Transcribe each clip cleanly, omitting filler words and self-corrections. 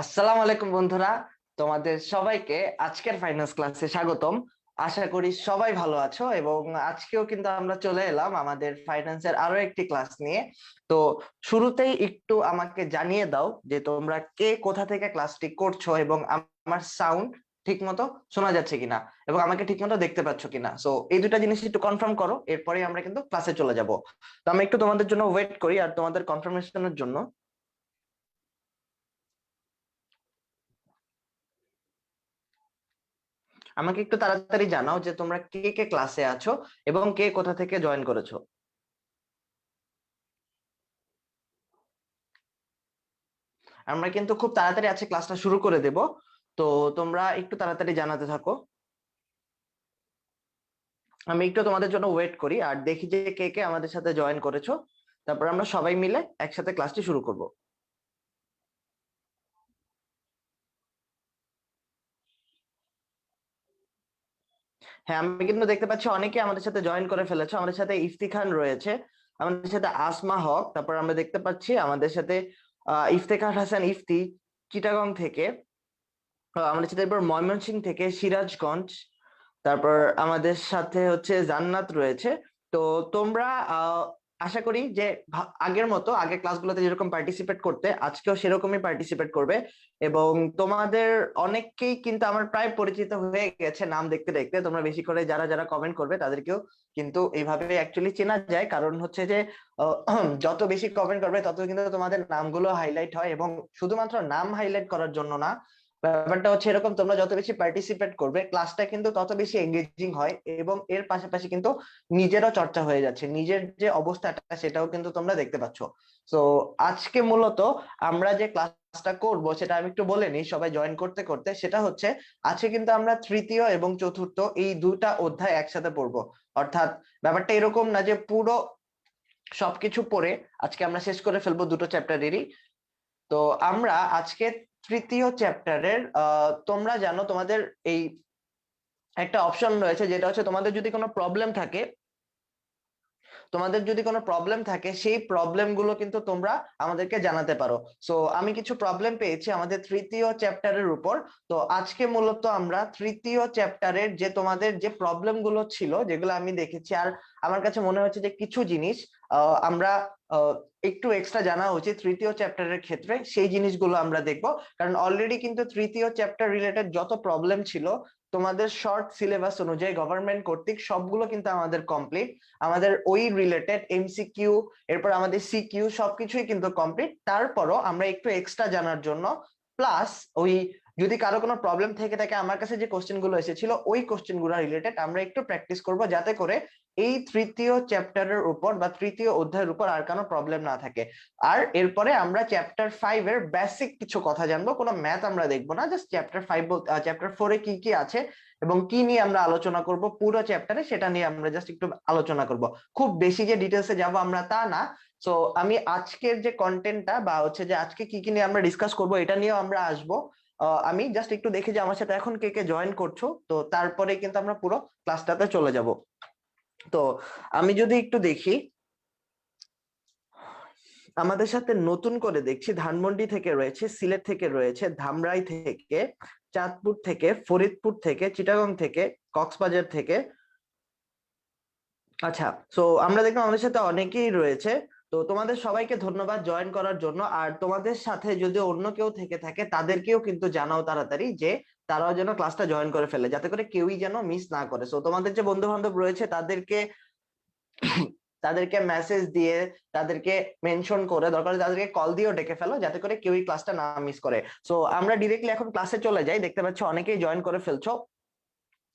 আসসালামু আলাইকুম বন্ধুরা, তোমাদের সবাইকে আজকের ফাইন্যান্স ক্লাসে স্বাগতম। আশা করি সবাই ভালো আছো এবং আজকেও কিন্তু আমরা চলে এলাম আমাদের ফাইন্যান্সের আরো একটি ক্লাস নিয়ে। তো শুরুতেই একটু আমাকে জানিয়ে দাও যে তোমরা কে কোথা থেকে ক্লাসটি করছো এবং আমার সাউন্ড ঠিক মতো শোনা যাচ্ছে কিনা এবং আমাকে ঠিক মতো দেখতে পাচ্ছ কিনা। সো এই দুটা জিনিস একটু কনফার্ম করো, এরপরে আমরা কিন্তু ক্লাসে চলে যাব। তো আমি একটু তোমাদের জন্য ওয়েট করি আর তোমাদের কনফার্মেশনের জন্য আমাকে একটু তাড়াতাড়ি জানাও যে তোমরা কে কে ক্লাসে আছো এবং কে কোথা থেকে জয়েন করেছো। আমরা কিন্তু খুব তাড়াতাড়ি আছে ক্লাসটা শুরু করে দেব। তো তোমরা একটু তাড়াতাড়ি জানাতে থাকো। আমি একটু তোমাদের জন্য ওয়েট করি আর দেখি যে কে কে আমাদের সাথে জয়েন করেছো। তারপর আমরা সবাই মিলে একসাথে ক্লাসটি শুরু করব। হ্যাঁ, আমি কিন্তু দেখতে পাচ্ছি অনেকে আমাদের সাথে জয়েন করে ফেলেছো। আমাদের সাথে ইফতি খান রয়েছে, আমাদের সাথে আসমা হক, তারপর আমরা দেখতে পাচ্ছি আমাদের সাথে ইফতেখার হাসান ইফতি চিটাগং থেকে, আমাদের সাথে এবার ময়মনসিংহ থেকে সিরাজগঞ্জ, তারপর আমাদের সাথে হচ্ছে জান্নাত রয়েছে। তো তোমরা আশা করি যে আগের মতো আগের ক্লাসগুলোতে যেরকম পার্টিসিপেট করতে আজকেও সেরকমই পার্টিসিপেট করবে। এবং তোমাদের অনেককেই কিন্তু আমার প্রায় পরিচিত হয়ে গেছে নাম দেখতে দেখতে। তোমরা বেশি করে যারা যারা কমেন্ট করবে তাদেরকেও কিন্তু এইভাবে অ্যাকচুয়ালি চেনা যায়, কারণ হচ্ছে যে যত বেশি কমেন্ট করবে তত কিন্তু তোমাদের নামগুলো হাইলাইট হয়। এবং শুধুমাত্র নাম হাইলাইট করার জন্য না, ব্যাপারটা হচ্ছে এরকম, তোমরা যত বেশি পার্টিসিপেট করবে ক্লাসটা কিন্তু তত বেশি এঙ্গেজিং হয় এবং এর পাশাপাশি কিন্তু নিজেরও চর্চা হয়ে যাচ্ছে, নিজের যে অবস্থাটা সেটাও কিন্তু তোমরা দেখতে পাচ্ছ। তো আজকে মূলত আমরা যে ক্লাসটা করব সেটা আমি একটু বলে নিই সবাই জয়েন করতে করতে। সেটা হচ্ছে আজকে কিন্তু আমরা তৃতীয় এবং চতুর্থ এই দুটা অধ্যায় একসাথে পড়বো। অর্থাৎ ব্যাপারটা এরকম না যে পুরো সবকিছু পড়ে আজকে আমরা শেষ করে ফেলবো দুটো চ্যাপ্টারেরই। তো আমরা আজকে তৃতীয় চ্যাপ্টারের তোমরা জানো তোমাদের এই একটা অপশন রয়েছে যেটা হচ্ছে তোমাদের যদি কোনো প্রবলেম থাকে সেই প্রবলেম গুলো কিন্তু তোমরা আমাদেরকে জানাতে পারো। সো আমি কিছু প্রবলেম পেয়েছি আমাদের তৃতীয় চ্যাপ্টারের উপর। তো আজকে মূলত আমরা তৃতীয় চ্যাপ্টারের যে তোমাদের যে প্রবলেম গুলো ছিল যেগুলো আমি দেখেছি, আর আমার কাছে মনে হচ্ছে যে কিছু জিনিস আমরা একটু এক্সট্রা জানা উচিত তৃতীয় চ্যাপ্টারের ক্ষেত্রে, সেই জিনিসগুলো আমরা দেখবো। কারণ অলরেডি কিন্তু তৃতীয় চ্যাপ্টার রিলেটেড যত প্রবলেম ছিল তোমাদের শর্ট সিলেবাস অনুযায়ী গভর্নমেন্ট কর্তৃক সবগুলো কিন্তু আমাদের কমপ্লিট। আমাদের ওই রিলেটেড এমসিকিউ, এরপর আমাদের সিকিউ সবকিছুই কিন্তু কমপ্লিট। তারপরও আমরা একটু এক্সট্রা জানার জন্য প্লাস ওই যদি কারো কোনো প্রবলেম থেকে থাকে আমার কাছে যে কোশ্চেন গুলো এসেছিল ওই কোশ্চেন গুলো রিলেটেড আমরা একটু প্র্যাকটিস করব, যাতে করে এই তৃতীয় চ্যাপ্টারের উপর বা তৃতীয় অধ্যায়ের উপর আর কোনো প্রবলেম না থাকে। আর এরপরে আমরা চ্যাপ্টার 5 এর বেসিক কিছু কথা জানবো, কোনো ম্যাথ আমরা দেখবো না, জাস্ট চ্যাপ্টার 4 এ কি কি আছে এবং কি নিয়ে আমরা আলোচনা করব পুরো চ্যাপ্টারে সেটা নিয়ে আমরা জাস্ট একটু আলোচনা করব। খুব বেশি যে ডিটেলসে যাব আমরা তা না। সো আমি আজকের যে কন্টেন্টটা বা হচ্ছে যে আজকে কি কি নিয়ে আমরা ডিসকাস করব এটা নিয়েও আমরা আসবো। আমি জাস্ট একটু দেখি যে আমার সাথে এখন কে কে জয়েন করছো, তো তারপরে কিন্তু আমরা পুরো ক্লাসটাতে চলে যাব। তো আমি যদি একটু দেখি, আমাদের সাথে নতুন করে দেখছি ধানমন্ডি থেকে রয়েছে, সিলেট থেকে রয়েছে, ধামরাই থেকে, চাঁদপুর থেকে, ফরিদপুর থেকে, চিটাগং থেকে, কক্সবাজার থেকে। আচ্ছা, তো আমরা দেখলাম আমাদের সাথে অনেকেই রয়েছে। তো তোমাদের সবাইকে ধন্যবাদ জয়েন করার জন্য। আর তোমাদের সাথে যদি অন্য কেউ থেকে থাকে তাদেরকেও কিন্তু জানাও তাড়াতাড়ি যে তারাও যেন ক্লাসটা জয়েন করে ফেলে, যাতে করে কেউই যেন মিস না করে। তো তোমাদের যে বন্ধু বান্ধব রয়েছে তাদেরকে তাদেরকে মেসেজ দিয়ে, তাদেরকে মেনশন করে, দরকার হলে তাদেরকে কল দিয়েও ডেকে ফেলো, যাতে করে কেউই ক্লাসটা না মিস করে। সো আমরা ডিরেক্টলি এখন ক্লাসে চলে যাই, দেখতে পাচ্ছি অনেকেই জয়েন করে ফেলছো।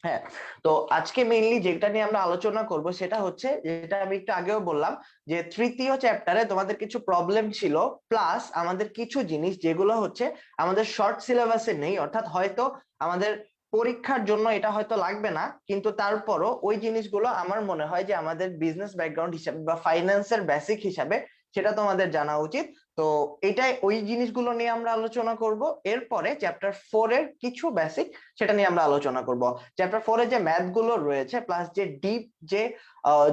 হ্যাঁ, তো আজকে মেইনলি যেটা নিয়ে আমরা আলোচনা করব সেটা হচ্ছে, যেটা আমি একটু আগেও বললাম, যে তৃতীয় চ্যাপ্টারে তোমাদের কিছু প্রবলেম ছিল প্লাস আমাদের কিছু জিনিস যেগুলো হচ্ছে আমাদের শর্ট সিলেবাসে নেই, অর্থাৎ হয়তো আমাদের পরীক্ষার জন্য এটা হয়তো লাগবে না, কিন্তু তারপরও ওই জিনিসগুলো আমার মনে হয় যে আমাদের বিজনেস ব্যাকগ্রাউন্ড হিসাবে বা ফাইন্যান্সের বেসিক হিসাবে সেটা তোমাদের জানা উচিত। তো এটাই ওই জিনিসগুলো নিয়ে আমরা আলোচনা করব। এরপরে চ্যাপ্টার 4 এর কিছু বেসিক সেটা নিয়ে আমরা আলোচনা করব। চ্যাপ্টার 4 এ যে ম্যাথ গুলো রয়েছে প্লাস যে ডিপ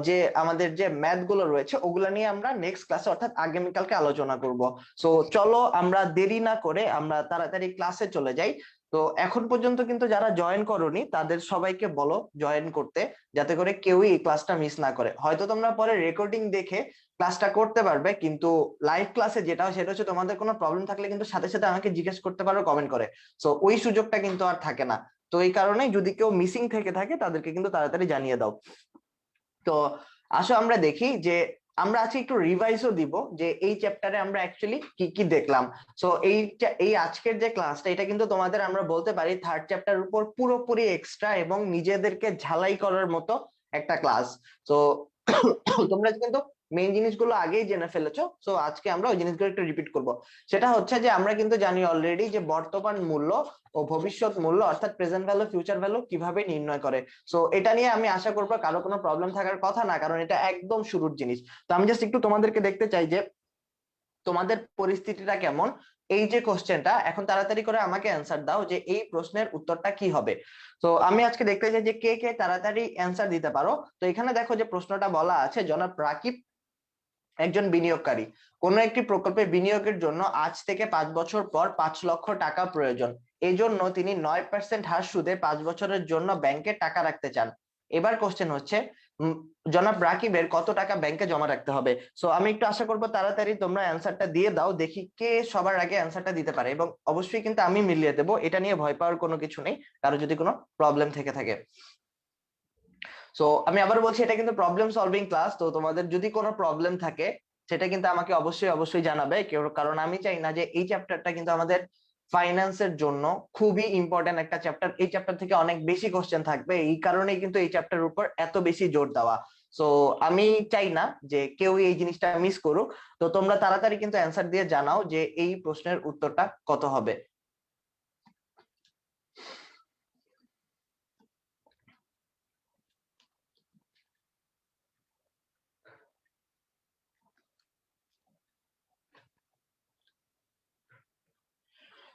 যে আমাদের যে ম্যাথ গুলো রয়েছে ওগুলা নিয়ে আমরা নেক্সট ক্লাসে অর্থাৎ আগামীকালকে আলোচনা করব। সো চলো আমরা দেরি না করে আমরা তাড়াতাড়ি ক্লাসে চলে যাই। তো এখন পর্যন্ত কিন্তু যারা জয়েন করোনি তাদের সবাইকে বলো জয়েন করতে, যাতে করে কেউই এই ক্লাসটা মিস না করে। হয়তো তোমরা পরে রেকর্ডিং দেখে ক্লাসটা করতে পারবে, কিন্তু লাইভ ক্লাসে যেটা হয় সেটা হচ্ছে তোমাদের কোনো প্রবলেম থাকলে কিন্তু সাথে সাথে আমাকে জিজ্ঞেস করতে পারো কমেন্ট করে। সো ওই সুযোগটা কিন্তু আর থাকে না। তো এই কারণে যদি কেউ মিসিং থেকে থাকে তাদেরকে কিন্তু তাড়াতাড়ি জানিয়ে দাও। তো আসো আমরা দেখি যে আমরা আজকে একটু রিভাইজও দিব যে এই চ্যাপ্টারে আমরা অ্যাকচুয়ালি কি কি দেখলাম। সো এই আজকের যে ক্লাসটা এটা কিন্তু তোমাদের আমরা বলতে পারি থার্ড চ্যাপ্টার উপর পুরোপুরি এক্সট্রা এবং নিজেদেরকে ঝালাই করার মতো একটা ক্লাস। তো তোমরা কিন্তু মেইন জিনিসগুলো আগেই জেনে ফেলেছো। সো আজকে আমরা ওই জিনিসগুলো একটু রিপিট করব। সেটা হচ্ছে যে আমরা কিন্তু জানি অলরেডি যে বর্তমান মূল্য ও ভবিষ্যৎ মূল্য অর্থাৎ প্রেজেন্ট ভ্যালু ফিউচার ভ্যালু কিভাবে নির্ণয় করে। সো এটা নিয়ে আমি আশা করবো কারো কোনো প্রবলেম থাকার কথা না, কারণ এটা একদম শুরুর জিনিস। তো আমি জাস্ট একটু তোমাদেরকে দেখতে চাই যে তোমাদের পরিস্থিতিটা কেমন। এই যে কোশ্চেনটা এখন তাড়াতাড়ি করে আমাকে অ্যান্সার দাও যে এই প্রশ্নের উত্তরটা কি হবে। তো আমি আজকে দেখতে চাই যে কে কে তাড়াতাড়ি অ্যান্সার দিতে পারো। তো এখানে দেখো যে প্রশ্নটা বলা আছে, জনাব রাকিব একজন বিনিয়োগকারী। কোন একটি প্রকল্পে বিনিয়োগের জন্য আজ থেকে 5 বছর পর 5 লক্ষ টাকা প্রয়োজন। এই জন্য তিনি 9% হার সুদে 5 বছরের জন্য ব্যাংকে টাকা রাখতে চান। এবার কোশ্চেন হচ্ছে জনাব রাকিবের কত টাকা ব্যাংকে জমা রাখতে হবে। সো আমি একটু আশা করবো তাড়াতাড়ি তোমরা অ্যান্সারটা দিয়ে দাও, দেখি কে সবার আগে অ্যান্সারটা দিতে পারে। এবং অবশ্যই কিন্তু আমি মিলিয়ে দেবো, এটা নিয়ে ভয় পাওয়ার কোনো কিছু নেই কারো যদি কোনো প্রবলেম থেকে থাকে। সো আমি আবার বলছি এটা কিন্তু প্রবলেম সলভিং ক্লাস। তো তোমাদের যদি কোনো প্রবলেম থাকে সেটা কিন্তু আমাকে অবশ্যই অবশ্যই জানাবে কেউ, কারণ আমি চাই না যে এই চ্যাপ্টারটা কিন্তু আমাদের ফাইন্যান্সের জন্য খুবই ইম্পর্টেন্ট একটা চ্যাপ্টার। এই চ্যাপ্টার থেকে অনেক বেশি কোশ্চেন থাকবে, এই কারণেই কিন্তু এই চ্যাপ্টারের উপর এত বেশি জোর দেওয়া। সো আমি চাই না যে কেউ এই জিনিসটা মিস করুক। তো তোমরা তাড়াতাড়ি কিন্তু অ্যান্সার দিয়ে জানাও যে এই প্রশ্নের উত্তরটা কত হবে।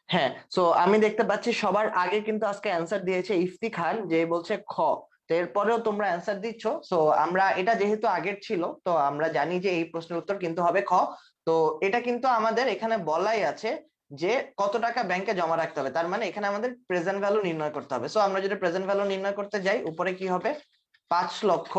হ্যাঁ, সো আমি দেখতে পাচ্ছি সবার আগে কিন্তু আজকে অ্যান্সার দিয়েছে ইফতি খান, যে বলছে খ। তো এরপরেও তোমরা অ্যান্সার দিচ্ছ। সো আমরা এটা যেহেতু আগের ছিল তো আমরা জানি যে এই প্রশ্নের উত্তর কিন্তু হবে খ। তো এটা কিন্তু আমাদের এখানে বলাই আছে যে কত টাকা ব্যাংকে জমা রাখতে হবে, তার মানে এখানে আমাদের প্রেজেন্ট ভ্যালু নির্ণয় করতে হবে। সো আমরা যদি প্রেজেন্ট ভ্যালু নির্ণয় করতে যাই উপরে কি হবে 5 লক্ষ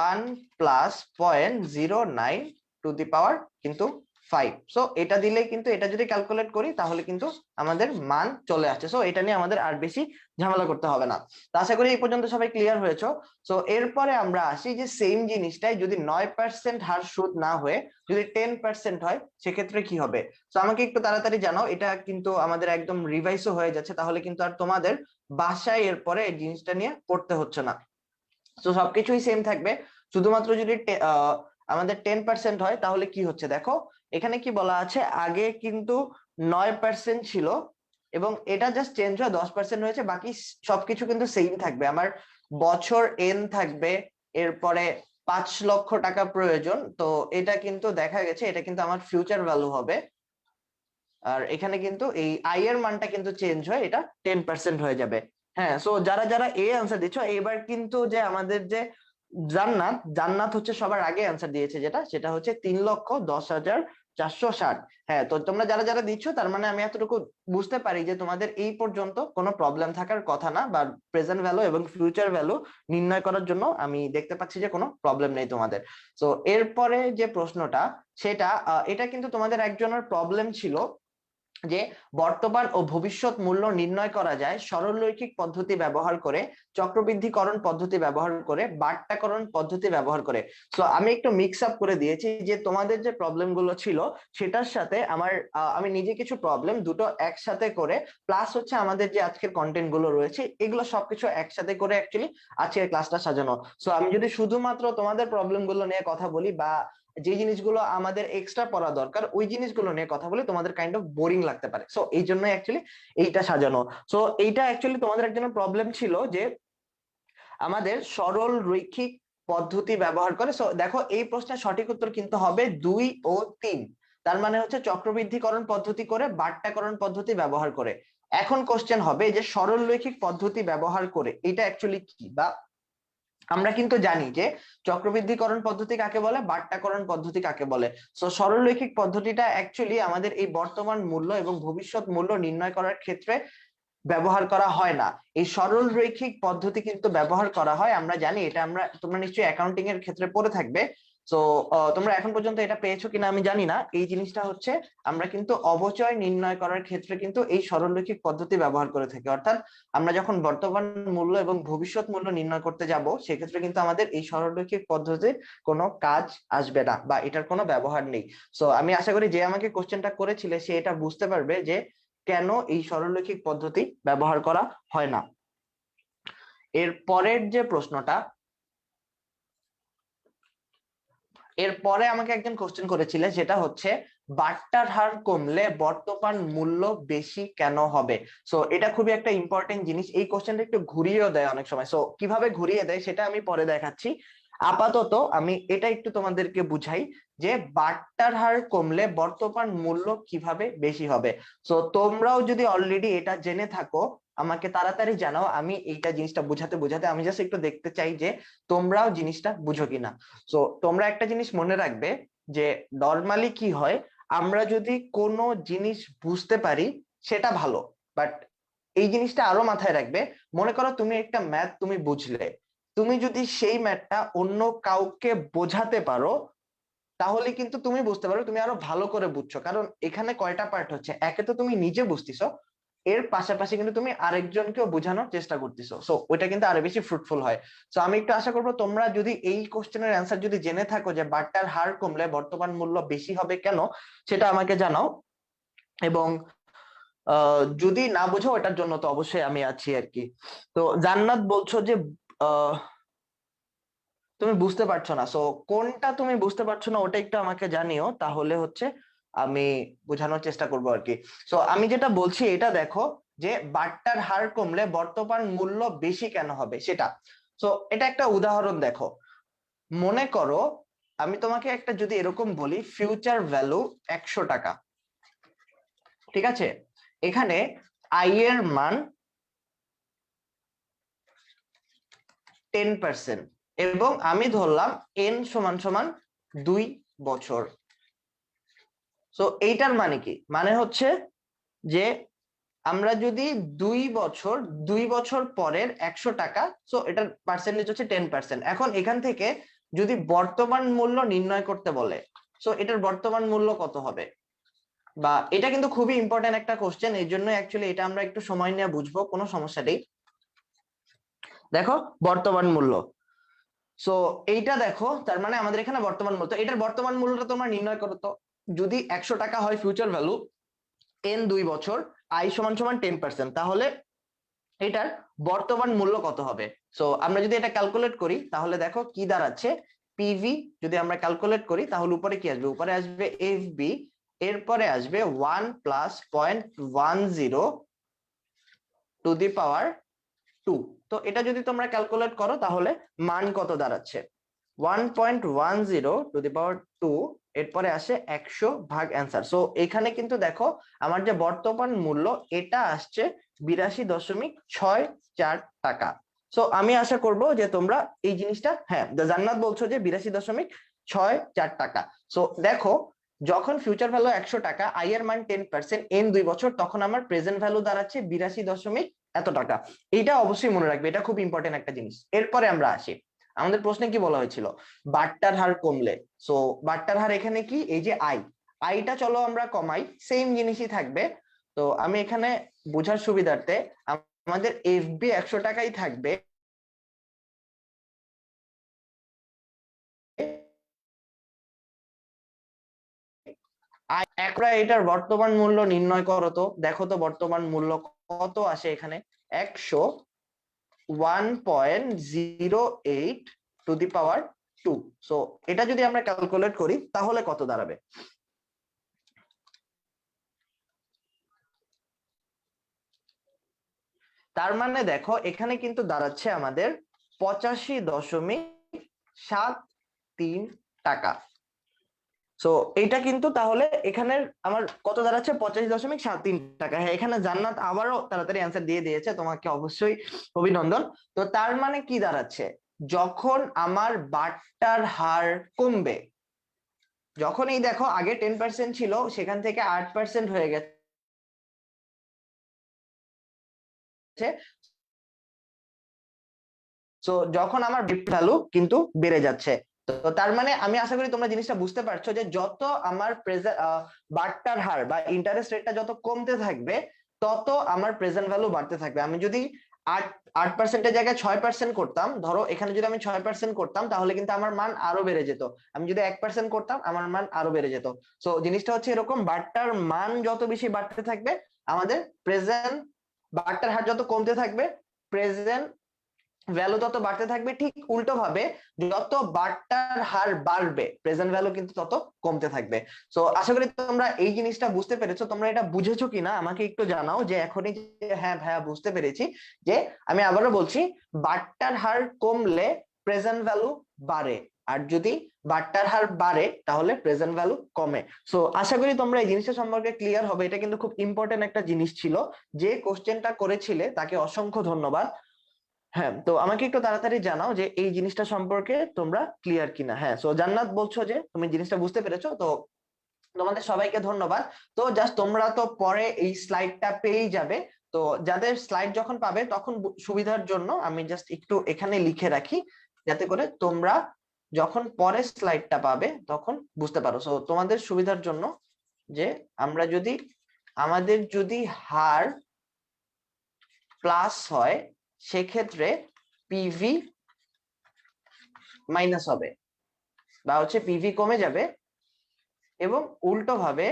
1+0.09 টু দি পাওয়ার কিন্তু 5। সো এটা দিলে কিন্তু এটা যদি ক্যালকুলেট করি তাহলে কিন্তু আমাদের মান চলে আসছে। সো এটা নিয়ে আমাদের আর বেশি ঝামেলা করতে হবে না। তো আশা করি এই পর্যন্ত সবাই ক্লিয়ার হয়েছো। সো এরপরে আমরা আসি যে সেম জিনিসটাই যদি 9% হার সুদ না হয়ে যদি 10% হয় সেক্ষেত্রে কি হবে। তো আমাকে একটু তাড়াতাড়ি জানাও, এটা কিন্তু আমাদের একদম রিভাইসও হয়ে যাচ্ছে, তাহলে কিন্তু আর তোমাদের বাসায় এরপরে এই জিনিসটা নিয়ে পড়তে হচ্ছে না। তো সবকিছুই সেম থাকবে, শুধুমাত্র যদি আমাদের 10% হয় তাহলে কি হচ্ছে দেখো। এখানে কি বলা আছে, আগে কিন্তু 9% ছিল এবং এটা জাস্ট চেঞ্জ হয় 10% হয়েছে, বাকি সবকিছু কিন্তু সেম থাকবে। আমার বছর এন থাকবে, এরপরে 5 লক্ষ টাকা প্রয়োজন। তো এটা কিন্তু দেখা গেছে এটা কিন্তু আমার ফিউচার ভ্যালু হবে। আর এখানে কিন্তু এই আই এর মানটা কিন্তু চেঞ্জ হয়, এটা 10% হয়ে যাবে। হ্যাঁ, সো যারা যারা এ আনসার দিচ্ছ এবার কিন্তু যে আমাদের যে জান্নাত জান্নাত হচ্ছে সবার আগে আনসার দিয়েছে, যেটা সেটা হচ্ছে 3,10,460। হ্যাঁ, তো তোমরা যারা যারা দিচ্ছ তার মানে আমি এতটুকু বুঝতে পারি যে তোমাদের এই পর্যন্ত কোনো প্রবলেম থাকার কথা না, বা প্রেজেন্ট ভ্যালু এবং ফিউচার ভ্যালু নির্ণয় করার জন্য আমি দেখতে পাচ্ছি যে কোনো প্রবলেম নেই তোমাদের। তো এরপরে যে প্রশ্নটা সেটা এটা কিন্তু তোমাদের একজনের প্রবলেম ছিল যে বর্তমান ও ভবিষ্যৎ মূল্য নির্ণয় করা যায় সরলরৈখিক পদ্ধতি ব্যবহার করে, চক্রবৃদ্ধিকরণ পদ্ধতি ব্যবহার করে, বাট্টাকরণ পদ্ধতি ব্যবহার করে। সো আমি একটু মিক্স আপ করে দিয়েছি যে তোমাদের যে প্রবলেম গুলো ছিল সেটার সাথে আমি নিজে কিছু প্রবলেম দুটো একসাথে করে প্লাস হচ্ছে আমাদের যে আজকের কন্টেন্ট গুলো রয়েছে এগুলো সবকিছু একসাথে করে অ্যাকচুয়ালি আজকের ক্লাসটা সাজানো। সো আমি যদি শুধুমাত্র তোমাদের প্রবলেম গুলো নিয়ে কথা বলি বা যে জিনিসগুলো আমাদের এক্সট্রা পড়া দরকার ওই জিনিসগুলো নিয়ে কথা বলে তোমাদের কাইন্ড অফ বোরিং লাগতে পারে। সো এই জন্য অ্যাকচুয়ালি এইটা সাজানো। সো এইটা অ্যাকচুয়ালি তোমাদের একজনের প্রবলেম ছিল যে আমাদের সরল রৈখিক পদ্ধতি ব্যবহার করে। সো দেখো এই প্রশ্নের সঠিক উত্তর কিন্তু হবে 2 ও 3। তার মানে হচ্ছে চক্রবৃদ্ধিকরণ পদ্ধতি করে, বাট্টাকরণ পদ্ধতি ব্যবহার করে। এখন কোশ্চেন হবে যে সরলরৈখিক পদ্ধতি ব্যবহার করে এটা অ্যাকচুয়ালি কি, বা আমরা কিন্তু জানি যে চক্রবৃদ্ধিকরণ পদ্ধতি কাকে বলে, বাট্টাকরণ পদ্ধতি কাকে বলে। সো সরলরৈখিক পদ্ধতিটা অ্যাকচুয়ালি আমাদের এই বর্তমান মূল্য এবং ভবিষ্যৎ মূল্য নির্ণয় করার ক্ষেত্রে ব্যবহার করা হয় না। এই সরল রৈখিক পদ্ধতি কিন্তু ব্যবহার করা হয়, আমরা জানি এটা, তোমরা নিশ্চয়ই অ্যাকাউন্টিং এর ক্ষেত্রে পড়ে থাকবে। তো তোমরা এখন পর্যন্ত এটা পেয়েছো কিনা আমি জানি না। এই জিনিসটা হচ্ছে আমরা কিন্তু অবচয় নির্ণয় করার ক্ষেত্রে কিন্তু এই সরলরৈখিক পদ্ধতি ব্যবহার করে থাকি। অর্থাৎ আমরা যখন বর্তমান মূল্য এবং ভবিষ্যৎ মূল্য নির্ণয় করতে যাব সেক্ষেত্রে কিন্তু আমাদের এই সরলরৈখিক পদ্ধতির কোনো কাজ আসবে না বা এটার কোনো ব্যবহার নেই। সো আমি আশা করি যে আমাকে কোশ্চেনটা করেছিলে সে এটা বুঝতে পারবে যে কেন এই সরলরৈখিক পদ্ধতি ব্যবহার করা হয় না। এর পরের যে প্রশ্নটা, এরপরে আমাকে একজন কোশ্চেন করেছিলেন, সেটা হচ্ছে বাট্টার হার কমলে বর্তমান মূল্য বেশি কেন হবে। সো এটা খুবই একটা ইম্পর্টেন্ট জিনিস। এই কোশ্চেনটা একটু ঘুরিয়েও দেয় অনেক সময়। সো কিভাবে ঘুরিয়ে দেয় সেটা আমি পরে দেখাচ্ছি। আপাতত আমি এটা একটু তোমাদেরকে বুঝাই যে বাট্টার হার কমলে বর্তমান মূল্য কিভাবে বেশি হবে। সো তোমরাও যদি অলরেডি এটা জেনে থাকো আমাকে তাড়াতাড়ি জানাও, আমি এইটা জিনিসটা বুঝাতে বুঝাতে আমি জাস্ট একটু দেখতে চাই যে তোমরাও জিনিসটা বুঝো কিনা। সো তোমরা একটা জিনিস মনে রাখবে যে নরমালি কি হয়, আমরা যদি কোনো জিনিস বুঝতে পারি সেটা ভালো, বাট এই জিনিসটা আরো মাথায় রাখবে। মনে করো তুমি একটা ম্যাথ তুমি বুঝলে, তুমি যদি সেই ম্যাথটা অন্য কাউকে বোঝাতে পারো তাহলে কিন্তু তুমি বুঝতে পারো তুমি আরো ভালো করে বুঝছো। কারণ এখানে কয়টা পার্ট হচ্ছে, একে তো তুমি নিজে বুঝতেছো, এর পাশাপাশি কিন্তু তুমি আরেকজনকেও বোঝানোর চেষ্টা করতেছো। সো ওইটা কিন্তু আরো বেশি ফ্রুটফুল হয়। সো আমি একটু আশা করবো তোমরা যদি এই কোশ্চেনের অ্যান্সার যদি জেনে থাকো যে বাট্টার হার কমলে বর্তমান মূল্য বেশি হবে কেন, সেটা আমাকে জানাও। এবং যদি না বুঝো এটার জন্য তো অবশ্যই আমি আছি আর কি। তো জান্নাত বলছো যে আহ তুমি বুঝতে পারছো না। সো কোনটা তুমি বুঝতে পারছো না ওটা একটু আমাকে জানিও, তাহলে হচ্ছে আমি বোঝানোর চেষ্টা করবো আর কি। সো আমি যেটা বলছি এটা দেখো যে বাট্টার হার কমলে বর্তমান মূল্য বেশি কেন হবে সেটা। সো এটা একটা উদাহরণ দেখো, মনে করো আমি তোমাকে একটা যদি এরকম বলি ফিউচার ভ্যালু 100 টাকা, ঠিক আছে, এখানে আই এর মান 10% এবং আমি ধরলাম এন সমান সমান 2 বছর। সো এইটার মানে কি, মানে হচ্ছে যে আমরা যদি 2 বছর, 2 বছর পরের 100 টাকা, সো এটার পার্সেন্টেজ হচ্ছে 10%। এখন এখান থেকে যদি বর্তমান মূল্য নির্ণয় করতে বলে, সো এটার বর্তমান মূল্য কত হবে, বা এটা কিন্তু খুবই ইম্পর্টেন্ট একটা কোশ্চেন, এই জন্য অ্যাকচুয়ালি এটা আমরা একটু সময় নিয়ে বুঝবো, কোনো সমস্যা নেই। দেখো বর্তমান মূল্য, সো এইটা দেখো তার মানে আমাদের এখানে বর্তমান মূল্য, তো এটার বর্তমান মূল্যটা তোমরা নির্ণয় করো তো। যদি 100 টাকা হয় ফিউচার ভ্যালু, এন 2 বছর, আই সমান সমান 10%, তাহলে এটার বর্তমান মূল্য কত হবে। সো আমরা যদি এটা ক্যালকুলেট করি তাহলে দেখো কি দাঁড়াচ্ছে, পিভি যদি আমরা ক্যালকুলেট করি তাহলে উপরে কি আসবে, উপরে আসবে এফবি, এরপরে আসবে 1+0.10 টু দি পাওয়ার 2। তো এটা যদি তোমরা ক্যালকুলেট করো তাহলে মান কত দাঁড়াচ্ছে, 1.10 টু দি পাওয়ার 2, এরপরে আসে 100 ভাগ অ্যান্সার। সো এখানে কিন্তু দেখো আমার যে বর্তমান মূল্য এটা আসছে 82.64 টাকা। সো আমি আশা করব যে তোমরা এই জিনিসটা, হ্যাঁ জান্নাত বলছো যে 82.64 টাকা। সো দেখো যখন ফিউচার ভ্যালু 100 টাকা, আই এর মান 10%, এন 2 বছর, তখন আমার প্রেজেন্ট ভ্যালু দাঁড়াচ্ছে 82 এত টাকা। এইটা অবশ্যই মনে রাখবে, এটা খুব ইম্পর্টেন্ট একটা জিনিস। এরপরে আমরা আসি, আমাদের প্রশ্নে কি বলা হয়েছিল, বাট্টার হার কমলে। সো বাট্টার হার এখানে কি, এই যে আইটা চলো আমরা কমাই, সেম জিনিসই থাকবে। তো আমি এখানে বোঝার সুবিধার্থে আমাদের এফবি 100 টাকাই থাকবে, একরা এটার বর্তমান মূল্য নির্ণয় করো তো, দেখো তো বর্তমান মূল্য কত আসে এখানে, 101.08 টু দি পাওয়ার 2। সো এটা যদি আমরা ক্যালকুলেট করি তাহলে কত দাঁড়াবে, তার মানে দেখো এখানে কিন্তু দাঁড়াচ্ছে আমাদের 85.8 73 টাকা। সো এইটা কিন্তু তাহলে এখানে আমার কত দাঁড়াচ্ছে 85.73 টাকা। হ্যাঁ, এখানে জান্নাত আবারও তাড়াতাড়ি অ্যান্সার দিয়ে দিয়েছে, তোমাকে অবশ্যই অভিনন্দন। তো তার মানে কি দাঁড়াচ্ছে, যখন আমার বাট্টার হার কমবে, যখন এই দেখো আগে 10% ছিল সেখান থেকে 8% হয়ে গেছে, সো যখন আমার ভ্যালু কিন্তু বেড়ে যাচ্ছে। তো তার মানে আমি আশা করি তোমরা জিনিসটা বুঝতে পারছো যে যত আমার বাট্টার হার বা ইন্টারেস্ট রেটটা যত কমতে থাকবে তত আমার প্রেজেন্ট ভ্যালু বাড়তে থাকবে। আমি যদি 8% জায়গায় 6% করতাম, ধরো এখানে যদি আমি 6% করতাম তাহলে কিন্তু আমার মান আরো বেড়ে যেত। আমি যদি 1% করতাম আমার মান আরো বেড়ে যেত। সো জিনিসটা হচ্ছে এরকম, বাট্টার মান যত বেশি বাড়তে থাকবে আমাদের প্রেজেন্ট, বাট্টার হার যত কমতে থাকবে প্রেজেন্ট ভ্যালু তত বাড়তে থাকবে। ঠিক উল্টো ভাবে যত বাট্টার হার বাড়বে প্রেজেন্ট ভ্যালু কিন্তু তত কমতে থাকবে। সো আশা করি তোমরা এই জিনিসটা বুঝতে পেরেছো। তোমরা এটা বুঝেছো কিনা আমাকে একটু জানাও যে এখনই যে হ্যাঁ ভাইয়া বুঝতে পেরেছি। যে আমি আবারও বলছি, বাট্টার হার কমলে প্রেজেন্ট ভ্যালু বাড়ে, আর যদি বাট্টার হার বাড়ে তাহলে প্রেজেন্ট ভ্যালু কমে। সো আশা করি তোমরা এই জিনিসটা সম্পর্কে ক্লিয়ার হবে। এটা কিন্তু খুব ইম্পর্টেন্ট একটা জিনিস ছিল। যে কোশ্চেনটা করেছিলে তাকে অসংখ্য ধন্যবাদ। হ্যাঁ, তো আমাকে একটু তাড়াতাড়ি জানাও যে এই জিনিসটা সম্পর্কে তোমরা ক্লিয়ার কিনা। হ্যাঁ, সো জান্নাত বলছো যে তুমি জিনিসটা বুঝতে পেরেছো, তো তোমাদের সবাইকে ধন্যবাদ। তো জাস্ট তোমরা তো পরে এই স্লাইডটা পেয়েই যাবে। তো যাদের স্লাইড যখন পাবে তখন সুবিধার জন্য আমি জাস্ট একটু এখানে লিখে রাখি, যাতে করে তোমরা যখন পরে স্লাইডটা পাবে তখন বুঝতে পারো। সো তোমাদের সুবিধার জন্য, যে আমরা যদি আমাদের যদি হার প্লাস হয় সেক্ষেত্রে পিভি মাইনাস হবে, বা হচ্ছে পিভি কমে যাবে। এবং উল্টো ভাবে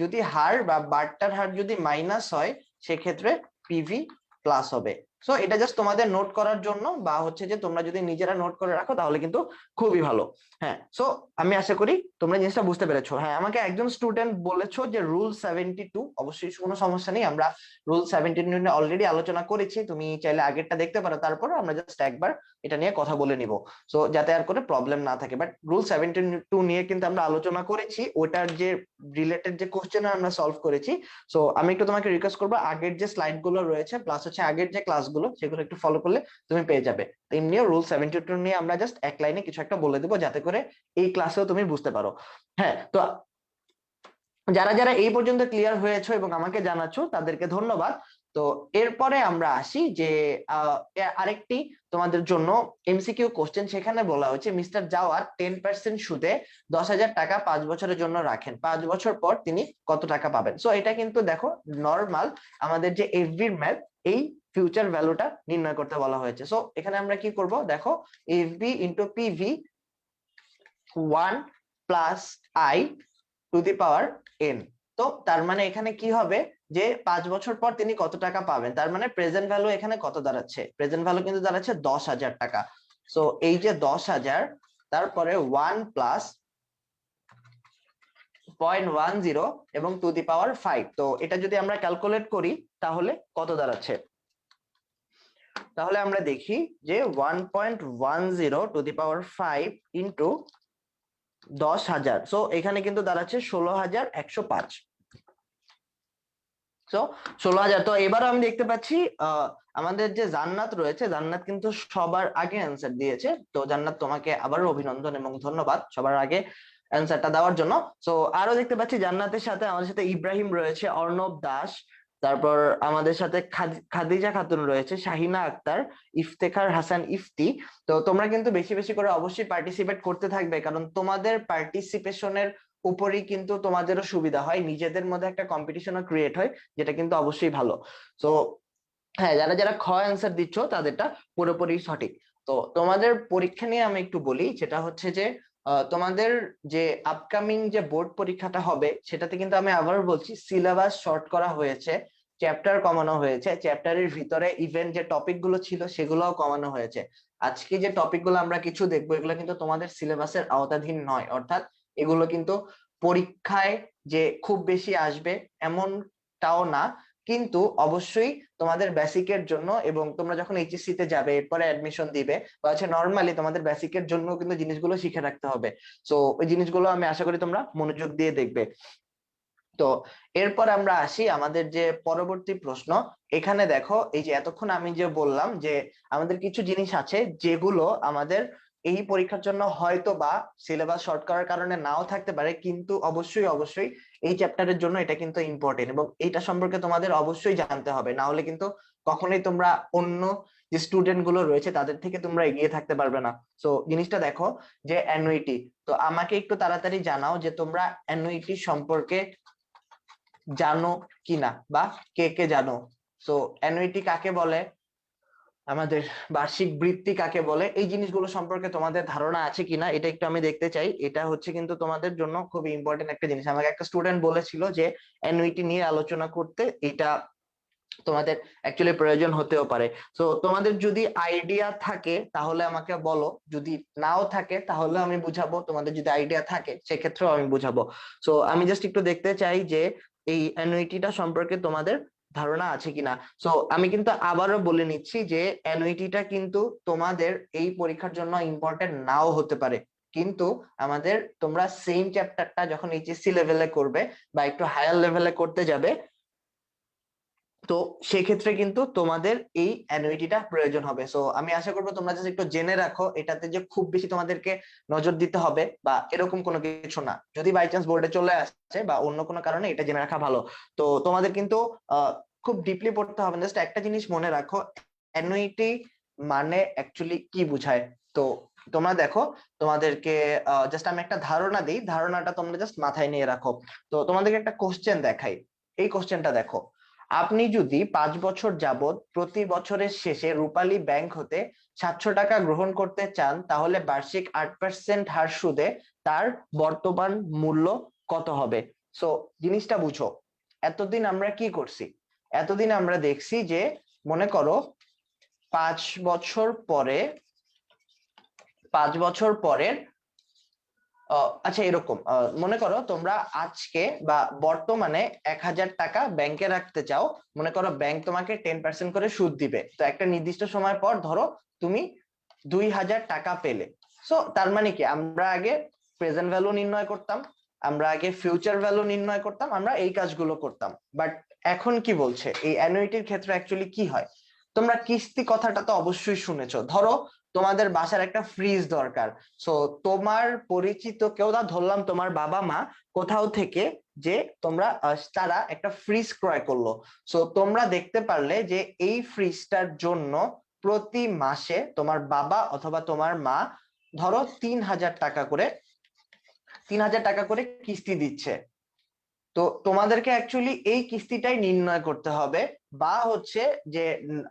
যদি হার বা বারটার হার যদি মাইনাস হয় সেক্ষেত্রে পিভি প্লাস হবে। সো এটা জাস্ট তোমাদের নোট করার জন্য, বা হচ্ছে যে তোমরা যদি নিজেরা নোট করে রাখো তাহলে কিন্তু খুবই ভালো। হ্যাঁ, সো আমি আশা করি তোমরা জিনিসটা বুঝতে পেরেছো। হ্যাঁ, আমাকে একজন স্টুডেন্ট বলেছো যে রুল 72, অবশ্যই কোনো সমস্যা নেই, আমরা রুল 72 নিয়ে অলরেডি আলোচনা করেছি, তুমি চাইলে আগেরটা দেখতে পারো, তারপর আমরা জাস্ট একবার এটা নিয়ে কথা বলে নিব, সো যাতে আর কোনো প্রবলেম না থাকে। বাট রুল 72 নিয়ে কিন্তু আমরা আলোচনা করেছি, ওটার যে রিলেটেড যে কোশ্চেন আমরা সলভ করেছি। সো আমি একটু তোমাকে রিকোয়েস্ট করবো আগের যে স্লাইড গুলো রয়েছে প্লাস হচ্ছে আগের যে ক্লাসগুলো সেগুলো একটু ফলো করলে তুমি পেয়ে যাবে। তো এমনিও রুল 72 নিয়ে আমরা জাস্ট এক লাইনে কিছু একটা বলে দেবো যাতে করে এই ক্লাসেও তুমি বুঝতে পারো। হ্যাঁ, তো যারা যারা এই পর্যন্ত ক্লিয়ার হয়েছে এবং আমাকে জানাচ্ছো তাদেরকে ধন্যবাদ। তো এরপরে আমরা আসি যে আরেকটি তোমাদের জন্য এমসিকিউ কোশ্চেন। সেখানে বলা হয়েছে মিস্টার জাওয়াদ 10% সুদে 10,000 টাকা 5 বছরের জন্য রাখেন, 5 বছর পর তিনি কত টাকা পাবেন। সো এটা কিন্তু দেখো নর্মাল আমাদের যে এফবির ম্যাথ, এই ফিউচার ভ্যালুটা নির্ণয় করতে বলা হয়েছে। সো এখানে আমরা কি করব, দেখো FB into PV 1 plus I to the power N. তো তার মানে এখানে কি হবে, যে 5 বছর পর তিনি কত টাকা পাবেন, তার মানে প্রেজেন্ট ভ্যালু এখানে কত দাঁড়াচ্ছে, প্রেজেন্ট ভ্যালু কিন্তু দাঁড়াচ্ছে 10,000 টাকা। সো এই যে 10,000, তারপরে 1 প্লাস 0.10 এবং টু দি পাওয়ার 5। তো এটা যদি আমরা ক্যালকুলেট করি তাহলে কত দাঁড়াচ্ছে, তাহলে আমরা দেখি যে 1.10 two the power 5 into 10,000, so এখানে কিন্তু দাঁড়াচ্ছে 16,105। সো 16,000। তো এবারও আমি দেখতে পাচ্ছি আমাদের যে জান্নাত রয়েছে, জান্নাত কিন্তু সবার আগে অ্যান্সার দিয়েছে। তো জান্নাত তোমাকে আবারও অভিনন্দন এবং ধন্যবাদ সবার আগে অ্যান্সারটা দেওয়ার জন্য। সো আরো দেখতে পাচ্ছি জান্নাতের সাথে আমাদের সাথে ইব্রাহিম রয়েছে, অর্ণব দাস, তারপর আমাদের সাথে খাদিজা খাতুন রয়েছে, শাহিনা আক্তার, ইফতেখার হাসান ইফতি। তো তোমরা কিন্তু বেশি বেশি করে অবশ্যই পার্টিসিপেট করতে থাকবে, কারণ তোমাদের পার্টিসিপেশনের উপরই কিন্তু তোমাদেরও সুবিধা হয়, নিজেদের মধ্যে একটা কম্পিটিশনও ক্রিয়েট হয়, যেটা কিন্তু অবশ্যই ভালো। তো হ্যাঁ, যারা যারা খ অ্যান্সার দিচ্ছ তাদেরটা পুরোপুরি সঠিক। তো তোমাদের পরীক্ষা নিয়ে আমি একটু বলি, যেটা হচ্ছে যে তোমাদের যে আপকামিং যে বোর্ড পরীক্ষাটা হবে সেটাতে কিন্তু আমি আবার বলছি সিলেবাস শর্ট করা হয়েছে, চ্যাপ্টার কমানো হয়েছে, চ্যাপ্টারের ভিতরে ইভেন যে টপিক গুলো ছিল সেগুলোও কমানো হয়েছে। আজকে যে টপিক গুলো আমরা কিছু দেখবো এগুলো কিন্তু তোমাদের সিলেবাসের আওতাধীন নয়, অর্থাৎ এগুলো কিন্তু পরীক্ষায় যে খুব বেশি আসবে এমনটাও না, কিন্তু অবশ্যই তোমাদের বেসিকের জন্য এবং তোমরা যখন এইচএসসি তে যাবে এরপরে অ্যাডমিশন দিবে বা হচ্ছে নর্মালি তোমাদের বেসিকের জন্য কিন্তু জিনিসগুলো শিখে রাখতে হবে। সো ওই জিনিসগুলো আমি আশা করি তোমরা মনোযোগ দিয়ে দেখবে। তো এরপর আমরা আসি আমাদের যে পরবর্তী প্রশ্ন। এখানে দেখো, এই যে এতক্ষণ আমি যে বললাম যে আমাদের কিছু জিনিস আছে যেগুলো আমাদের এই পরীক্ষার জন্য হয়তো বা সিলেবাস শর্ট করার কারণে নাও থাকতে পারে, কিন্তু অবশ্যই অবশ্যই এই চ্যাপ্টারের জন্য এটা কিন্তু ইম্পর্টেন্ট এবং এটা সম্পর্কে তোমাদের অবশ্যই জানতে হবে, না হলে কিন্তু কখনোই তোমরা অন্য যে স্টুডেন্ট গুলো রয়েছে তাদের থেকে তোমরা এগিয়ে থাকতে পারবে না। তো জিনিসটা দেখো যে অ্যানুইটি। তো আমাকে একটু তাড়াতাড়ি জানাও যে তোমরা অ্যানুইটি সম্পর্কে জানো কিনা বা কে কে জানো। সো অ্যানুইটি কাকে বলে, আমাদের বার্ষিক বৃত্তি কাকে বলে, এই জিনিসগুলো সম্পর্কে তোমাদের ধারণা আছে কিনা এটা একটু আমি দেখতে চাই। এটা হচ্ছে কিন্তু তোমাদের জন্য খুবই ইম্পর্টেন্ট একটা জিনিস। আমাকে একটা স্টুডেন্ট বলেছিল যে অ্যানুইটি নিয়ে আলোচনা করতে, এটা তোমাদের অ্যাকচুয়ালি প্রয়োজন হতেও পারে। তো তোমাদের যদি আইডিয়া থাকে তাহলে আমাকে বলো, যদি নাও থাকে তাহলে আমি বুঝাবো, তোমাদের যদি আইডিয়া থাকে সেক্ষেত্রেও আমি বুঝাবো। তো আমি জাস্ট একটু দেখতে চাই যে এই অ্যানুইটিটা সম্পর্কে তোমাদের ধারণা আছে কিনা। সো আমি কিন্তু আবারও বলে নিচ্ছি যে অ্যানুইটিটা কিন্তু তোমাদের এই পরীক্ষার জন্য ইম্পর্টেন্ট নাও হতে পারে, কিন্তু আমাদের তোমরা সেম চ্যাপ্টারটা যখন এইচএসসি লেভেলে করবে বা একটু হায়ার লেভেলে করতে যাবে, তো সেক্ষেত্রে কিন্তু তোমাদের এই অ্যানুইটিটা প্রয়োজন হবে। সো আমি আশা করবো তোমরা জাস্ট একটু জেনে রাখো, এটাতে যে খুব বেশি তোমাদেরকে নজর দিতে হবে বা এরকম কোনো কিছু না। যদি বাই চান্স বোর্ডে চলে আসছে বা অন্য কোনো কারণে, এটা জেনে রাখা ভালো। তো তোমাদের কিন্তু খুব ডিপলি পড়তে হবে না, জাস্ট একটা জিনিস মনে রাখো, অ্যানুইটি মানে অ্যাকচুয়ালি কি বোঝায়। তো তোমরা দেখো, তোমাদেরকে জাস্ট আমি একটা ধারণা দিই, ধারণাটা তোমরা জাস্ট মাথায় নিয়ে রাখো। তো তোমাদেরকে একটা কোশ্চেন দেখাই, এই কোশ্চেনটা দেখো। আপনি যদি 5 বছর যাবত প্রতি বছরের শেষে রূপালী ব্যাংক হতে 700 টাকা গ্রহণ করতে চান, তাহলে বার্ষিক 8% হার সুদে তার বর্তমান মূল্য কত হবে? সো জিনিসটা বুঝো, এতদিন আমরা কি করছি, এতদিন আমরা দেখছি যে মনে করো 5 বছর পরে, 5 বছর পরের আচ্ছা এরকম মনে করো তোমরা আজকে বা বর্তমানে 1000 টাকা ব্যাংকে রাখতে চাও। মনে করো ব্যাংক তোমাকে 10% করে সুদ দিবে, তো একটা নির্দিষ্ট সময় পর ধরো তুমি 2000 টাকা পেলে। সো তার মানে কি, আমরা আগে প্রেজেন্ট ভ্যালু নির্ণয় করতাম, আমরা আগে ফিউচার ভ্যালু নির্ণয় করতাম, আমরা এই কাজগুলো করতাম। বাট এখন কি বলছে, এই অ্যানুইটির ক্ষেত্রে অ্যাকচুয়ালি কি হয়? তোমরা কিস্তি কথাটা তো অবশ্যই শুনেছো। ধরো তোমাদের বাসার একটা ফ্রিজ দরকার, সো তোমার পরিচিত কেউ, ধরলাম তোমার বাবা মা কোথাও থেকে, যে তোমরা তারা একটা ফ্রিজ ক্রয় করলো। সো তোমরা দেখতে পারলে যে এই ফ্রিজটার জন্য প্রতি মাসে তোমার বাবা অথবা তোমার মা ধরো 3000 টাকা করে, 3000 টাকা করে কিস্তি দিচ্ছে। তো তোমাদেরকে অ্যাকচুয়ালি এই কিস্তিটাই নির্ণয় করতে হবে, বা হচ্ছে যে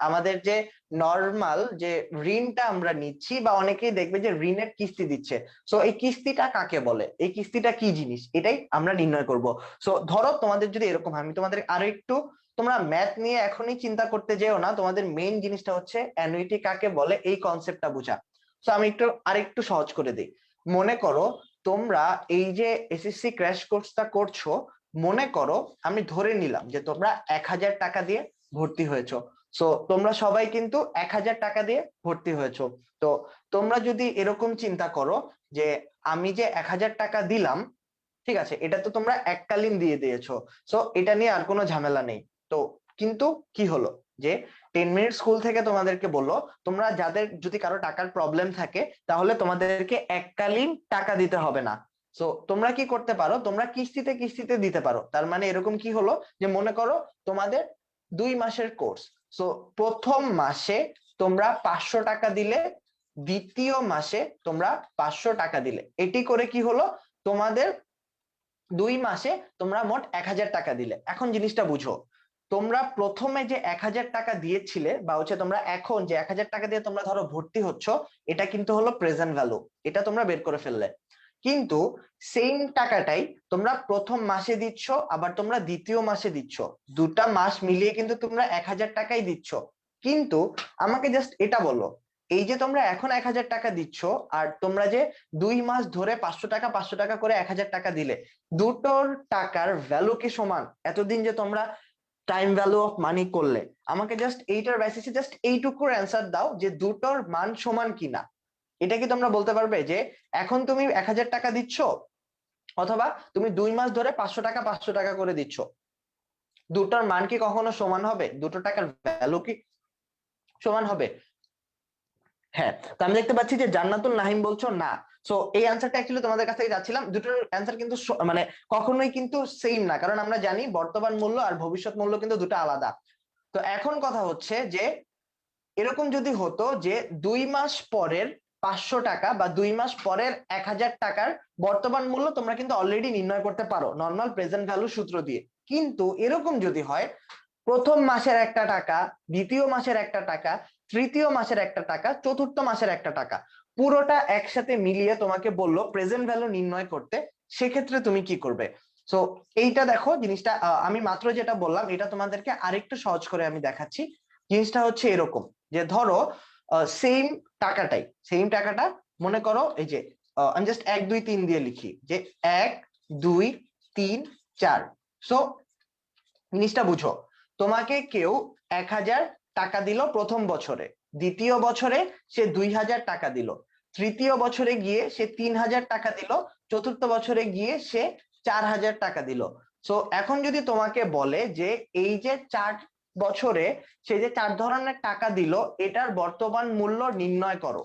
আমাদের যে নর্মাল যে ঋণটা আমরা নিচ্ছি, বা অনেকেই দেখবে যে ঋণের কিস্তি দিচ্ছে। সো এই কিস্তিটা কাকে বলে, এই কিস্তিটা কি জিনিস, এটাই আমরা নির্ণয় করব। সো ধরো তোমাদের যদি এরকম হয়, আমি তোমাদের আরো একটু, তোমরা ম্যাথ নিয়ে এখনই চিন্তা করতে যেও না, তোমাদের মেইন জিনিসটা হচ্ছে অ্যানুইটি কাকে বলে এই কনসেপ্টটা বোঝা। সো আমি একটু আরেকটু সহজ করে দিই। মনে করো তোমরা এই যে এসএসসি ক্র্যাশ কোর্সটা করছো, মনে করো আমি ধরে নিলাম যে তোমরা 1000 টাকা দিয়ে ভর্তি হয়েছো। সো তোমরা সবাই কিন্তু 1000 টাকা দিয়ে ভর্তি হয়েছো। তো তোমরা যদি এরকম চিন্তা করো যে আমি যে 1000 টাকা দিলাম, ঠিক আছে, এটা তো তোমরা এককালীন দিয়ে দিয়েছো, সো এটা নিয়ে আর কোনো ঝামেলা নেই। তো কিন্তু কি হলো যে 10 মিনিট স্কুল থেকে তোমাদেরকে বললো, তোমরা যাদের যদি কারো টাকার প্রবলেম থাকে তাহলে তোমাদেরকে এককালীন টাকা দিতে হবে না। সো তোমরা কি করতে পারো, তোমরা কিস্তিতে কিস্তিতে দিতে পারো। তার মানে এরকম কি হলো যে মনে করো তোমাদের 2 মাসের কোর্স, সো প্রথম মাসে তোমরা 500 টাকা দিলে, দ্বিতীয় মাসে তোমরা 500 টাকা দিলে, এটি করে কি হলো, তোমাদের 2 মাসে তোমরা মোট 1000 টাকা দিলে। এখন জিনিসটা বুঝো, তোমরা প্রথমে যে 1000 টাকা দিয়েছিলে বা হচ্ছে তোমরা এখন যে 1000 টাকা দিয়ে তোমরা ধরো ভর্তি হচ্ছ, এটা কিন্তু হলো প্রেজেন্ট ভ্যালু, এটা তোমরা বের করে ফেললে। কিন্তু সেম টাকাটাই তোমরা প্রথম মাসে দিচ্ছ, আবার তোমরা দ্বিতীয় মাসে দিচ্ছ, দুটা মাস মিলিয়ে কিন্তু তোমরা 1000 টাকাই দিচ্ছ। কিন্তু আমাকে জাস্ট এটা বলো, এই যে তোমরা এখন 1000 টাকা দিচ্ছ, আর তোমরা যে 2 মাস ধরে 500 টাকা 500 টাকা করে 1000 টাকা দিলে, দুটোর টাকার ভ্যালু কি সমান? এতদিন যে তোমরা টাইম ভ্যালু অফ মানি করলে আমাকে জাস্ট এইটার বেসিসে জাস্ট এইটুকুর অ্যান্সার দাও যে দুটোর মান সমান কিনা। এটা কি তোমরা বলতে পারবে যে এখন তুমি 1000 টাকা দিচ্ছ অথবা তুমি 2 মাস ধরে 500 টাকা করে দিচ্ছ, দুটোর মান কি কখনো সমান হবে? দুটো টাকার ভ্যালু কি সমান হবে? হ্যাঁ, তো আমি দেখতে পাচ্ছি যে জান্নাতুল নাহিম বলছো না। সো এই অ্যান্সারটা অ্যাকচুয়ালি তোমাদের কাছ থেকে যাচ্ছিলাম, দুটোর অ্যান্সার কিন্তু মানে কখনোই কিন্তু সেম না, কারণ আমরা জানি বর্তমান মূল্য আর ভবিষ্যৎ মূল্য কিন্তু দুটো আলাদা। তো এখন কথা হচ্ছে যে এরকম যদি হতো যে 2 মাস পরের 500 টাকা বা 2 মাস পরের 1000 টাকার বর্তমান মূল্য তোমরা কিন্তু অলরেডি নির্ণয় করতে পারো নর্মাল প্রেজেন্ট ভ্যালু সূত্র দিয়ে। কিন্তু এরকম যদি হয় প্রথম মাসের একটা টাকা, দ্বিতীয় মাসের একটা টাকা, তৃতীয় মাসের একটা টাকা, চতুর্থ মাসের একটা টাকা, পুরোটা একসাথে মিলিয়ে তোমাকে বললো প্রেজেন্ট ভ্যালু নির্ণয় করতে, সেক্ষেত্রে তুমি কি করবে? সো এইটা দেখো জিনিসটা, আমি মাত্র যেটা বললাম এটা তোমাদেরকে আরেকটু সহজ করে আমি দেখাচ্ছি। জিনিসটা হচ্ছে এরকম যে ধরো সেম টাকাটা মনে করো এই যে আমি জাস্ট 1 2 3 দিয়ে লিখি যে 1 2 3 4। সো জিনিসটা বুঝো, তোমাকে কেউ 1000 টাকা দিল প্রথম বছরে, দ্বিতীয় বছরে সে 2000 টাকা দিল, তৃতীয় বছরে গিয়ে সে 3000 টাকা দিল, চতুর্থ বছরে গিয়ে সে 4000 টাকা দিল। সো এখন যদি তোমাকে বলে যে এই যে 4 বছরে সে যে 4 ধরনের টাকা দিল এটার বর্তমান মূল্য নির্ণয় করো,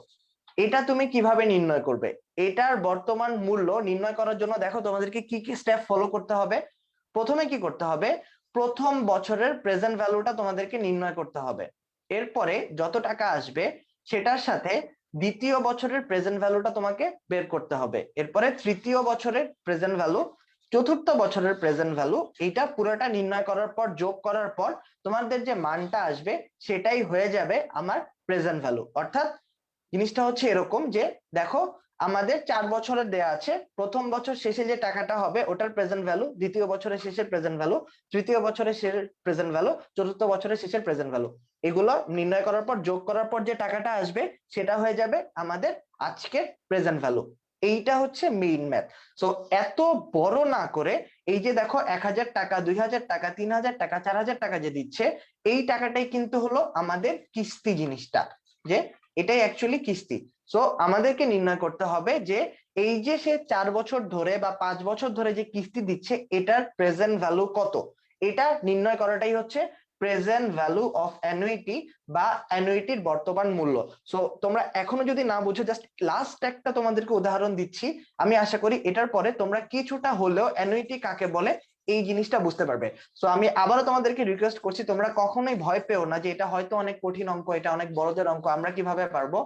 এটা তুমি কিভাবে নির্ণয় করবে? এটার বর্তমান মূল্য নির্ণয় করার জন্য দেখো তোমাদেরকে কি কি স্টেপ ফলো করতে হবে। প্রথমে কি করতে হবে, প্রথম বছরের প্রেজেন্ট ভ্যালুটা তোমাদেরকে নির্ণয় করতে হবে, এরপরে যত টাকা আসবে সেটার সাথে দ্বিতীয় বছরের প্রেজেন্ট ভ্যালুটা তোমাকে বের করতে হবে, এরপরে তৃতীয় বছরের প্রেজেন্ট ভ্যালু, চতুর্থ বছরের প্রেজেন্ট ভ্যালু, এইটা পুরোটা নির্ণয় করার পর যোগ করার পর তোমাদের যে মানটা আসবে সেটাই হয়ে যাবে আমার প্রেজেন্ট ভ্যালু। অর্থাৎ জিনিসটা হচ্ছে এরকম যে দেখো আমাদের 4 বছরের দেয়া আছে, প্রথম বছর শেষে যে টাকাটা হবে ওটার প্রেজেন্ট ভ্যালু, দ্বিতীয় বছরের শেষের প্রেজেন্ট ভ্যালু, তৃতীয় বছরের শেষের প্রেজেন্ট ভ্যালু, চতুর্থ বছরের শেষের প্রেজেন্ট ভ্যালু, এগুলো নির্ণয় করার পর যোগ করার পর যে টাকাটা আসবে সেটা হয়ে যাবে আমাদের আজকের প্রেজেন্ট ভ্যালু। এইটা হচ্ছে মেইন ম্যাথ। সো এত বড় না করে এই যে দেখো 1000 টাকা, 2000 টাকা, 3000 টাকা, 4000 টাকা যে দিচ্ছে এই টাকাটাই কিন্তু হলো আমাদের কিস্তি জিনিসটা, যে এটাই অ্যাকচুয়ালি কিস্তি। সো আমাদেরকে নির্ণয় করতে হবে যে এই যে সে 4 বছর ধরে বা 5 বছর ধরে যে কিস্তি দিচ্ছে এটার প্রেজেন্ট ভ্যালু কত, এটা নির্ণয় করাটাই হচ্ছে প্রেজেন্ট ভ্যালু অফ অ্যানুইটি বা অ্যানুইটির বর্তমান মূল্য। সো তোমরা এখনো যদি না বুঝো, জাস্ট লাস্ট একটা তোমাদেরকে উদাহরণ দিচ্ছি, আমি আশা করি এটার পরে তোমরা কিছুটা হলেও অ্যানুইটি কাকে বলে এই জিনিসটা বুঝতে পারবে। সো আমি আবারও তোমাদেরকে রিকোয়েস্ট করছি তোমরা কখনোই ভয় পেও না যে এটা হয়তো অনেক কঠিন অঙ্ক, এটা অনেক বড়দের অঙ্ক, আমরা কিভাবে পারবো।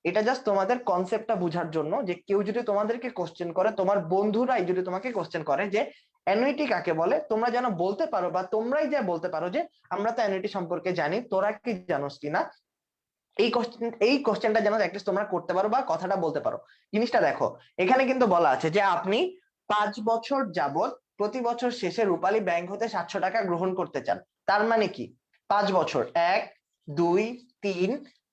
এটা জাস্ট তোমাদের কনসেপ্টটা বোঝার জন্য যে কেউ যদি তোমাদেরকে কোশ্চেন করে, তোমার বন্ধুরাই যদি তোমাকে কোশ্চেন করে যে অ্যানুইটি কাকে বলে, তোমরা যেন বলতে পারো বা তোমরাই যা বলতে পারো যে আমরা তো অ্যানুইটি সম্পর্কে জানি, তোরা কি জানোস কিনা। এই কোশ্চেনটা যেন অ্যাটলিস্ট তোমরা করতে পারো বা কথাটা বলতে পারো। জিনিসটা দেখো এখানে কিন্তু বলা আছে যে আপনি 5 বছর যাবত প্রতি বছর শেষে রূপালী ব্যাংক হতে 700 টাকা গ্রহণ করতে চান। তার মানে কি 5 বছর, 1 2 3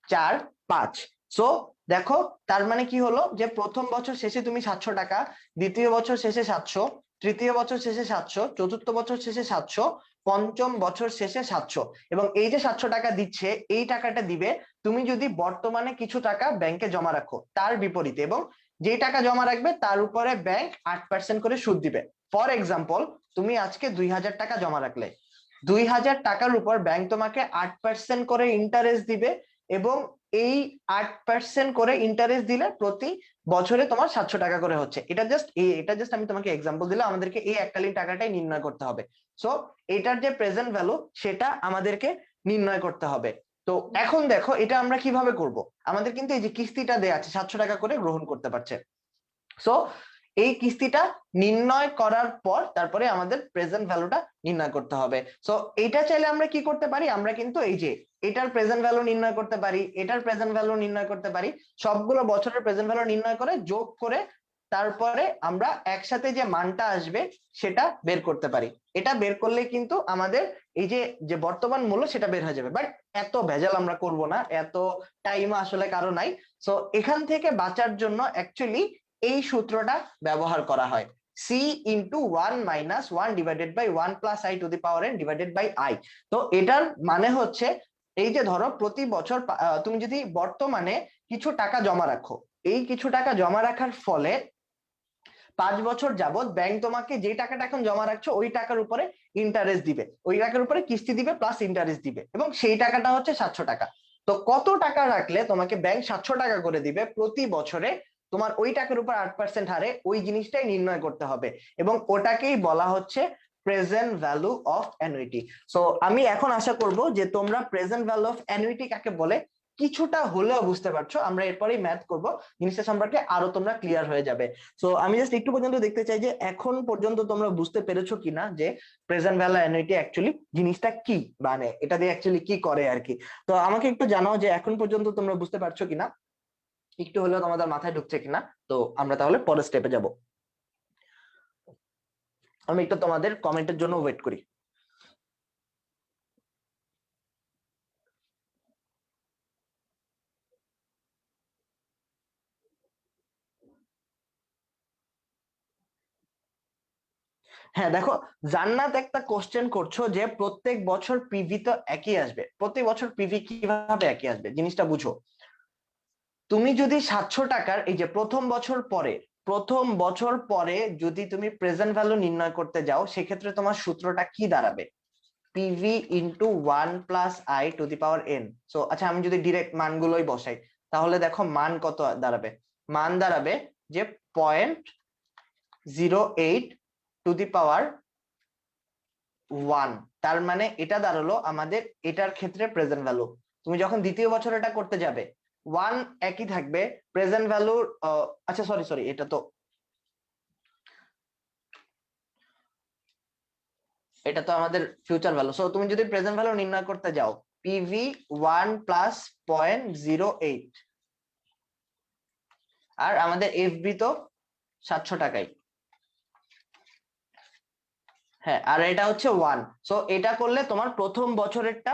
4 5। সো দেখো তার মানে কি হলো যে প্রথম বছর শেষে তুমি 700 টাকা, দ্বিতীয় বছর শেষে 700, তৃতীয় বছর শেষে 700, চতুর্থ বছর শেষে 700, পঞ্চম বছর শেষে 700, এবং এই যে 700 টাকা দিচ্ছে এই টাকাটা দিবে তুমি যদি বর্তমানে কিছু টাকা ব্যাংকে জমা রাখো তার বিপরীতে, এবং যে টাকা জমা রাখবে তার উপরে ব্যাংক 8% করে সুদ দিবে। ফর এক্সাম্পল তুমি আজকে 2000 টাকা জমা রাখলে, 2000 টাকার উপর ব্যাংক তোমাকে 8% করে ইন্টারেস্ট দিবে, এবং এই 8% করে ইন্টারেস্ট দিলে প্রতি বছরে তোমার 700 টাকা করে হচ্ছে। এটা জাস্ট আমি তোমাকে এক্সাম্পল দিলাম, আমাদেরকে এই এককালীন টাকাটাই নির্ণয় করতে হবে। সো এটার যে প্রেজেন্ট ভ্যালু সেটা আমাদেরকে নির্ণয় করতে হবে। তো এখন দেখো এটা আমরা কিভাবে করব, আমাদের কিন্তু এই যে কিস্তিটা দেয়া আছে 700 টাকা করে গ্রহণ করতে পারছে। সো এই কিস্তিটা নির্ণয় করার পর তারপরে আমাদের প্রেজেন্ট ভ্যালুটা নির্ণয় করতে হবে। সো এটা চাইলে আমরা কি করতে পারি, আমরা কিন্তু এই যে এটার প্রেজেন্ট ভ্যালু নির্ণয় করতে পারি, এটার প্রেজেন্ট ভ্যালু নির্ণয় করতে পারি, সবগুলো বছরের প্রেজেন্ট ভ্যালু নির্ণয় করে যোগ করে তারপরে আমরা একসাথে যে মানটা আসবে সেটা বের করতে পারি। এটা বের করলে কিন্তু আমাদের এই যে যে বর্তমান মূল্য সেটা বের হয়ে যাবে। বাট এত ভেজাল আমরা করব না, এত টাইম আসলে কারো নাই। সো এখান থেকে বাঁচার জন্য অ্যাকচুয়ালি এই সূত্রটা ব্যবহার করা হয়। C into 1 minus 1 divided by 1 plus I to the power N divided by I. তো এটার মানে হচ্ছে এই যে ধরো প্রতি বছর তুমি যদি বর্তমানে কিছু টাকা জমা রাখো, এই কিছু টাকা জমা রাখার ফলে 5 বছর যাবত ব্যাংক তোমাকে যে টাকাটা এখন জমা রাখছো ওই টাকার উপরে ইন্টারেস্ট দিবে, ওই টাকার উপরে কিস্তি দিবে প্লাস ইন্টারেস্ট দিবে, এবং সেই টাকাটা হচ্ছে 700 টাকা। তো কত টাকা রাখলে তোমাকে ব্যাংক 700 টাকা করে দিবে প্রতি বছরে, তোমার ওই টাকার উপর 8% হারে ওই জিনিসটাই নির্ণয় করতে হবে, এবং ওটাকেই বলা হচ্ছে present value of annuity. So আমি এখন আশা করব যে তোমরা প্রেজেন্ট ভ্যালু অফ অ্যানুইটি কাকে বলে কিছুটা হলেও বুঝতে পারছো। আমরা এরপরেই ম্যাথ করব, জিনিসটা সম্পর্কে আরো তোমরা ক্লিয়ার হয়ে যাবে। সো আমি জাস্ট একটু পর্যন্ত দেখতে চাই যে এখন পর্যন্ত তোমরা বুঝতে পেরেছো কিনা যে প্রেজেন্ট ভ্যালু অ্যানুইটি অ্যাকচুয়ালি জিনিসটা কি, মানে এটা দিয়ে অ্যাকচুয়ালি কি করে আর কি। তো আমাকে একটু জানাও যে এখন পর্যন্ত তোমরা বুঝতে পারছো কিনা, একটু হলেও তোমাদের মাথায় ঢুকছে কিনা। তো আমরা তাহলে পরের স্টেপে যাব। আমি একটু তোমাদের কমেন্টের জন্য ওয়েট করি। হ্যাঁ দেখো, জান্নাত একটা কোশ্চেন করছো যে প্রত্যেক বছর পিভি তো একই আসবে, প্রতি বছর পিভি কিভাবে একই আসবে, জিনিসটা বুঝো। তুমি যদি 700 টাকার এই যে প্রথম বছর পরে যদি তুমি প্রেজেন্ট ভ্যালু নির্ণয় করতে যাও, সেক্ষেত্রে তোমার সূত্রটা কি দাঁড়াবে? PV into 1 plus I to the power N. So আচ্ছা, আমি যদি ডিরেক্ট মানগুলোই বসাই, তাহলে দেখো মান কত দাঁড়াবে। মান দাঁড়াবে যে 0.08 টু দি পাওয়ার 1। তার মানে এটা দাঁড়ালো আমাদের এটার ক্ষেত্রে প্রেজেন্ট ভ্যালু। তুমি যখন দ্বিতীয় বছর এটা করতে যাবে, 1 একই থাকবে, প্রেজেন্ট ভ্যালুর আচ্ছা সরি সরি, এটা তো আমাদের ফিউচার ভ্যালু। সো তুমি যদি প্রেজেন্ট ভ্যালু নির্ণয় করতে যাও, পিভি 1 প্লাস 0.08, আর আমাদের এফবি তো 700 টাকাই। হ্যাঁ, আর এটা হচ্ছে 1। সো এটা করলে তোমার প্রথম বছরেরটা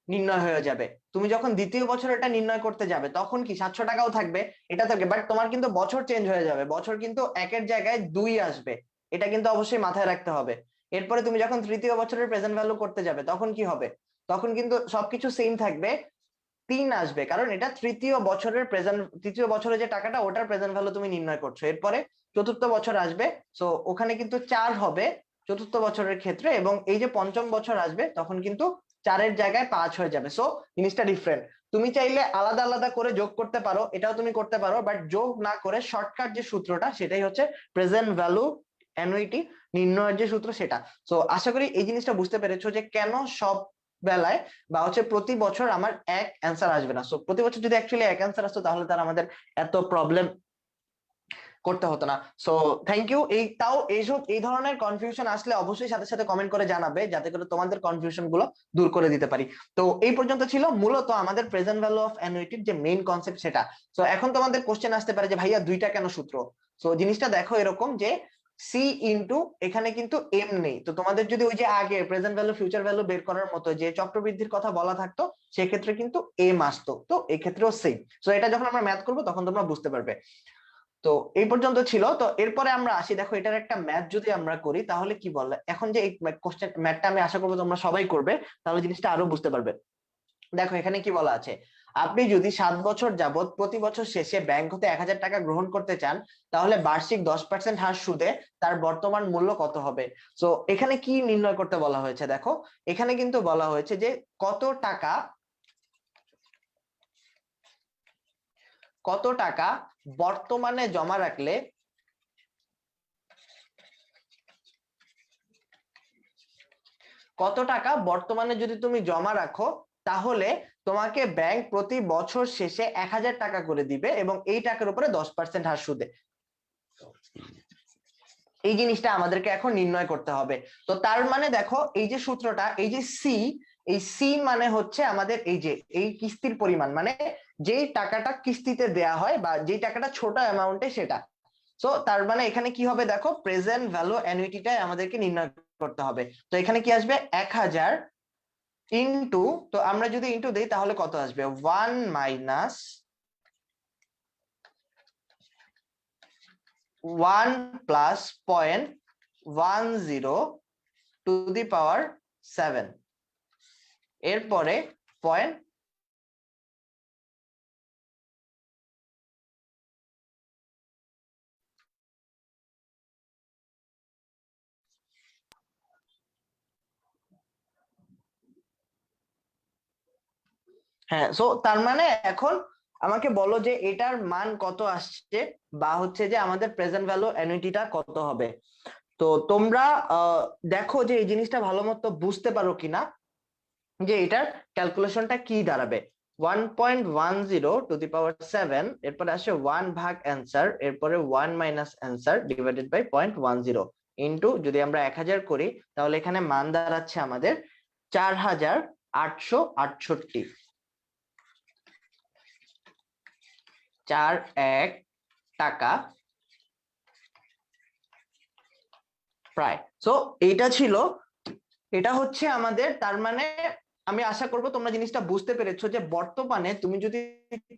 নির্ণয় হয়ে যাবে। তুমি যখন দ্বিতীয় বছর এটা নির্ণয় করতে যাবে তখন কি 700 টাকাও থাকবে, এটা থাকবে, বাট তোমার কিন্তু বছর চেঞ্জ হয়ে যাবে, বছর কিন্তু একের জায়গায় 2 আসবে। এটা কিন্তু অবশ্যই মাথায় রাখতে হবে। এরপরে তুমি যখন তৃতীয় বছরের প্রেজেন্ট ভ্যালু করতে যাবে তখন কি হবে? তখন কিন্তু সবকিছু সেম থাকবে, 3 আসবে, কারণ এটা তৃতীয় বছরে যে টাকাটা ওটার প্রেজেন্ট ভ্যালু তুমি নির্ণয় করছো। এরপরে চতুর্থ বছর আসবে, সো ওখানে কিন্তু 4 হবে চতুর্থ বছরের ক্ষেত্রে, এবং এই যে পঞ্চম বছর আসবে তখন কিন্তু 4-এর জায়গায় 5 হয়ে যাবে। সো জিনিসটা ডিফারেন্ট। তুমি চাইলে আলাদা আলাদা করে যোগ করতে পারো, এটাও তুমি করতে পারো, বাট যোগ না করে শর্টকাট যে সূত্রটা সেটাই হচ্ছে প্রেজেন্ট ভ্যালু অ্যানুইটি নির্ণয়ের যে সূত্র সেটা। সো আশা করি এই জিনিসটা বুঝতে পেরেছো যে কেন সব বেলায় বা হচ্ছে প্রতি বছর আমার এক অ্যান্সার আসবে না। সো প্রতি বছর যদি অ্যাকচুয়ালি এক অ্যান্সার আসতো তাহলে তার আমাদের এত প্রবলেম করতে হতো না। So thank you. এই ধরনের কনফিউশন আসলে অবশ্যই সাথে সাথে কমেন্ট করে জানাবে, যাতে করে তোমাদের কনফিউশন গুলো দূর করে দিতে পারি। তো এই পর্যন্ত ছিল মূলত আমাদের প্রেজেন্ট ভ্যালু অফ অ্যানুইটির যে মেইন কনসেপ্ট সেটা। সো এখন তোমাদের কোশ্চেন আসতে পারে যে ভাইয়া দুইটা কেন সূত্র? সো জিনিসটা দেখো এরকম যে সি ইন্টু এখানে কিন্তু এম নেই, তো তোমাদের যদি ওই যে আগে প্রেজেন্ট ভ্যালু ফিউচার ভ্যালু বের করার মতো যে চক্রবৃদ্ধির কথা বলা থাকতো, সেক্ষেত্রে কিন্তু এম আসতো, তো এক্ষেত্রেও সেম। সো এটা যখন আমরা ম্যাথ করবো তখন তোমরা বুঝতে পারবে। তো এই পর্যন্ত ছিল। তো এরপরে আমরা আসি, দেখো এটার একটা ম্যাথ যদি আমরা করি তাহলে কি বলে, এখন যে এই কোশ্চেন ম্যাথটা আমি আশা করবো তোমরা সবাই করবে, তাহলে জিনিসটা আরো বুঝতে পারবে। দেখো এখানে কি বলা আছে, আপনি যদি 7 বছর যাবত প্রতি বছর শেষে ব্যাংক হতে 1000 টাকা গ্রহণ করতে চান, তাহলে বার্ষিক 10% হার সুদে তার বর্তমান মূল্য কত হবে? তো এখানে কি নির্ণয় করতে বলা হয়েছে, দেখো এখানে কিন্তু বলা হয়েছে যে কত টাকা বর্তমানে জমা রাখলে যদি তুমি জমা রাখো তাহলে তোমাকে ব্যাংক প্রতি বছর শেষে 1000 টাকা করে দিবে, এবং এই টাকার উপরে 10% হার সুদে। এই জিনিসটা আমাদেরকে এখন নির্ণয় করতে হবে। তো তার মানে দেখো এই যে সূত্রটা, এই যে সি, এই সি মানে হচ্ছে আমাদের এই যে এই কিস্তির পরিমাণ, মানে যেই টাকাটা কিস্তিতে দেয়া হয় বা যেই টাকাটা ছোট অ্যামাউন্টে সেটা। সো তার মানে এখানে কি হবে, দেখো প্রেজেন্ট ভ্যালু অ্যানুইটিটাই আমাদেরকে নির্ণয় করতে হবে। তো এখানে কি আসবে, 1000 ইন্টু, তো আমরা যদি ইন্টু দেই তাহলে কত আসবে, 1 মাইনাস 1 প্লাস 0.10 টু দি পাওয়ার 7, এরপরে পয়েন্ট হ্যাঁ। সো তার মানে এখন আমাকে বলো যে এটার মান কত আসছে, বা হচ্ছে যে আমাদের প্রেজেন্ট ভ্যালু অ্যানুইটিটা কত হবে। তো তোমরা দেখো যে এই জিনিসটা ভালো মতো বুঝতে পারো কিনা, যে এটার ক্যালকুলেশনটা কি দাঁড়াবে। 1.10 টু দি পাওয়ার 7, এরপরে আসে 1 ভাগ অ্যান্সার, এরপরে 1 minus answer divided by 0.10 into যদি আমরা 1000 করি, তাহলে এখানে মান দাঁড়াচ্ছে আমাদের 4868, 41 টাকা প্রায়। সো এইটা ছিল, এটা হচ্ছে আমাদের, তার মানে আমি আশা করব তোমরা জিনিসটা বুঝতে পেরেছো যে বর্তমানে তুমি যদি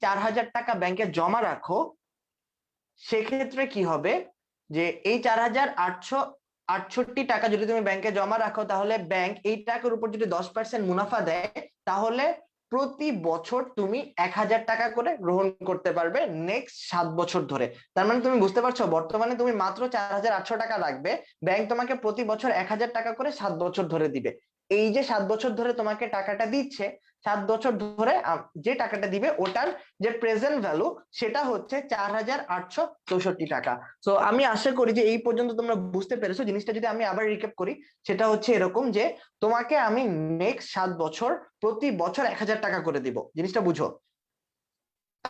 4000 টাকা ব্যাংকে জমা রাখো, সেক্ষেত্রে কি হবে, যে এই 4868 টাকা যদি তুমি ব্যাংকে জমা রাখো, তাহলে ব্যাংক এই টাকার উপর যদি 10% মুনাফা দেয়, তাহলে প্রতি বছর তুমি 1000 টাকা করে গ্রহণ করতে পারবে নেক্সট 7 বছর ধরে। তার মানে তুমি বুঝতে পারছো, বর্তমানে তুমি মাত্র 4800 টাকা রাখবে, ব্যাংক তোমাকে প্রতি বছর 1000 টাকা করে 7 বছর ধরে দিবে। এই যে 7 বছর ধরে তোমাকে টাকাটা দিচ্ছে, 7 বছর ধরে যে টাকাটা দিবে ওটার যে প্রেজেন্ট ভ্যালু, সেটা হচ্ছে 4864 টাকা। তো আমি আশা করি যে এই পর্যন্ত তোমরা বুঝতে পেরেছো। জিনিসটা যদি আমি আবার রিক্যাপ করি, সেটা হচ্ছে এরকম যে তোমাকে আমি নেক্সট 7 বছর প্রতি বছর 1000 টাকা করে দিব, জিনিসটা বুঝো।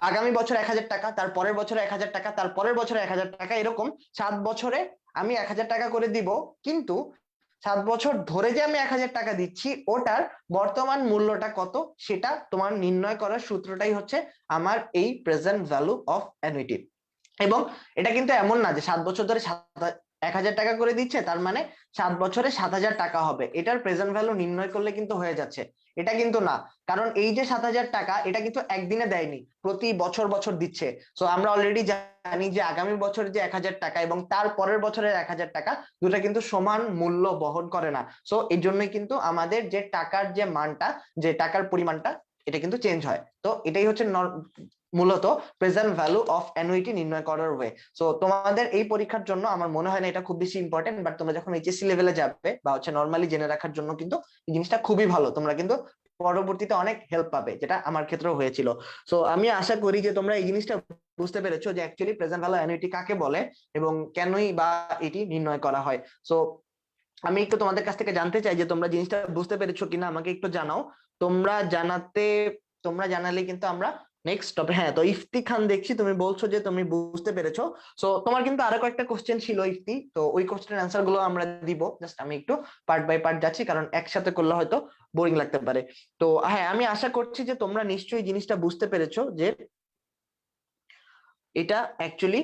আগামী বছর 1000 টাকা, তার পরের বছর 1000 টাকা, তার পরের বছর 1000 টাকা, এরকম 7 বছরে আমি 1000 টাকা করে দিব। কিন্তু 7 বছর ধরে যে আমি 1000 টাকা দিচ্ছি, ওটার বর্তমান মূল্যটা কত সেটা তোমার নির্ণয় করার সূত্রটাই হচ্ছে আমার এই প্রেজেন্ট ভ্যালু অফ অ্যানুইটি। এবং এটা কিন্তু এমন না যে 7 বছর ধরে 1000 টাকা করে দিচ্ছে, তার মানে 7 বছরে 7000 টাকা হবে, এটার প্রেজেন্ট ভ্যালু নির্ণয় করলে কিন্তু হয়ে যাচ্ছে, এটা কিন্তু না। কারণ এই যে 7000 টাকা, এটা কিন্তু একদিনে দেয়নি, প্রতি বছর বছর দিচ্ছে। তো আমরা অলরেডি জানি যে আগামী বছর যে 1000 টাকা এবং তার পরের বছরের 1000 টাকা, দুটা কিন্তু সমান মূল্য বহন করে না। সো এই জন্যই কিন্তু আমাদের যে টাকার যে মানটা, যে টাকার পরিমাণটা, এটা কিন্তু চেঞ্জ হয়। তো এটাই হচ্ছে মূলত প্রেজেন্ট ভ্যালু অফ অ্যানুইটি নির্ণয় করার ওয়ে। সো তোমাদের এই পরীক্ষার জন্য আমার মনে হয় না এটা খুব বেশি ইম্পর্টেন্ট, বাট তোমরা যখন এইচএসসি লেভেলে যাবে বা হচ্ছে নর্মালি জেনে রাখার জন্য কিন্তু এই জিনিসটা খুবই ভালো, তোমরা কিন্তু পরবর্তীতে অনেক হেল্প পাবে, যেটা আমার ক্ষেত্রেও হয়েছিল। সো আমি আশা করি যে তোমরা এই জিনিসটা বুঝতে পেরেছো যে অ্যাকচুয়ালি প্রেজেন্ট ভ্যালু অ্যানুইটি কাকে বলে এবং কেনই বা এটি নির্ণয় করা হয়। সো আমি একটু তোমাদের কাছ থেকে জানতে চাই যে তোমরা জিনিসটা বুঝতে পেরেছো কিনা, আমাকে একটু জানাও। তোমরা জানাতে তোমরা জানালে কিন্তু আমরা নেক্সট টপিক। হ্যাঁ, তো ইফতি খান দেখছি তুমি বলছো যে তুমি বুঝতে পেরেছো। সো তোমার কিন্তু আরো কয়েকটা কোশ্চেন ছিল ইফতি, তো ওই কোশ্চেনের অ্যান্সার গুলো আমরা দিব। জাস্ট আমি একটু পার্ট বাই পার্ট যাচ্ছি, কারণ একসাথে করলে হয়তো বোরিং লাগতে পারে। তো হ্যাঁ, আমি আশা করছি যে তোমরা নিশ্চয়ই জিনিসটা বুঝতে পেরেছো যে এটা actually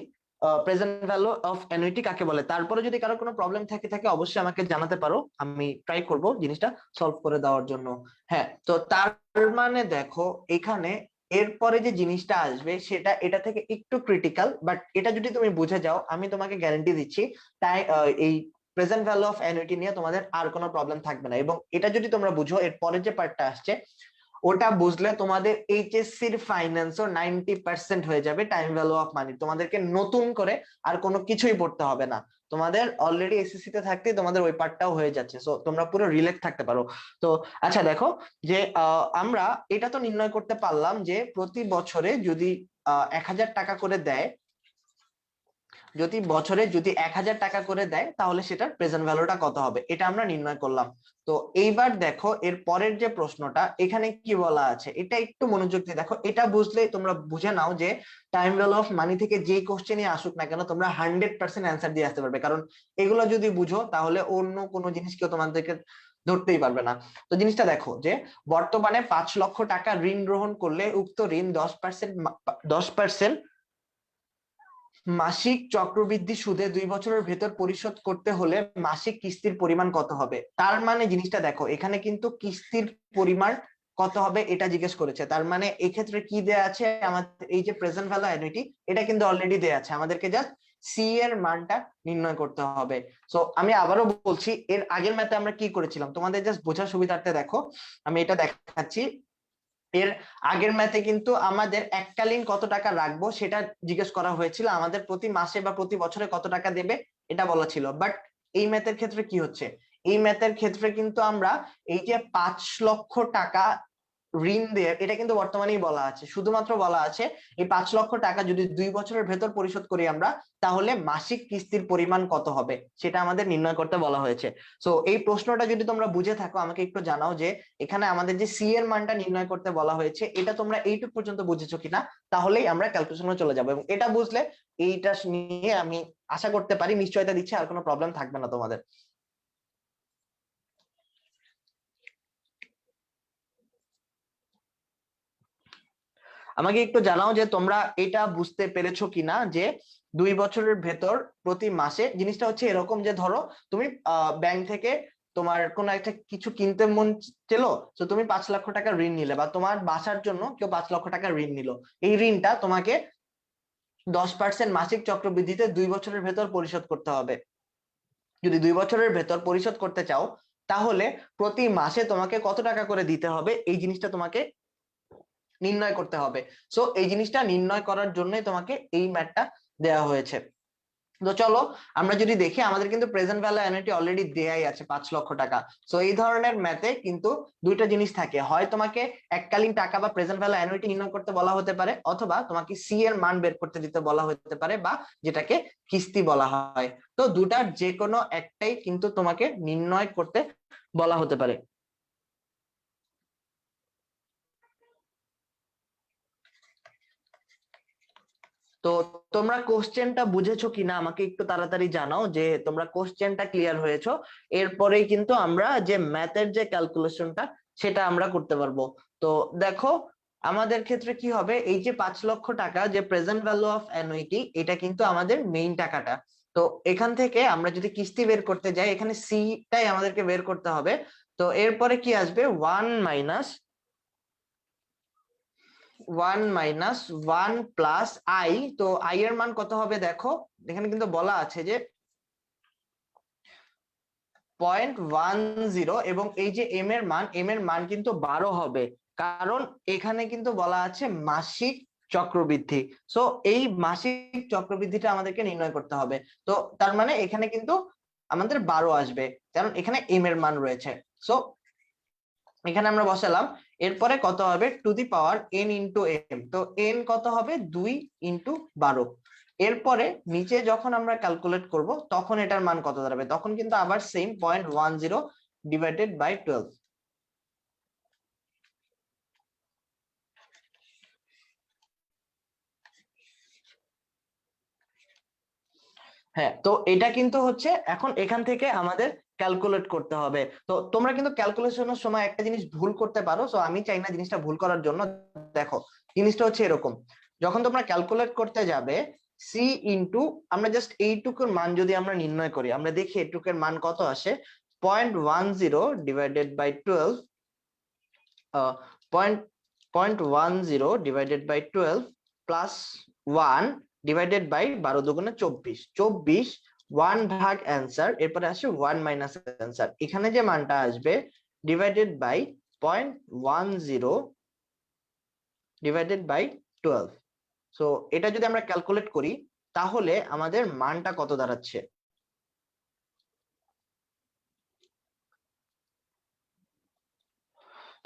present value of annuity কাকে বলে। তারপরে যদি কারো কোনো প্রবলেম থাকে অবশ্যই আমাকে জানাতে পারো, আমি ট্রাই করব জিনিসটা সলভ করে দেওয়ার জন্য। হ্যাঁ, তো তার মানে দেখো এখানে এরপরে যে জিনিসটা আসবে সেটা এটা থেকে একটু ক্রিটিক্যাল, বাট এটা যদি তুমি বুঝে যাও, আমি তোমাকে গ্যারান্টি দিচ্ছি, তাই এই প্রেজেন্ট ভ্যালু অফ অ্যানুইটি নিয়ে তোমাদের আর কোনো প্রবলেম থাকবে না। এবং এটা যদি তোমরা বুঝো, এর পরের যে পার্টটা আসছে ওটা বুঝলে তোমাদের এইচএসসির ফাইন্যান্সও 90% হয়ে যাবে টাইম ভ্যালু অফ মানি। তোমাদেরকে নতুন করে আর কোনো কিছুই পড়তে হবে না, তোমাদের অলরেডি এসএসসি তে থাকতে তোমাদের ওই পার্টটাও হয়ে যাচ্ছে। সো তোমরা পুরো রিল্যাক্স থাকতে পারো। তো আচ্ছা দেখো, যে আমরা এটা তো নির্ণয় করতে পারলাম যে প্রতি বছরে যদি 1000 টাকা করে দেয়, যদি বছরে যদি 1000 টাকা করে দেয়, তাহলে সেটার প্রেজেন্ট ভ্যালুটা কত হবে, এটা আমরা নির্ণয় করলাম। তো এইবার দেখো এর পরের যে প্রশ্নটা এখানে কি বলা আছে, এটা একটু মনোযোগ দিয়ে দেখো। এটা বুঝলে তোমরা বুঝে নাও যে টাইম ভ্যালু অফ মানি থেকে যে কোশ্চেনই আসুক না কেন, তোমরা 100% অ্যান্সার দিয়ে আসতে পারবে, কারণ এগুলো যদি বুঝো তাহলে অন্য কোনো জিনিস কেউ তোমাদেরকে ধরতেই পারবে না। তো জিনিসটা দেখো যে বর্তমানে 5 লক্ষ টাকা ঋণ গ্রহণ করলে উক্ত ঋণ 10% মাসিক চক্রবৃদ্ধি সুদে 2 বছরের ভেতর পরিশোধ করতে হলে মাসিক কিস্তির পরিমাণ কত হবে। তার মানে জিনিসটা দেখো, এখানে কিন্তু কিস্তির পরিমাণ কত হবে এটা জিজ্ঞেস করেছে। তার মানে এই ক্ষেত্রে কি দেয়া আছে, আমাদের এই যে প্রেজেন্ট ভ্যালু অ্যানুইটি, এটা কিন্তু অলরেডি দেয়া আছে, আমাদেরকে জাস্ট সি এর মানটা নির্ণয় করতে হবে। সো আমি আবারও বলছি, এর আগের ম্যাথে আমরা কি করেছিলাম তোমাদের জাস্ট বোঝার সুবিধার্থে দেখো আমি এটা দেখাচ্ছি। এর আগের ম্যাথে কিন্তু আমাদের এককালীন কত টাকা রাখবো সেটা জিজ্ঞেস করা হয়েছিল, আমাদের প্রতি মাসে বা প্রতি বছরে কত টাকা দেবে এটা বলা ছিল। বাট এই ম্যাথের ক্ষেত্রে কি হচ্ছে, এই ম্যাথের ক্ষেত্রে কিন্তু আমরা এই যে 5 লক্ষ টাকা ঋণ দিয়ে, এটা কিন্তু বর্তমানেই বলা আছে, শুধুমাত্র বলা আছে এই 5 লক্ষ টাকা যদি 2 বছরের ভেতর পরিশোধ করি আমরা, তাহলে মাসিক কিস্তির পরিমাণ কত হবে সেটা আমাদের নির্ণয় করতে বলা হয়েছে। সো এই প্রশ্নটা যদি তোমরা বুঝে থাকো আমাকে একটু জানাও যে এখানে আমাদের যে সি এর মানটা নির্ণয় করতে বলা হয়েছে এটা তোমরা এইটুকু পর্যন্ত বুঝেছো কিনা, তাহলেই আমরা ক্যালকুলেশনে চলে যাবো। এবং এটা বুঝলে এইটা নিয়ে আমি আশা করতে পারি, নিশ্চয়তা দিচ্ছি, আর কোনো প্রবলেম থাকবে না তোমাদের। আমাকে একটু জানাও যে তোমরা এটা বুঝতে পেরেছো কিনা যে 2 বছরের ভেতর প্রতি মাসে জিনিসটা হচ্ছে এরকম যে ধরো তুমি ব্যাংক থেকে তোমার কোনো একটা কিছু কিনতে মন ছিল, তো তুমি 5 লক্ষ টাকা ঋণ নিলে, বা তোমার বাসার জন্য কেউ 5 লক্ষ টাকা ঋণ নিল, এই ঋণটা তোমাকে 10% মাসিক চক্রবৃদ্ধিতে 2 বছরের ভেতর পরিশোধ করতে হবে। যদি 2 বছরের ভেতর পরিশোধ করতে চাও তাহলে প্রতি মাসে তোমাকে কত টাকা করে দিতে হবে এই জিনিসটা তোমাকে নির্ণয় করতে হবে। সো এই জিনিসটা নির্ণয় করার জন্যই তোমাকে এই ম্যাথটা দেওয়া হয়েছে। তো চলো আমরা যদি দেখি, আমাদের কিন্তু প্রেজেন্ট ভ্যালু অ্যানুইটি অলরেডি দেয়াই আছে 5 লক্ষ টাকা। সো এই ধরনের ম্যাথে কিন্তু দুইটা জিনিস থাকে, হয় তোমাকে এককালীন টাকা বা প্রেজেন্ট ভ্যালু অ্যানুইটি নির্ণয় করতে বলা হতে পারে, অথবা তোমাকে সি এর মান বের করতে দিতে বলা হতে পারে, বা যেটাকে কিস্তি বলা হয়। তো দুটার যে কোনো একটাই কিন্তু তোমাকে নির্ণয় করতে বলা হতে পারে। তো তোমরা কোশ্চেনটা বুঝেছো কিনা আমাকে একটু তাড়াতাড়ি জানাও যে তোমরা কোশ্চেনটা ক্লিয়ার হয়েছো। এরপরেই কিন্তু আমরা যে ম্যাথের যে ক্যালকুলেশনটা সেটা আমরা করতে পারবো। তো দেখো আমাদের ক্ষেত্রে কি হবে, এই যে 5 লক্ষ টাকা যে প্রেজেন্ট ভ্যালু অফ অ্যানুইটি, এটা কিন্তু আমাদের মেইন টাকাটা। তো এখান থেকে আমরা যদি কিস্তি বের করতে যাই, এখানে সিটাই আমাদেরকে বের করতে হবে। তো এরপরে কি আসবে, 1 - 1 + i। তো i এর মান কত হবে দেখো, এখানে কিন্তু বলা আছে যে 0.10, এবং এই যে m এর মান কিন্তু 12 হবে, কারণ এখানে কিন্তু বলা আছে মাসিক চক্রবৃদ্ধি। সো এই মাসিক চক্রবৃদ্ধিটা আমাদেরকে নির্ণয় করতে হবে। তো তার মানে এখানে কিন্তু আমাদের 12 আসবে, কারণ এখানে m এর মান রয়েছে। সো এখানে আমরা বসালাম, এরপরে কত হবে, to the power n into M. তো n কত হবে, 2 × 12। এরপরে নিচে যখন আমরা ক্যালকুলেট করব তখন এটার মান কত দাঁড়াবে, তখন কিন্তু আবার সেম 0.10 / 12। হ্যাঁ, তো এটা কিন্তু হচ্ছে এখন এখান থেকে আমাদের ক্যালকুলেট করতে হবে। তো তোমরা কিন্তু ক্যালকুলেশনের সময় একটা জিনিস ভুল করতে পারো, সো আমি চাই না জিনিসটা ভুল করার জন্য। দেখো জিনিসটা হচ্ছে এরকম, যখন তোমরা ক্যালকুলেট করতে যাবে সি ইন্টু, আমরা জাস্ট এইটুকুর মান যদি আমরা নির্ণয় করি, আমরা দেখি এইটুকুর মান কত আসে, 0.10 / 12, পয়েন্ট 0.10 / 12 প্লাস 1 / 12, 24, 1 ভাগ অ্যান্সার, এরপরে আসে 1 - অ্যান্সার। এখানে যে মানটা আসবে ডিভাইডেড বাই 0.10 / 12। সো এটা যদি আমরা ক্যালকুলেট করি তাহলে আমাদের মানটা কত দাঁড়াচ্ছে,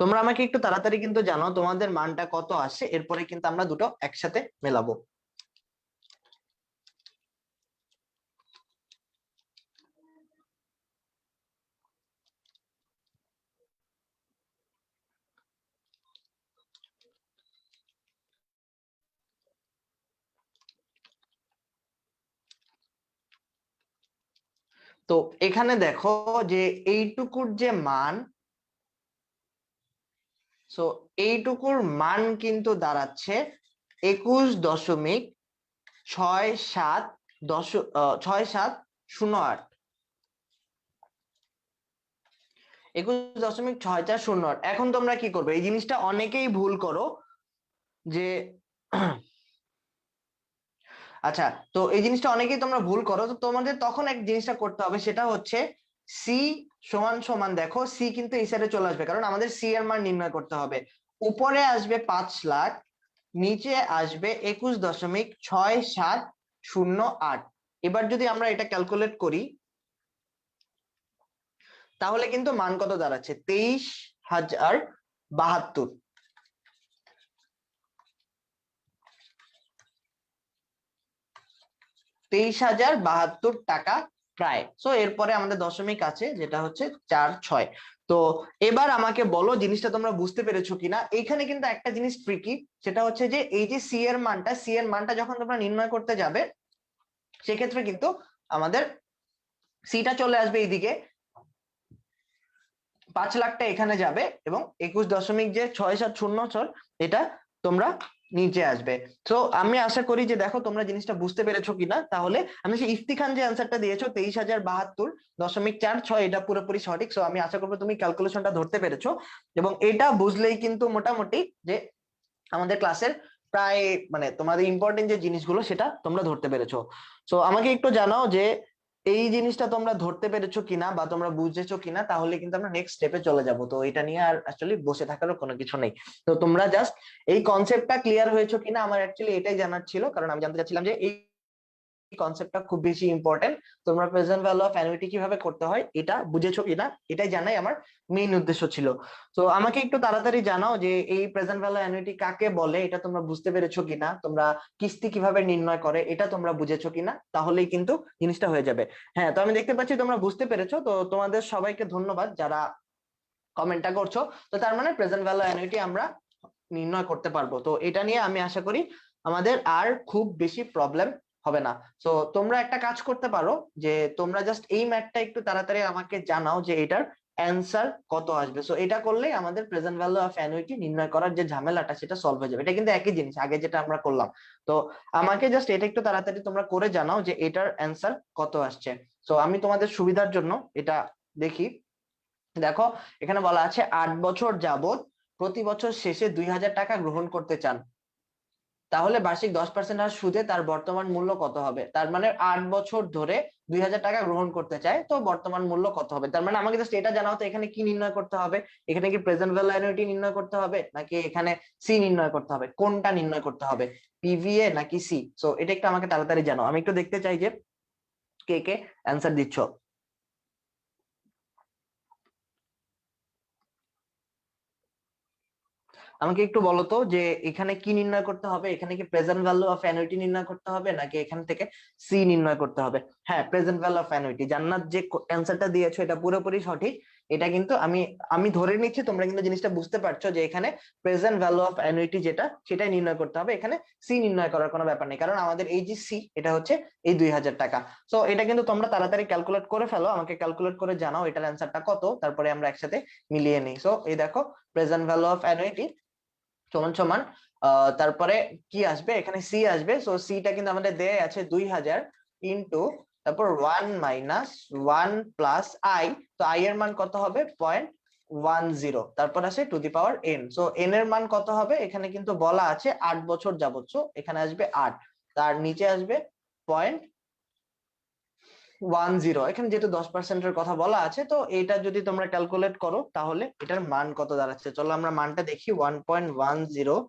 তোমরা আমাকে একটু তাড়াতাড়ি কিন্তু জানাও তোমাদের মানটা কত আসে, এরপরে কিন্তু আমরা দুটো একসাথে মেলাবো। তো এখানে দেখো যে এইটুকুর যে মান, সো এইটুকুর মান কিন্তু দাঁড়াচ্ছে 21.6708। 21.6408। এখন তোমরা কি করবে, এই জিনিসটা অনেকেই ভুল করো যে আচ্ছা, তো এই জিনিসটা অনেকেই তোমরা ভুল করো, তো তোমাদের তখন এক জিনিসটা করতে হবে, সেটা হচ্ছে সি সমান সমান, দেখো সি কিন্তু এই সাইডে চলে আসবে, কারণ আমাদের সি এর মান নির্ণয় করতে হবে। উপরে আসবে 5 লাখ, নিচে আসবে 21.6708। এবার যদি আমরা এটা ক্যালকুলেট করি, তাহলে কিন্তু মান কত দাঁড়াচ্ছে? 23,072। 23,072 টাকা প্রায়। সো এরপরে আমাদের দশমিক আছে, যেটা হচ্ছে 4,6। তো এবার আমাকে বলো জিনিসটা তোমরা বুঝতে পেরেছো কিনা। এইখানে কিন্তু একটা জিনিস ট্রিকি, সেটা হচ্ছে যে এই যে সি এর মানটা যখন তোমরা নির্ণয় করতে যাবে, সেক্ষেত্রে কিন্তু আমাদের সিটা চলে আসবে এইদিকে, 5 লাখটা এখানে যাবে, এবং 21.6704 এটা তোমরা নিচে আসবে। তো আমি আশা করি যে দেখো তোমরা জিনিসটা বুঝতে পেরেছো কিনা। তাহলে আমি সেই ইফতি খান যে অ্যান্সারটা দিয়েছো 23,072.46, এটা পুরোপুরি সঠিক। সো আমি আশা করবো তুমি ক্যালকুলেশনটা ধরতে পেরেছো, এবং এটা বুঝলেই কিন্তু মোটামুটি যে আমাদের ক্লাসের প্রায় মানে তোমাদের ইম্পর্টেন্ট যে জিনিসগুলো সেটা তোমরা ধরতে পেরেছো। সো আমাকে একটু জানাও যে এই জিনিসটা তোমরা ধরতে পেরেছো কিনা বা তোমরা বুঝেছো কিনা, তাহলে কিন্তু আমরা নেক্সট স্টেপে চলে যাব। তো এটা নিয়ে আর অ্যাকচুয়ালি বসে থাকারও কোনো কিছু নেই। তো তোমরা জাস্ট এই কনসেপ্টটা ক্লিয়ার হয়েছো কিনা আমার অ্যাকচুয়ালি এটাই জানার ছিল, কারণ আমি জানতে চাচ্ছিলাম যে এই কনসেপ্টটা খুব বেশি ইম্পর্টেন্ট, তোমরা প্রেজেন্ট ভ্যালু অফ অ্যানুইটি কিভাবে করতে হয় এটা বুঝেছো কিনা, এটাই জানাই আমার মেইন উদ্দেশ্য ছিল। তো আমাকে একটু তাড়াতাড়ি জানাও যে এই প্রেজেন্ট ভ্যালু অ্যানুইটি কাকে বলে, এটা তোমরা বুঝতে পেরেছো কিনা, তোমরা কিস্তি কিভাবে নির্ণয় করে এটা তোমরা বুঝেছো কিনা, তাহলেই কিন্তু জিনিসটা হয়ে যাবে। হ্যাঁ, তো আমি দেখতে পাচ্ছি তোমরা বুঝতে পেরেছো। তো তোমাদের সবাইকে ধন্যবাদ যারা কমেন্টটা করছো। তো তার মানে প্রেজেন্ট ভ্যালু অ্যানুইটি আমরা নির্ণয় করতে পারবো। তো এটা নিয়ে আমি আশা করি আমাদের আর খুব বেশি প্রবলেম হবে না। তো তোমরা একটা কাজ করতে পারো, যে তোমরা জাস্ট এই ম্যাথটা একটু তাড়াতাড়ি আমাকে জানাও যে এটার অ্যান্সার কত আসবে। সো এটা করলেই আমাদের প্রেজেন্ট ভ্যালু অফ অ্যানুইটি নির্ণয় করার যে ঝামেলাটা সেটা সলভ হয়ে যাবে। এটা কিন্তু একই জিনিস আগে যেটা আমরা করলাম। তো আমাকে জাস্ট এটা একটু তাড়াতাড়ি তোমরা করে জানাও যে এটার অ্যান্সার কত আসছে। তো আমি তোমাদের সুবিধার জন্য এটা দেখি। দেখো, এখানে বলা আছে 8 বছর যাবত প্রতি বছর শেষে 2,000 টাকা গ্রহণ করতে চান, তাহলে বার্ষিক 10% হার সুদে তার বর্তমান মূল্য কত হবে। তার মানে 8 বছর ধরে 2,000 টাকা গ্রহণ করতে চায়, তো বর্তমান মূল্য কত হবে। তার মানে আমাকে জাস্ট এটা জানাও তো এখানে কি নির্ণয় করতে হবে। এখানে কি প্রেজেন্ট ভ্যালু অ্যানুইটি নির্ণয় করতে হবে, নাকি এখানে সি নির্ণয় করতে হবে, কোনটা নির্ণয় করতে হবে, পিভিএ নাকি সি। সো এটা একটু আমাকে তাড়াতাড়ি জানাও, আমি একটু দেখতে চাই যে কে কে অ্যান্সার দিচ্ছ। আমাকে একটু বলো তো যে এখানে কি নির্ণয় করতে হবে, এখানে কি প্রেজেন্ট ভ্যালু অফ অ্যানুইটি নির্ণয় করতে হবে, নাকি এখান থেকে সি নির্ণয় করতে হবে। হ্যাঁ, প্রেজেন্ট ভ্যালু অফ অ্যানুইটি। জান্নাত যে অ্যান্সারটা দিয়েছো এটা পুরোপুরি সঠিক। এটা কিন্তু আমি আমি ধরে নিচ্ছি তোমরা কিন্তু জিনিসটা বুঝতে পারছো যে এখানে প্রেজেন্ট ভ্যালু অফ অ্যানুইটি যেটা সেটাই নির্ণয় করতে হবে, এখানে সি নির্ণয় করার কোনো ব্যাপার নেই, কারণ আমাদের এই যে সি এটা হচ্ছে এই 2,000 টাকা। সো এটা কিন্তু তোমরা তাড়াতাড়ি ক্যালকুলেট করে ফেলো, আমাকে ক্যালকুলেট করে জানাও এটার অ্যান্সারটা কত, তারপরে আমরা একসাথে মিলিয়ে নিই। সো এই দেখো, প্রেজেন্ট ভ্যালু অফ অ্যানুইটি সমান সমান তারপরে কি আসবে, এখানে সি আসবে। সো সিটা কিন্তু আমাদের দেয়া আছে 2,000 ইন্টু, তারপর 1 - 1 প্লাস আই। তো আই এর মান কত হবে? 0.10। তারপর আসে two the power N. So N এর মান কত হবে, এখানে কিন্তু বলা আছে 8 বছর যাবত। সো এখানে আসবে 8, তার নিচে আসবে 0.10। এখানে যেহেতু 10%-এর কথা বলা আছে, তো এটা যদি তোমরা ক্যালকুলেট করো তাহলে এটার মান কত দাঁড়াচ্ছে। চলো আমরা মানটা দেখি। 1.10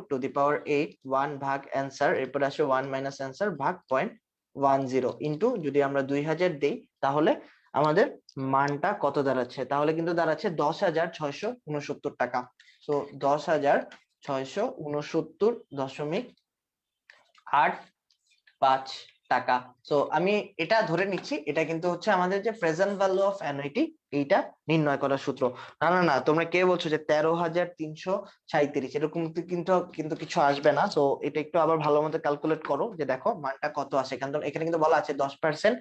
টু দি পাওয়ার 8, 1 ভাগ অ্যান্সার, এরপর আসে 1 - অ্যান্সার ভাগ 0.10 ইন্টু, যদি আমরা 2,000 দেই তাহলে আমাদের মানটা কত দাঁড়াচ্ছে, তাহলে কিন্তু দাঁড়াচ্ছে 10,669 টাকা। তো 10,669.85 টাকা। সো আমি এটা ধরে নিচ্ছি এটা কিন্তু হচ্ছে আমাদের যে প্রেজেন্ট ভ্যালু অফ অ্যানুইটি এইটা নির্ণয় করার সূত্র। না না না, তোমরা কে বলছো যে 13,337, এরকম কিন্তু কিন্তু কিছু আসবে না। তো এটা একটু আবার ভালো মতো ক্যালকুলেট করো যে দেখো মানটা কত আসে। এখানে কিন্তু বলা আছে 10%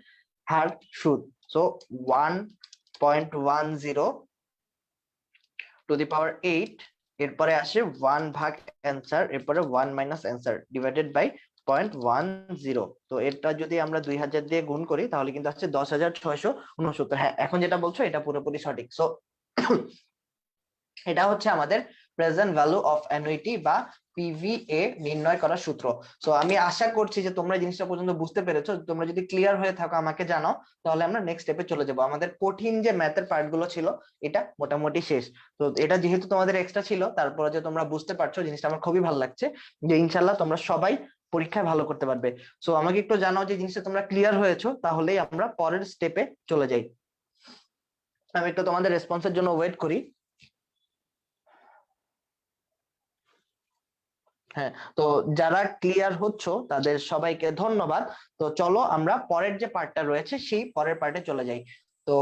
হার সুদ। সো 1.10 টু দি পাওয়ার 8, এরপরে আসে 1 ভাগ অ্যান্সার, এরপরে 1 - অ্যান্সার ডিভাইডেড বাই 0.10। তো এটা যদি আমরা 2,000 দিয়ে গুণ করি তাহলে কিন্তু আসছে 10,669। হ্যাঁ, এখন যেটা বলছো এটা পুরোপুরি সঠিক। সো এটা হচ্ছে আমাদের প্রেজেন্ট ভ্যালু অফ অ্যানুইটি বা পিভিএ নির্ণয় করার সূত্র। সো আমি আশা করছি যে তোমরা জিনিসটা পর্যন্ত বুঝতে পেরেছো। তোমরা যদি ক্লিয়ার হয়ে থাকো আমাকে জানাও, তাহলে আমরা নেক্সট স্টেপে চলে যাবো। আমাদের কঠিন যে ম্যাথের পার্ট গুলো ছিল এটা মোটামুটি শেষ। তো এটা যেহেতু তোমাদের এক্সট্রা ছিল, তারপরে যে তোমরা বুঝতে পারছো জিনিসটা আমার খুবই ভালো লাগছে, যে ইনশাল্লাহ তোমরা সবাই পরীক্ষায় ভালো করতে পারবে। সো আমাকে একটু জানাও যে জিনিসটা তোমরা ক্লিয়ার হয়েছো, তাহলেই আমরা পরের স্টেপে চলে যাই। আমি একটু তোমাদের রেসপন্সের জন্য ওয়েট করি। হ্যাঁ, তো যারা ক্লিয়ার হচ্ছ তাদের সবাইকে ধন্যবাদ। তো চলো আমরা পরের যে পার্টটা রয়েছে সেই পরের পার্টে চলে যাই। তো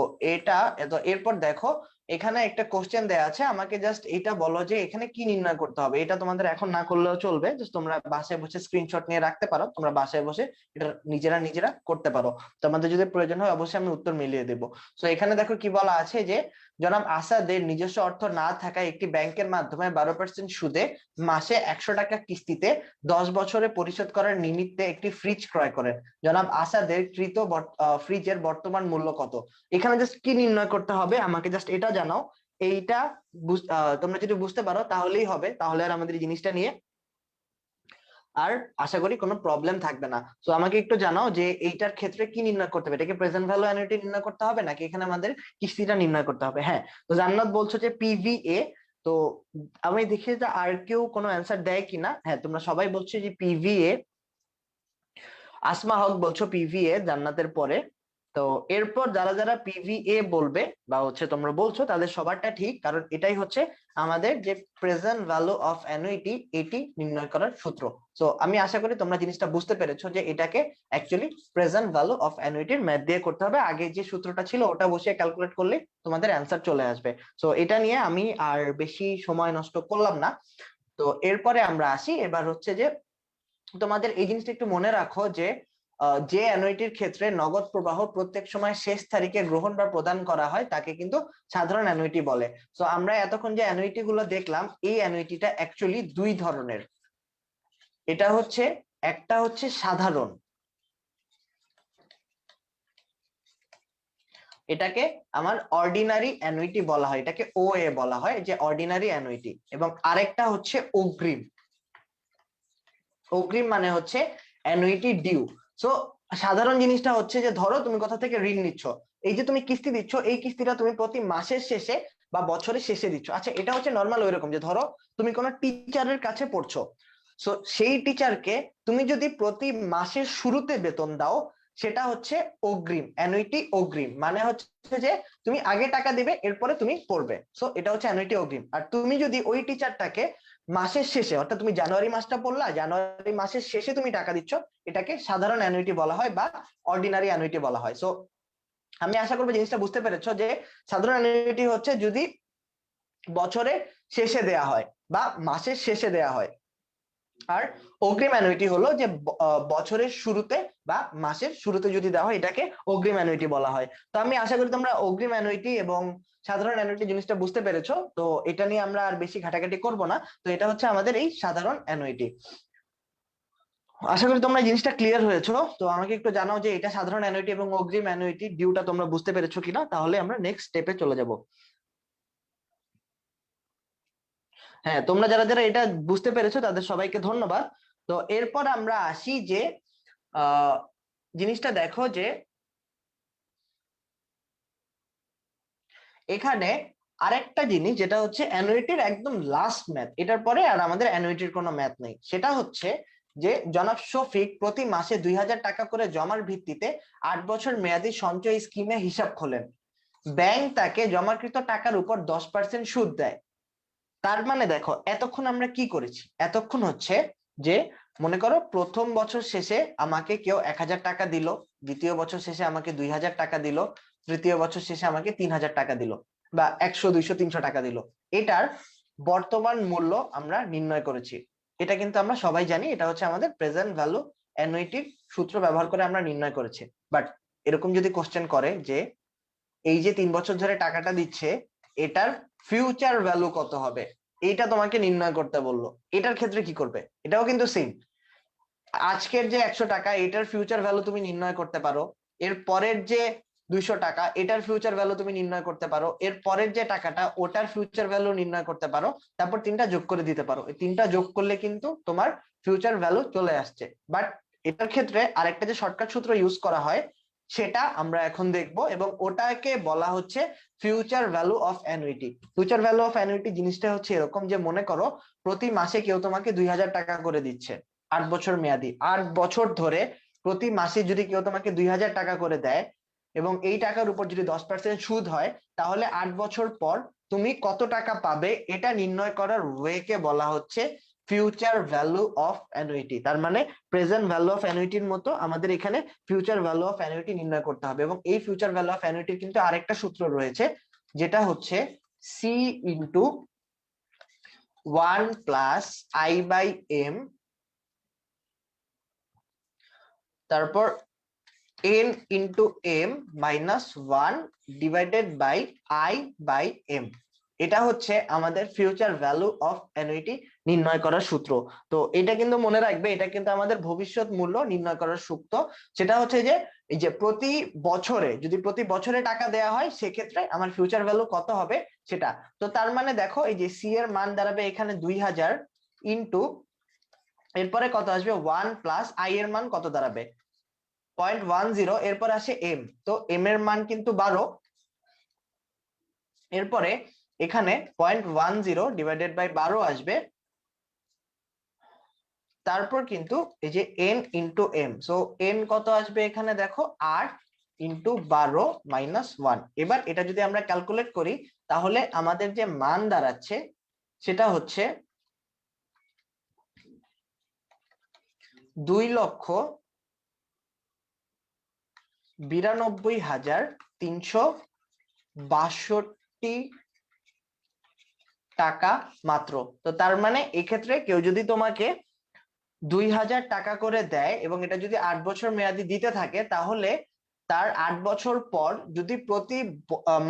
এরপর দেখো, এখানে একটা কোশ্চেন দেয়া আছে, আমাকে জাস্ট এটা বলো যে এখানে কি নির্ণয় করতে হবে। এটা তোমাদের এখন না করলেও চলবে, জাস্ট তোমরা বাসায় বসে স্ক্রিনশট নিয়ে রাখতে পারো, তোমরা বাসায় বসে এটা নিজেরা করতে পারো। তোমাদের যদি প্রয়োজন হয় অবশ্যই আমি উত্তর মিলিয়ে দেবো। তো এখানে দেখো কি বলা আছে, যে জনাব আসাদের নিজস্ব অর্থ না থাকায় একটি ব্যাংকের মাধ্যমে 12% সুদে মাসে 100 টাকা কিস্তিতে 10 বছরে পরিশোধ করার নিমিত্তে একটি ফ্রিজ ক্রয় করেন। জনাব আসাদের কৃত ফ্রিজের বর্তমান মূল্য কত। এখানে জাস্ট কি নির্ণয় করতে হবে আমাকে জাস্ট এটা জানাও। এইটা তোমরা যদি বুঝতে পারো তাহলেই হবে, তাহলে আর আমাদের এই জিনিসটা নিয়ে আর আশা করি কোনো প্রবলেম থাকবে না। তো আমাকে একটু জানাও যে এইটার ক্ষেত্রে কি নির্ণয় করতে হবে। এটাকে প্রেজেন্ট ভ্যালু অ্যানুইটি নির্ণয় করতে হবে, নাকি এখানে আমাদের কিস্তিটা নির্ণয় করতে হবে। হ্যাঁ, তো জান্নাত বলছো যে পিভিএ। তো আমি দেখি যে আর কেউ কোনো অ্যান্সার দেয় কিনা। হ্যাঁ, তোমরা সবাই বলছো যে পিভিএ। আসমা হক বলছো পিভিএ জান্নাতের পরে। তো এরপর যারা যারা পিভিএ বলবে বা তোমরা বলছো, তাদের সবারটা ঠিক, কারণ এটাই হচ্ছে আমাদের যে প্রেজেন্ট ভ্যালু অফ অ্যানুইটি, এটি নির্ণয় করার সূত্র। তো আমি আশা করি তোমরা জিনিসটা বুঝতে পেরেছো যে এটাকে অ্যাকচুয়ালি প্রেজেন্ট ভ্যালু অফ অ্যানুইটির ম্যাথ দিয়ে করতে হবে। আগে যে সূত্রটা ছিল ওটা বসিয়ে ক্যালকুলেট করলে তোমাদের অ্যান্সার চলে আসবে। তো এটা নিয়ে আমি আর বেশি সময় নষ্ট করলাম না। তো এরপরে আমরা আসি, এবার হচ্ছে যে তোমাদের এই জিনিসটা একটু মনে রাখো যে যে অ্যানুইটির ক্ষেত্রে নগদ প্রবাহ প্রত্যেক সময় শেষ তারিখে গ্রহণ বা প্রদান করা হয় তাকে কিন্তু সাধারণ অ্যানুইটি বলে। তো আমরা এতক্ষণ যে অ্যানুইটি গুলো দেখলাম, এই অ্যানুইটিটা অ্যাকচুয়ালি দুই ধরনের। এটা হচ্ছে, একটা হচ্ছে সাধারণ, এটাকে আমার অর্ডিনারি অ্যানুইটি বলা হয়, এটাকে ওএ বলা হয়, যে অর্ডিনারি অ্যানুইটি। এবং আরেকটা হচ্ছে অগ্রিম। অগ্রিম মানে হচ্ছে অ্যানুইটি ডিউ। সো সাধারণ জিনিসটা হচ্ছে যে ধরো তুমি কোথা থেকে ঋণ নিচ্ছ, এই যে তুমি কিস্তি দিচ্ছ, এই কিস্তিটা তুমি প্রতি মাসের শেষে বা বছরের শেষে দিচ্ছ। আচ্ছা, এটা হচ্ছে নর্মাল ওইরকম, যে ধরো তুমি কোনো টিচারের কাছে পড়ছো, সো সেই টিচারকে তুমি যদি প্রতি মাসের শুরুতে বেতন দাও, সেটা হচ্ছে অগ্রিম অ্যানুইটি। অগ্রিম মানে হচ্ছে যে তুমি আগে টাকা দিবে, এরপরে তুমি পড়বে। সো এটা হচ্ছে অ্যানুইটি অগ্রিম। আর তুমি যদি ওই টিচারটাকে মাসের শেষে, অর্থাৎ তুমি জানুয়ারি মাসটা পড়লা, জানুয়ারি মাসের শেষে তুমি টাকা দিচ্ছ, এটাকে সাধারণ অ্যানুইটি বলা হয় বা অর্ডিনারি অ্যানুইটি বলা হয়। সো আমি আশা করবো জিনিসটা বুঝতে পেরেছো, যে সাধারণ অ্যানুইটি হচ্ছে যদি বছরে শেষে দেয়া হয় বা মাসের শেষে দেয়া হয়। আর অগ্রিম অ্যানুইটি হলো যে বছরের শুরুতে বা মাসের শুরুতে যদি দেওয়া হয়, এটাকে অগ্রিম অ্যানুইটি বলা হয়। তো আমি আশা করি তোমরা অগ্রিম অ্যানুইটি এবং সাধারণ অ্যানুইটি জিনিসটা বুঝতে পেরেছো। তো এটা নিয়ে আমরা আর বেশি ঘাটাঘাটি করব না। তো এটা হচ্ছে আমাদের এই সাধারণ অ্যানুইটি। আশা করি তোমরা এই জিনিসটা ক্লিয়ার হয়েছো। তো আমাকে একটু জানাও যে এটা সাধারণ অ্যানুইটি এবং অগ্রিম অ্যানুইটি ডিউটা তোমরা বুঝতে পেরেছো কিনা, তাহলে আমরা নেক্সট স্টেপে চলে যাব। হ্যাঁ, তোমরা যারা যারা এটা বুঝতে পেরেছো তাদের সবাইকে ধন্যবাদ। তো এরপর আমরা আসি যে আহ জিনিসটা দেখো, যে এখানে আরেকটা জিনিস, যেটা হচ্ছে অ্যানুইটির একদম লাস্ট ম্যাথ, এটার পরে আর আমাদের অ্যানুইটির কোনো ম্যাথ নেই। সেটা হচ্ছে যে জনাব শফিক প্রতি মাসে 2000 টাকা করে জমার ভিত্তিতে 8 বছর মেয়াদী সঞ্চয় স্কিমে হিসাব খোলেন। ব্যাংক তাকে জমাকৃত টাকার উপর 10% সুদ দেয়। তার মানে দেখো, এতক্ষণ আমরা কি করেছি, এতক্ষণ হচ্ছে যে মনে করো প্রথম বছর শেষে আমাকে কেউ 1000 টাকা দিল, দ্বিতীয় বছর শেষে আমাকে 2000 টাকা দিল, তৃতীয় বছর শেষে আমাকে 3000 টাকা দিল, বা 100 200 300 টাকা দিল। এটার বর্তমান মূল্য আমরা নির্ণয় করেছি। এটা কিন্তু আমরা সবাই জানি, এটা হচ্ছে আমাদের প্রেজেন্ট ভ্যালু অ্যানুইটির সূত্র ব্যবহার করে আমরা নির্ণয় করেছি। বাট এরকম যদি কোশ্চেন করে যে এই যে 3 বছর ধরে টাকাটা দিচ্ছে, এটার ফিউচার ভ্যালু কত হবে, এইটা তোমাকে নির্ণয় করতে বললো, এটার ক্ষেত্রে কি করবে। এটাও কিন্তু সেম, আজকের যে 100 টাকা, এটার ফিউচার ভ্যালু তুমি নির্ণয় করতে পারো। এর পরের যে 200 টাকা, এটার ফিউচার ভ্যালু তুমি নির্ণয় করতে পারো। এর পরের যে টাকাটা ওটার ফিউচার ভ্যালু নির্ণয় করতে পারো। তারপর 3টা যোগ করে দিতে পারো, এই 3টা যোগ করলে কিন্তু তোমার ফিউচার ভ্যালু চলে আসছে। বাট এটার ক্ষেত্রে আরেকটা যে শর্টকাট সূত্র ইউজ করা হয় সেটা আমরা এখন দেখব, এবং ওটাকে বলা হচ্ছে future value of annuity. Future value of annuity জিনিসটা হচ্ছে এরকম যে, মনে করো প্রতি মাসে কেউ তোমাকে 2000 টাকা করে দিচ্ছে, 8 বছর মেয়াদি, 8 বছর ধরে প্রতি মাসে যদি কেউ তোমাকে 2000 টাকা করে দেয় এবং এই টাকার উপর যদি 10% সুদ হয়, তাহলে 8 বছর পর তুমি কত টাকা পাবে এটা নির্ণয় করার ওয়েকে বলা হচ্ছে ফিউচার ভ্যালু অফ অ্যানুইটি। তার মানে প্রেজেন্ট ভ্যালু অফ অ্যানুইটির মতো আমাদের এখানে ফিউচার ভ্যালু অফ অ্যানুইটি নির্ণয় করতে হবে। এবং এই ফিউচার ভ্যালু অফ অ্যানুইটির কিন্তু আরেকটা সূত্র রয়েছে, যেটা হচ্ছে সি ইন্টু 1 + I/m, তারপর n into m minus 1/I/m। এটা হচ্ছে আমাদের ফিউচার ভ্যালু অফ অ্যানুইটি নির্ণয় করার সূত্র। তো এটা কিন্তু মনে রাখবে, এটা কিন্তু আমাদের ভবিষ্যৎ মূল্য নির্ণয় করার সূত্র। সেটা হচ্ছে যে, এই যে প্রতি বছরে যদি প্রতি বছরে টাকা দেয়া হয় সেক্ষেত্রে আমার ফিউচার ভ্যালু কত হবে সেটা। তো তার মানে দেখো, এই যে সি এর মান দাঁড়াবে এখানে 2000 ইন্টু, এরপরে কত আসবে 1 + I এর মান কত দাঁড়াবে 0.10, এরপর আসে এম, তো এম এর মান কিন্তু 12, এরপরে এখানে 0.10 / 12 আসবে, তারপর কিন্তু এই যে N into M, so N কত আসবে এখানে দেখো 8 ইন্টু 12 মাইনাস 1। এবার এটা যদি আমরা ক্যালকুলেট করি তাহলে আমাদের যে মান দাঁড়াচ্ছে সেটা হচ্ছে 2,92,362 টাকা মাত্র। তো তার মানে এক্ষেত্রে কেউ যদি তোমাকে 2000 টাকা করে দেয় এবং এটা যদি 8 বছর মেয়াদি দিতে থাকে, তাহলে তার 8 বছর পর যদি প্রতি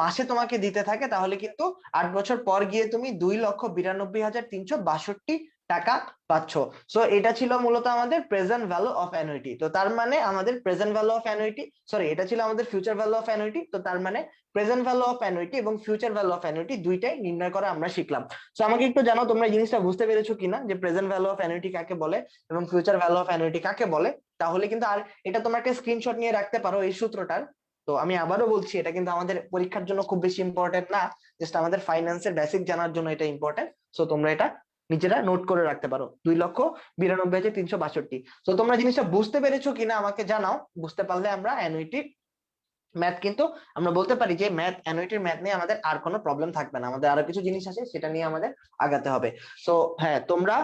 মাসে তোমাকে দিতে থাকে, তাহলে কিন্তু 8 বছর পর গিয়ে তুমি 2,92,362 টাকা পাচ্ছ। সো এটা ছিল মূলত আমাদের প্রেজেন্ট ভ্যালু অফ অ্যানুইটি। তো তার মানে আমাদের present value of annuity, sorry, এটা ছিল আমাদের ফিউচার ভ্যালু অফ অ্যানুইটি। তো তার মানে প্রেজেন্ট ভ্যালু অফ অ্যানুইটি এবং ফিউচার ভ্যালু অফ অ্যানুইটি দুইটাই নির্ণয় করা আমরা শিখলাম। তো আমাকে একটু জানাও তোমরা এই জিনিসটা বুঝতে পেরেছো কিনা, যে প্রেজেন্ট ভ্যালু অফ অ্যানুইটি কাকে বলে এবং ফিউচার ভ্যালু অফ অ্যানুইটি কাকে বলে। তাহলে কিন্তু আর এটা তোমরা একটা স্ক্রিনশট নিয়ে রাখতে পারো এই সূত্রটার। তো আমি আবারও বলছি, এটা কিন্তু আমাদের পরীক্ষার জন্য খুব বেশি ইম্পর্টেন্ট না, জাস্ট আমাদের ফাইন্যান্সের বেসিক জানার জন্য এটা ইম্পর্টেন্ট। সো তোমরা এটা নিজেরা নোট করে রাখতে পারো, 2,92,362। তো তোমরা জিনিসটা বুঝতে পেরেছো কিনা আমাকে জানাও। বুঝতে পারলে আমরা অ্যানুইটি ম্যাথ কিন্তু আমরা বলতে পারি যে ম্যাথ, অ্যানুইটির ম্যাথ নিয়ে আমাদের আর কোনো প্রবলেম থাকবে না, আমাদের আরো কিছু জিনিস আছে সেটা নিয়ে আমাদের আগাতে হবে। তো হ্যাঁ, তোমরা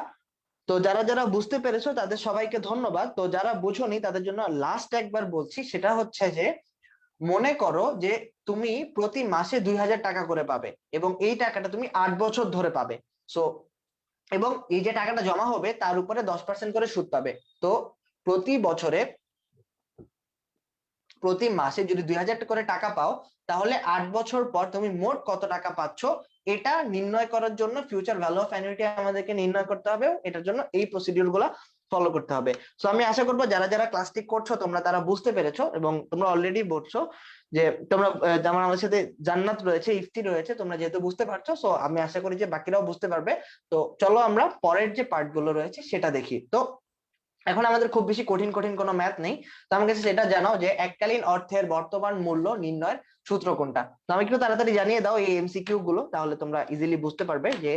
তো যারা যারা বুঝতে পেরেছো তাদের সবাইকে ধন্যবাদ। তো যারা বুঝোনি তাদের জন্য লাস্ট একবার বলছি, সেটা হচ্ছে যে, মনে করো যে তুমি প্রতি মাসে 2000 টাকা করে পাবে এবং এই টাকাটা তুমি 8 বছর ধরে পাবে। সো এবং এই যে টাকাটা জমা হবে তার উপরে 10% করে সুদ পাবে। তো প্রতি বছরে প্রতি মাসে যদি 2000 করে টাকা পাও, তাহলে 8 বছর পর তুমি মোট কত টাকা পাচ্ছ এটা নির্ণয় করার জন্য ফিউচার ভ্যালু অফ অ্যানুইটি আমাদেরকে নির্ণয় করতে হবে। এটার জন্য এই প্রসিডিউর গুলা ফলো করতে হবে। সো আমি আশা করবো যারা যারা ক্লাসটি করছো তোমরা তারা বুঝতে পেরেছো এবং তোমরা অলরেডি বলছো যে তোমরা, যেমন আমার সাথে জান্নাত রয়েছে, ইফতি রয়েছে, তোমরা যেহেতু বুঝতে পারছো, সো আমি আশা করি যে বাকিরাও বুঝতে পারবে। তো চলো আমরা পরের যে পার্ট গুলো রয়েছে সেটা দেখি। তো এখন আমাদের খুব বেশি কঠিন কঠিন কোনো ম্যাথ নেই, তো আমার কাছে সেটা জানাও যে এককালীন অর্থের বর্তমান মূল্য নির্ণয়ের সূত্র কোনটা। তো আমি একটু তাড়াতাড়ি জানিয়ে দাও এই এমসিকিউ গুলো, তাহলে তোমরা ইজিলি বুঝতে পারবে যে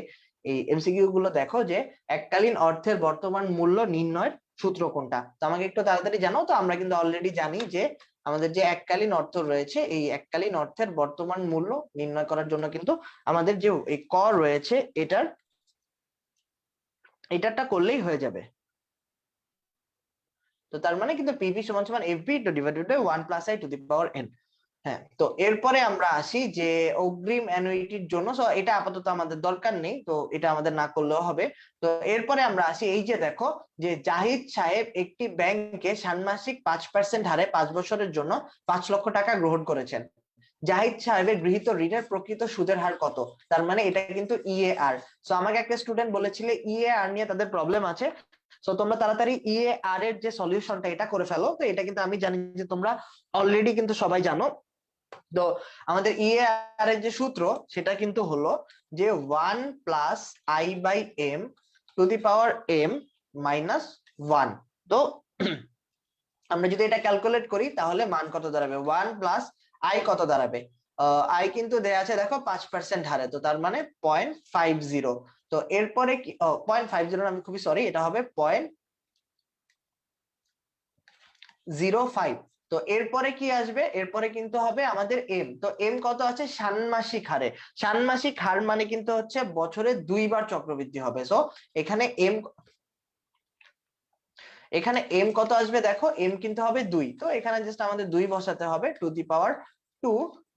এই এমসিকিউ গুলো দেখো যে এককালীন অর্থের বর্তমান মূল্য নির্ণয়ের সূত্র কোনটা। তো আমাকে একটু তাড়াতাড়ি জানাও। তো আমরা কিন্তু অলরেডি জানি যে আমাদের যে এককালীন অর্থ রয়েছে, এই এককালীন অর্থের বর্তমান মূল্য নির্ণয় করার জন্য কিন্তু আমাদের যে এই ক রয়েছে এটারটা করলেই হয়ে যাবে। তো তার মানে কিন্তু পিভি সমান সমান এফবি ডিভাইডেড বাই 1 + I⁴ হ্যাঁ, তো এরপরে আমরা আসি যে অগ্রিম অ্যানুইটির জন্য। সো এটা আপাতত আমাদের দরকার নেই, তো এটা আমাদের না করলেও হবে। তো এরপরে আমরা আসি, এই যে দেখো যে জাহিদ সাহেব একটি ব্যাংকে ষান্মাসিক 5% হারে 5 বছরের জন্য 5 লক্ষ টাকা গ্রহণ করেছেন। জাহিদ সাহেবের গৃহীত ঋণের প্রকৃত সুদের হার কত? তার মানে এটা কিন্তু ইএআর। সো আমাকে একটা স্টুডেন্ট বলেছিল ইএআর নিয়ে তাদের প্রবলেম আছে। সো তোমরা তাড়াতাড়ি ইএআর এর যে সলিউশনটা এটা করে ফেলো। তো এটা কিন্তু আমি জানি যে তোমরা অলরেডি কিন্তু সবাই জানো। তো আমাদের ইএআর এর যে সূত্র সেটা কিন্তু হলো যে 1 plus I by M to the power M minus 1। তো আমরা যদি এটা ক্যালকুলেট করি তাহলে মান কত দাঁড়াবে, 1 প্লাস আই কত দাঁড়াবে, আই কিন্তু দেয়া আছে দেখো 5% হারে, তো তার মানে 0.50। তো এরপরে কি 0.50, আমি খুবই সরি, এটা হবে 0.05। তো এরপরে কি আসবে, এরপরে কিন্তু হবে আমাদের এম। তো এম কত আছে, ষান্মাসিক হারে। ষান্মাসিক হার মানে কিন্তু হচ্ছে বছরে 2 বার চক্রবৃদ্ধি হবে। সো এখানে এম কত আসবে দেখো, এম কিন্তু হবে 2। তো এখানে জাস্ট আমাদের 2 বসাতে হবে, টু দি পাওয়ার 2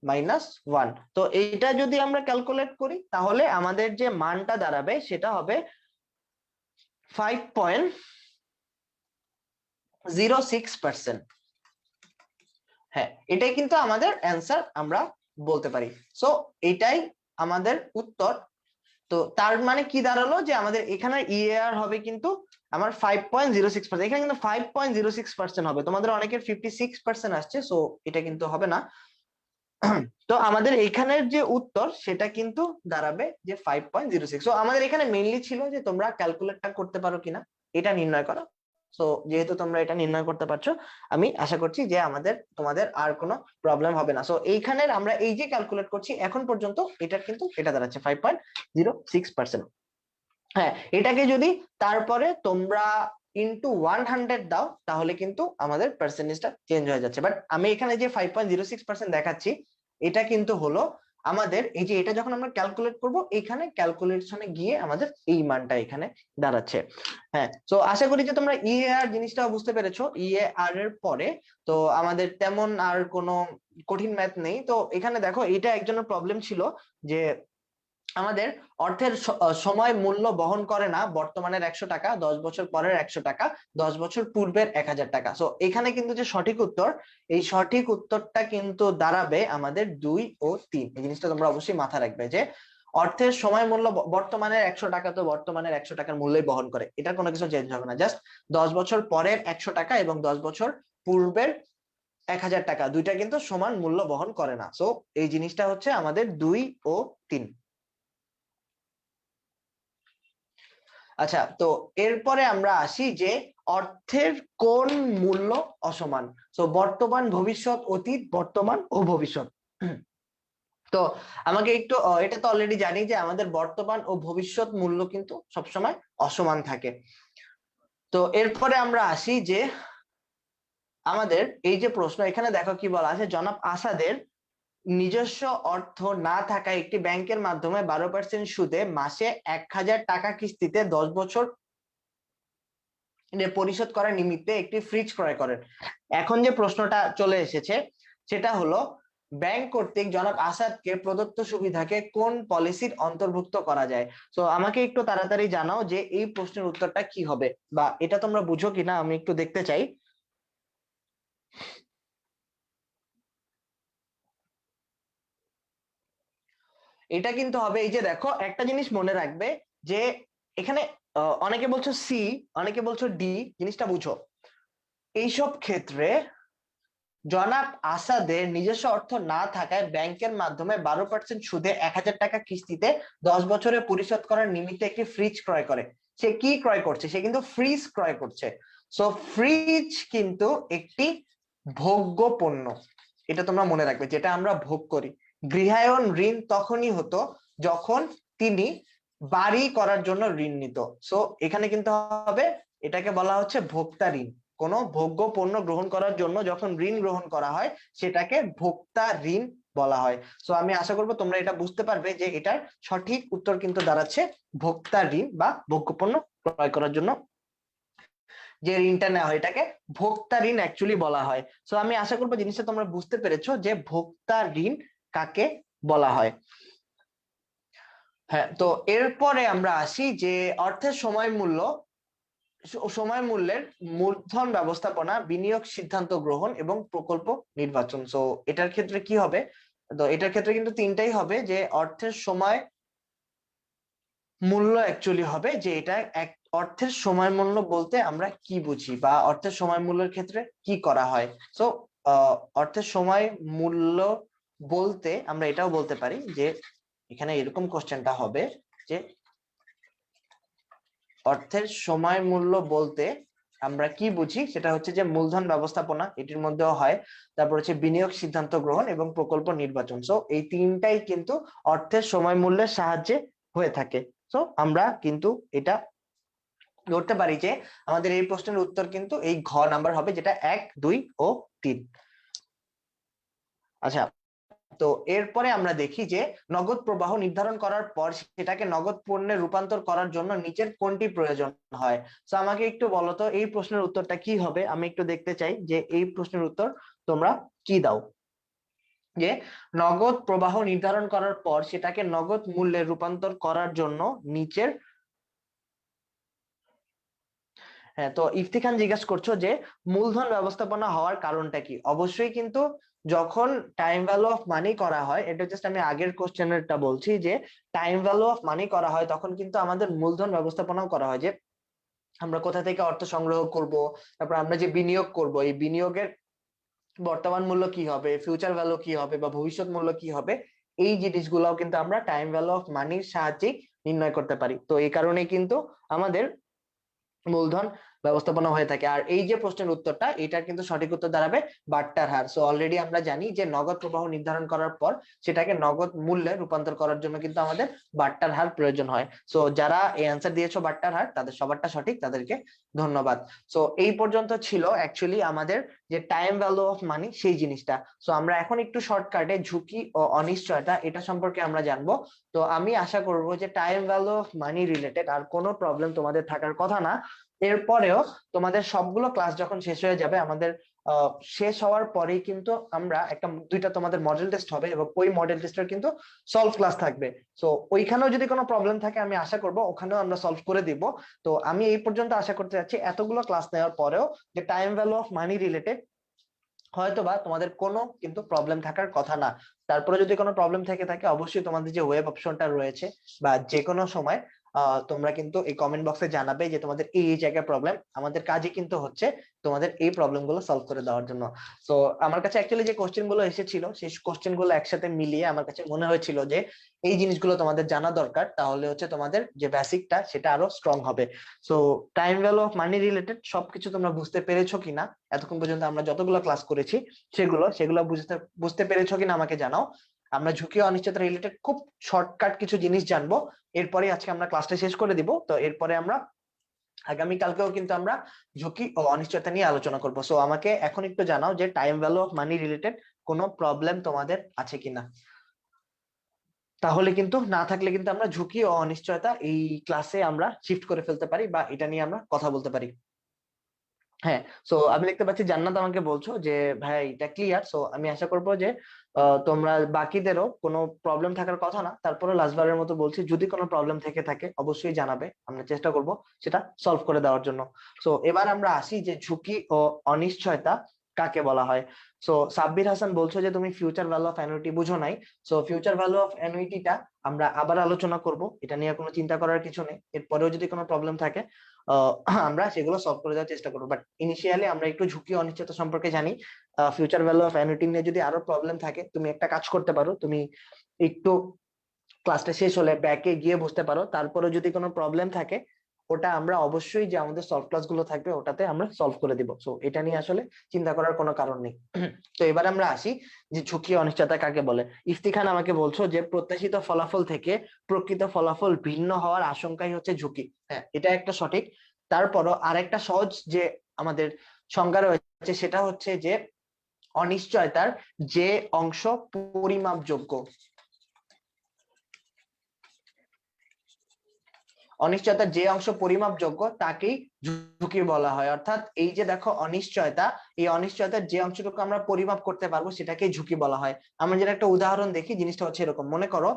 মাইনাস 1। তো এইটা যদি আমরা ক্যালকুলেট করি তাহলে আমাদের যে মানটা দাঁড়াবে সেটা হবে 5.06%। হ্যাঁ, এটাই কিন্তু আমাদের অ্যান্সার আমরা বলতে পারি। সো এটাই আমাদের উত্তর। তো তার মানে কি দাঁড়ালো, যে আমাদের এখানে ইএআর হবে কিন্তু আমার 5.06%। এখানে কিন্তু 5.06% হবে, তোমাদের অনেকের 56% আসছে, সো এটা কিন্তু হবে না। তো আমাদের এখানের যে উত্তর সেটা কিন্তু দাঁড়াবে যে 5.06। তো আমাদের এখানে মেইনলি ছিল যে তোমরা ক্যালকুলেটটা করতে পারো কিনা এটা নির্ণয় করা। তো যেহেতু তোমরা এটা নির্ণয় করতে পারছো, আমি আশা করছি যে তোমাদের আর কোনো প্রবলেম হবে না। সো এইখানের আমরা এই যে ক্যালকুলেট করছি এখন পর্যন্ত, এটার কিন্তু এটা দাঁড়াচ্ছে 5.06%। হ্যাঁ, এটাকে যদি তারপরে তোমরা ইনটু 100 দাও তাহলে কিন্তু আমাদের পার্সেন্টেজটা চেঞ্জ হয়ে যাচ্ছে। বাট আমি এখানে যে 5.06% দেখাচ্ছি, এটা কিন্তু হলো আমাদের এই যে, এটা যখন আমরা ক্যালকুলেট করব এখানে ক্যালকুলেশনে গিয়ে আমাদের এই মানটা এখানে দাঁড়াচ্ছে। হ্যাঁ, তো আশা করি যে তোমরা ইএআর জিনিসটা বুঝতে পেরেছো। ইএআর এর পরে তো আমাদের তেমন আর কোনো কঠিন ম্যাথ নেই। তো এখানে দেখো, এটা একজনের প্রবলেম ছিল যে আমাদের অর্থের সময় মূল্য বহন করে না বর্তমানের 100 টাকা, 10 বছর পরের 100 টাকা, 10 বছর পূর্বের 1000 টাকা। সো এখানে কিন্তু যে সঠিক উত্তর, এই সঠিক উত্তরটা কিন্তু দাঁড়াবে আমাদের 2 ও 3। এই জিনিসটা তোমরা অবশ্যই মাথায় রাখবে যে অর্থের সময় মূল্য বর্তমানের 100 টাকা, তো বর্তমানের 100 টাকার মূল্যই বহন করে, এটা কোনো কিছু চেঞ্জ হবে না। জাস্ট 10 বছর পরের 100 টাকা এবং 10 বছর পূর্বের 1000 টাকা, দুইটা কিন্তু সমান মূল্য বহন করে না। সো এই জিনিসটা হচ্ছে আমাদের 2 ও 3। আচ্ছা, তো এরপরে আমরা আসি যে অর্থের কোন মূল্য অসমান। তো বর্তমান, ভবিষ্যৎ, অতীত, বর্তমান ও ভবিষ্যৎ। তো আমাকে একটু এটা তো অলরেডি জানি যে আমাদের বর্তমান ও ভবিষ্যৎ মূল্য কিন্তু সবসময় অসমান থাকে। তো এরপরে আমরা আসি যে আমাদের এই যে প্রশ্ন, এখানে দেখো কি বলা আছে, জনাব আসাদের নিজস্ব অর্থ না থাকায় একটি ব্যাংকের মাধ্যমে 12% সুদে মাসে 1000 টাকা কিস্তিতে 10 বছর পরিশোধ করার নিমিত্তে একটি ফ্রিজ ক্রয় করেন। এখন যে প্রশ্নটা চলে এসেছে সেটা হলো, ব্যাংক কর্তৃক জনাব আসাদকে প্রদত্ত সুবিধাকে কোন পলিসির অন্তর্ভুক্ত করা যায়। তো আমাকে একটু তাড়াতাড়ি জানাও যে এই প্রশ্নের উত্তরটা কি হবে, বা এটা তোমরা বুঝো কিনা আমি একটু দেখতে চাই। এটা কিন্তু হবে, এই যে দেখো, একটা জিনিস মনে রাখবে যে এখানে অনেকে বলছো সি, অনেকে বলছো ডি, জিনিসটা বুঝো। এইসব ক্ষেত্রে জনাব আসাদের নিজস্ব অর্থ না থাকায় ব্যাংকের মাধ্যমে 12% সুদে 1000 টাকা কিস্তিতে 10 বছরে পরিশোধ করার নিমিত্তে একটি ফ্রিজ ক্রয় করে। সে কি ক্রয় করছে, সে কিন্তু ফ্রিজ ক্রয় করছে। সো ফ্রিজ কিন্তু একটি ভোগ্য পণ্য, এটা তোমরা মনে রাখবে, যেটা আমরা ভোগ করি। গৃহায়ণ ঋণ তখনই হতো যখন তিনি বাড়ি করার জন্য ঋণ নিত। সো এখানে কিন্তু হবে, এটাকে বলা হচ্ছে ভোক্তা ঋণ। কোনো ভোগ্য পণ্য গ্রহণ করার জন্য যখন ঋণ গ্রহণ করা হয় সেটাকে ভোক্তা ঋণ বলা হয়। সো আমি আশা করবো তোমরা এটা বুঝতে পারবে যে এটার সঠিক উত্তর কিন্তু দাঁড়াচ্ছে ভোক্তা ঋণ, বা ভোগ্য পণ্য ক্রয় করার জন্য যে ঋণটা নেওয়া হয় এটাকে ভোক্তা ঋণ অ্যাকচুয়ালি বলা হয়। সো আমি আশা করবো জিনিসটা তোমরা বুঝতে পেরেছো যে ভোক্তা ঋণ কাকে বলা হয়। হ্যাঁ, তো এরপরে আমরা আসি যে অর্থের সময় মূল্যের মূলধন ব্যবস্থাপনা, বিনিয়োগ সিদ্ধান্ত গ্রহণ এবং প্রকল্প নির্বাচন। সো এটার ক্ষেত্রে কি হবে, তো এটার ক্ষেত্রে কিন্তু তিনটাই হবে, যে অর্থের সময় মূল্য অ্যাকচুয়ালি হবে যে এটা এক, অর্থের সময় মূল্য বলতে আমরা কি বুঝি, বা অর্থের সময় মূল্যের ক্ষেত্রে কি করা হয়। সো অর্থের সময় মূল্য বলতে আমরা এটাও বলতে পারি যে এখানে এরকম কোশ্চেনটা হবে যে অর্থের সময় মূল্য বলতে আমরা কি বুঝি, সেটা হচ্ছে যে মূলধন ব্যবস্থাপনা এটির মধ্যেও হয়, তারপর হচ্ছে বিনিয়োগ সিদ্ধান্ত গ্রহণ এবং প্রকল্প নির্বাচন। সো এই তিনটাই কিন্তু অর্থের সময় মূল্যের সাহায্যে হয়ে থাকে। সো আমরা কিন্তু এটা ধরতে পারি যে আমাদের এই প্রশ্নের উত্তর কিন্তু এই ঘ নাম্বার হবে, যেটা 1, 2 ও 3। আচ্ছা, তো এরপরে আমরা দেখি যে নগদ প্রবাহ নির্ধারণ করার পর সেটাকে নগদ পণ্যে রূপান্তর করার জন্য নিচের কোনটি প্রয়োজন হয়। তো আমাকে একটু বলো তো এই প্রশ্নের উত্তরটা কি হবে, আমি একটু দেখতে চাই যে এই প্রশ্নের উত্তর তোমরা কি দাও। যে নগদ প্রবাহ নির্ধারণ করার পর সেটাকে নগদ মূল্যে রূপান্তর করার জন্য নিচের, হ্যাঁ, তো ইফতি খান জিজ্ঞাসা করছো যে মূলধন ব্যবস্থাপনা হওয়ার কারণটা কি। অবশ্যই কিন্তু যখন টাইম ভ্যালু অফ মানি করা হয়, এটা জাস্ট আমি আগের কোশ্চেনেরটা বলছি, যে টাইম ভ্যালু অফ মানি করা হয় তখন কিন্তু আমাদের মূলধন ব্যবস্থাপনাও করা হয়, যে আমরা কোথা থেকে অর্থ সংগ্রহ করব, তারপর আমরা যে বিনিয়োগ করব এই বিনিয়োগের বর্তমান মূল্য কি হবে, ফিউচার ভ্যালু কি হবে বা ভবিষ্যৎ মূল্য কি হবে, এই জিনিসগুলোও কিন্তু আমরা টাইম ভ্যালু অফ মানির সাহায্যে নির্ণয় করতে পারি। তো এই কারণে কিন্তু আমাদের মূলধন ব্যবস্থাপনা হয়ে থাকে। আর এই যে প্রশ্নের উত্তরটা, এটার কিন্তু সঠিক উত্তর দাঁড়াবে বাট্টার হার। সো অলরেডি আমরা জানি যে নগদ প্রবাহ নির্ধারণ করার পর সেটাকে নগদ মূল্যে রূপান্তর করার জন্য কিন্তু আমাদের বাট্টার হার প্রয়োজন হয়। সো যারা এই অ্যান্সার দিয়েছো বাট্টার হার, তাদের সবারটা সঠিক, তাদেরকে ধন্যবাদ। সো এই পর্যন্ত ছিল অ্যাকচুয়ালি আমাদের যে টাইম ভ্যালু অফ মানি সেই জিনিসটা। সো আমরা এখন একটু শর্টকাটে ঝুঁকি ও অনিশ্চয়তা এটা সম্পর্কে আমরা জানবো। তো আমি আশা করব যে time value of money related আর কোনো প্রবলেম তোমাদের থাকার কথা না। এরপরেও তোমাদের সবগুলো ক্লাস যখন শেষ হয়ে যাবে, আমাদের শেষ হওয়ার পরেই কিন্তু আমরা একটা দুইটা তোমাদের মডেল টেস্ট হবে এবং ওই মডেল টেস্টের কিন্তু সলভ ক্লাস থাকবে। তো ওইখানেও যদি কোনো প্রবলেম থাকে আমি আশা করব ওখানেও আমরা সলভ করে দিব। তো আমি এই পর্যন্ত আশা করতে যাচ্ছি এতগুলো ক্লাস নেওয়ার পরেও যে time value of money related হয়তোবা তোমাদের কোনো কিন্তু প্রবলেম থাকার কথা না। তারপরে যদি কোনো প্রবলেম থেকে থাকে অবশ্যই তোমাদের যে ওয়েব অপশনটা রয়েছে বা যে কোনো সময় তোমরা কিন্তু এই কমেন্ট বক্সে জানাবে যে তোমাদের এই জায়গায় প্রবলেম। আমাদের কাজই কিন্তু হচ্ছে তোমাদের এই প্রবলেম গুলো সলভ করে দেওয়ার জন্য। তো আমার কাছে অ্যাকচুয়ালি যে কোশ্চেন গুলো এসেছিল সেই কোশ্চেন গুলো একসাথে মিলিয়ে আমার কাছে মনে হয়েছিল যে এই জিনিসগুলো তোমাদের জানা দরকার, তাহলে হচ্ছে তোমাদের যে বেসিকটা সেটা আরো স্ট্রং হবে। So time value of money related সবকিছু তোমরা বুঝতে পেরেছো কিনা, এতক্ষণ পর্যন্ত আমরা যতগুলো ক্লাস করেছি সেগুলো বুঝতে বুঝতে পেরেছো কিনা আমাকে জানাও। আমরা ঝুঁকি ও অনিশ্চয়তা রিলেটেড খুব শর্টকাট কিছু জিনিস জানবো, এরপরে আজকে আমরা ক্লাসটা শেষ করে দিব। তো এরপরে আমরা আগামী কালকেও কিন্তু আমরা ঝুঁকি ও অনিশ্চয়তা নিয়ে আলোচনা করব। সো আমাকে এখন একটু জানাও যে time value of money related কোনো প্রবলেম তোমাদের আছে কিনা। তাহলে কিন্তু না থাকলে কিন্তু আমরা ঝুঁকি ও অনিশ্চয়তা এই ক্লাসে আমরা শিফট করে ফেলতে পারি বা এটা নিয়ে আমরা কথা বলতে পারি। হ্যাঁ, সো আমি দেখতে পাচ্ছি জান্নাত আমাকে বলছো যে ভাই এটা ক্লিয়ার। সো আমি আশা করবো যে তোমরা বাকিদেরও কোনো প্রবলেম থাকার কথা না, তারপরে লাস্টবারের মতো বলছি যদি কোনো প্রবলেম থেকে থাকে অবশ্যই জানাবে, আমরা চেষ্টা করব সেটা সলভ করে দেওয়ার জন্য। সো এবার আমরা আসি যে ঝুঁকি ও অনিশ্চয়তা কাকে বলা হয়। সো সাব্বির হাসান বলছো যে তুমি ফিউচার ভ্যালু অফ অ্যানুইটি বুঝো নাই। সো ফিউচার ভ্যালু অফ অ্যানুইটিটা আমরা আবার আলোচনা করব, এটা নিয়ে কোনো চিন্তা করার কিছু নেই। এরপরেও যদি কোনো প্রবলেম থাকে আহ আমরা সেগুলো সলভ করে দেওয়ার চেষ্টা করবো, বাট ইনিশিয়ালি আমরা একটু ঝুঁকি অনিশ্চয়তা সম্পর্কে জানি। ফিউচার ভ্যালু অফ অ্যানুইটি নিয়ে যদি আরো প্রবলেম থাকে তুমি একটা কাজ করতে পারো, তুমি একটু ক্লাসটা শেষ হলে ব্যাকে গিয়ে বসতে পারো, তারপরে যদি কোনো প্রবলেম থাকে ওটা আমরা অবশ্যই যে আমাদের সলভ ক্লাস গুলো থাকবে ওটাতে আমরা সলভ করে দিব। সো এটা নিয়ে আসলে চিন্তা করার কোনো কারণ নেই। তো এবার আমরা আসি যে ঝুঁকি অনিশ্চয়তা কাকে বলে। ইফতি খান আমাকে বলছো যে প্রত্যাশিত ফলাফল থেকে প্রকৃত ফলাফল ভিন্ন হওয়ার আশঙ্কাই হচ্ছে ঝুঁকি। হ্যাঁ, এটা একটা সঠিক। তারপরও আরেকটা সহজ যে আমাদের সংজ্ঞা রয়েছে সেটা হচ্ছে যে অনিশ্চয়তার যে অংশ পরিমাপযোগ্য, অনিশ্চয়তার যে অংশ পরিমাপযোগ্য তাকেই ঝুঁকি বলা হয়। অর্থাৎ এই যে দেখো অনিশ্চয়তা, এই অনিশ্চয়তার যে অংশটুকু আমরা পরিমাপ করতে পারবো সেটাকেই ঝুঁকি বলা হয়। আমরা যেটা একটা উদাহরণ দেখি জিনিসটা হচ্ছে এরকম, মনে করো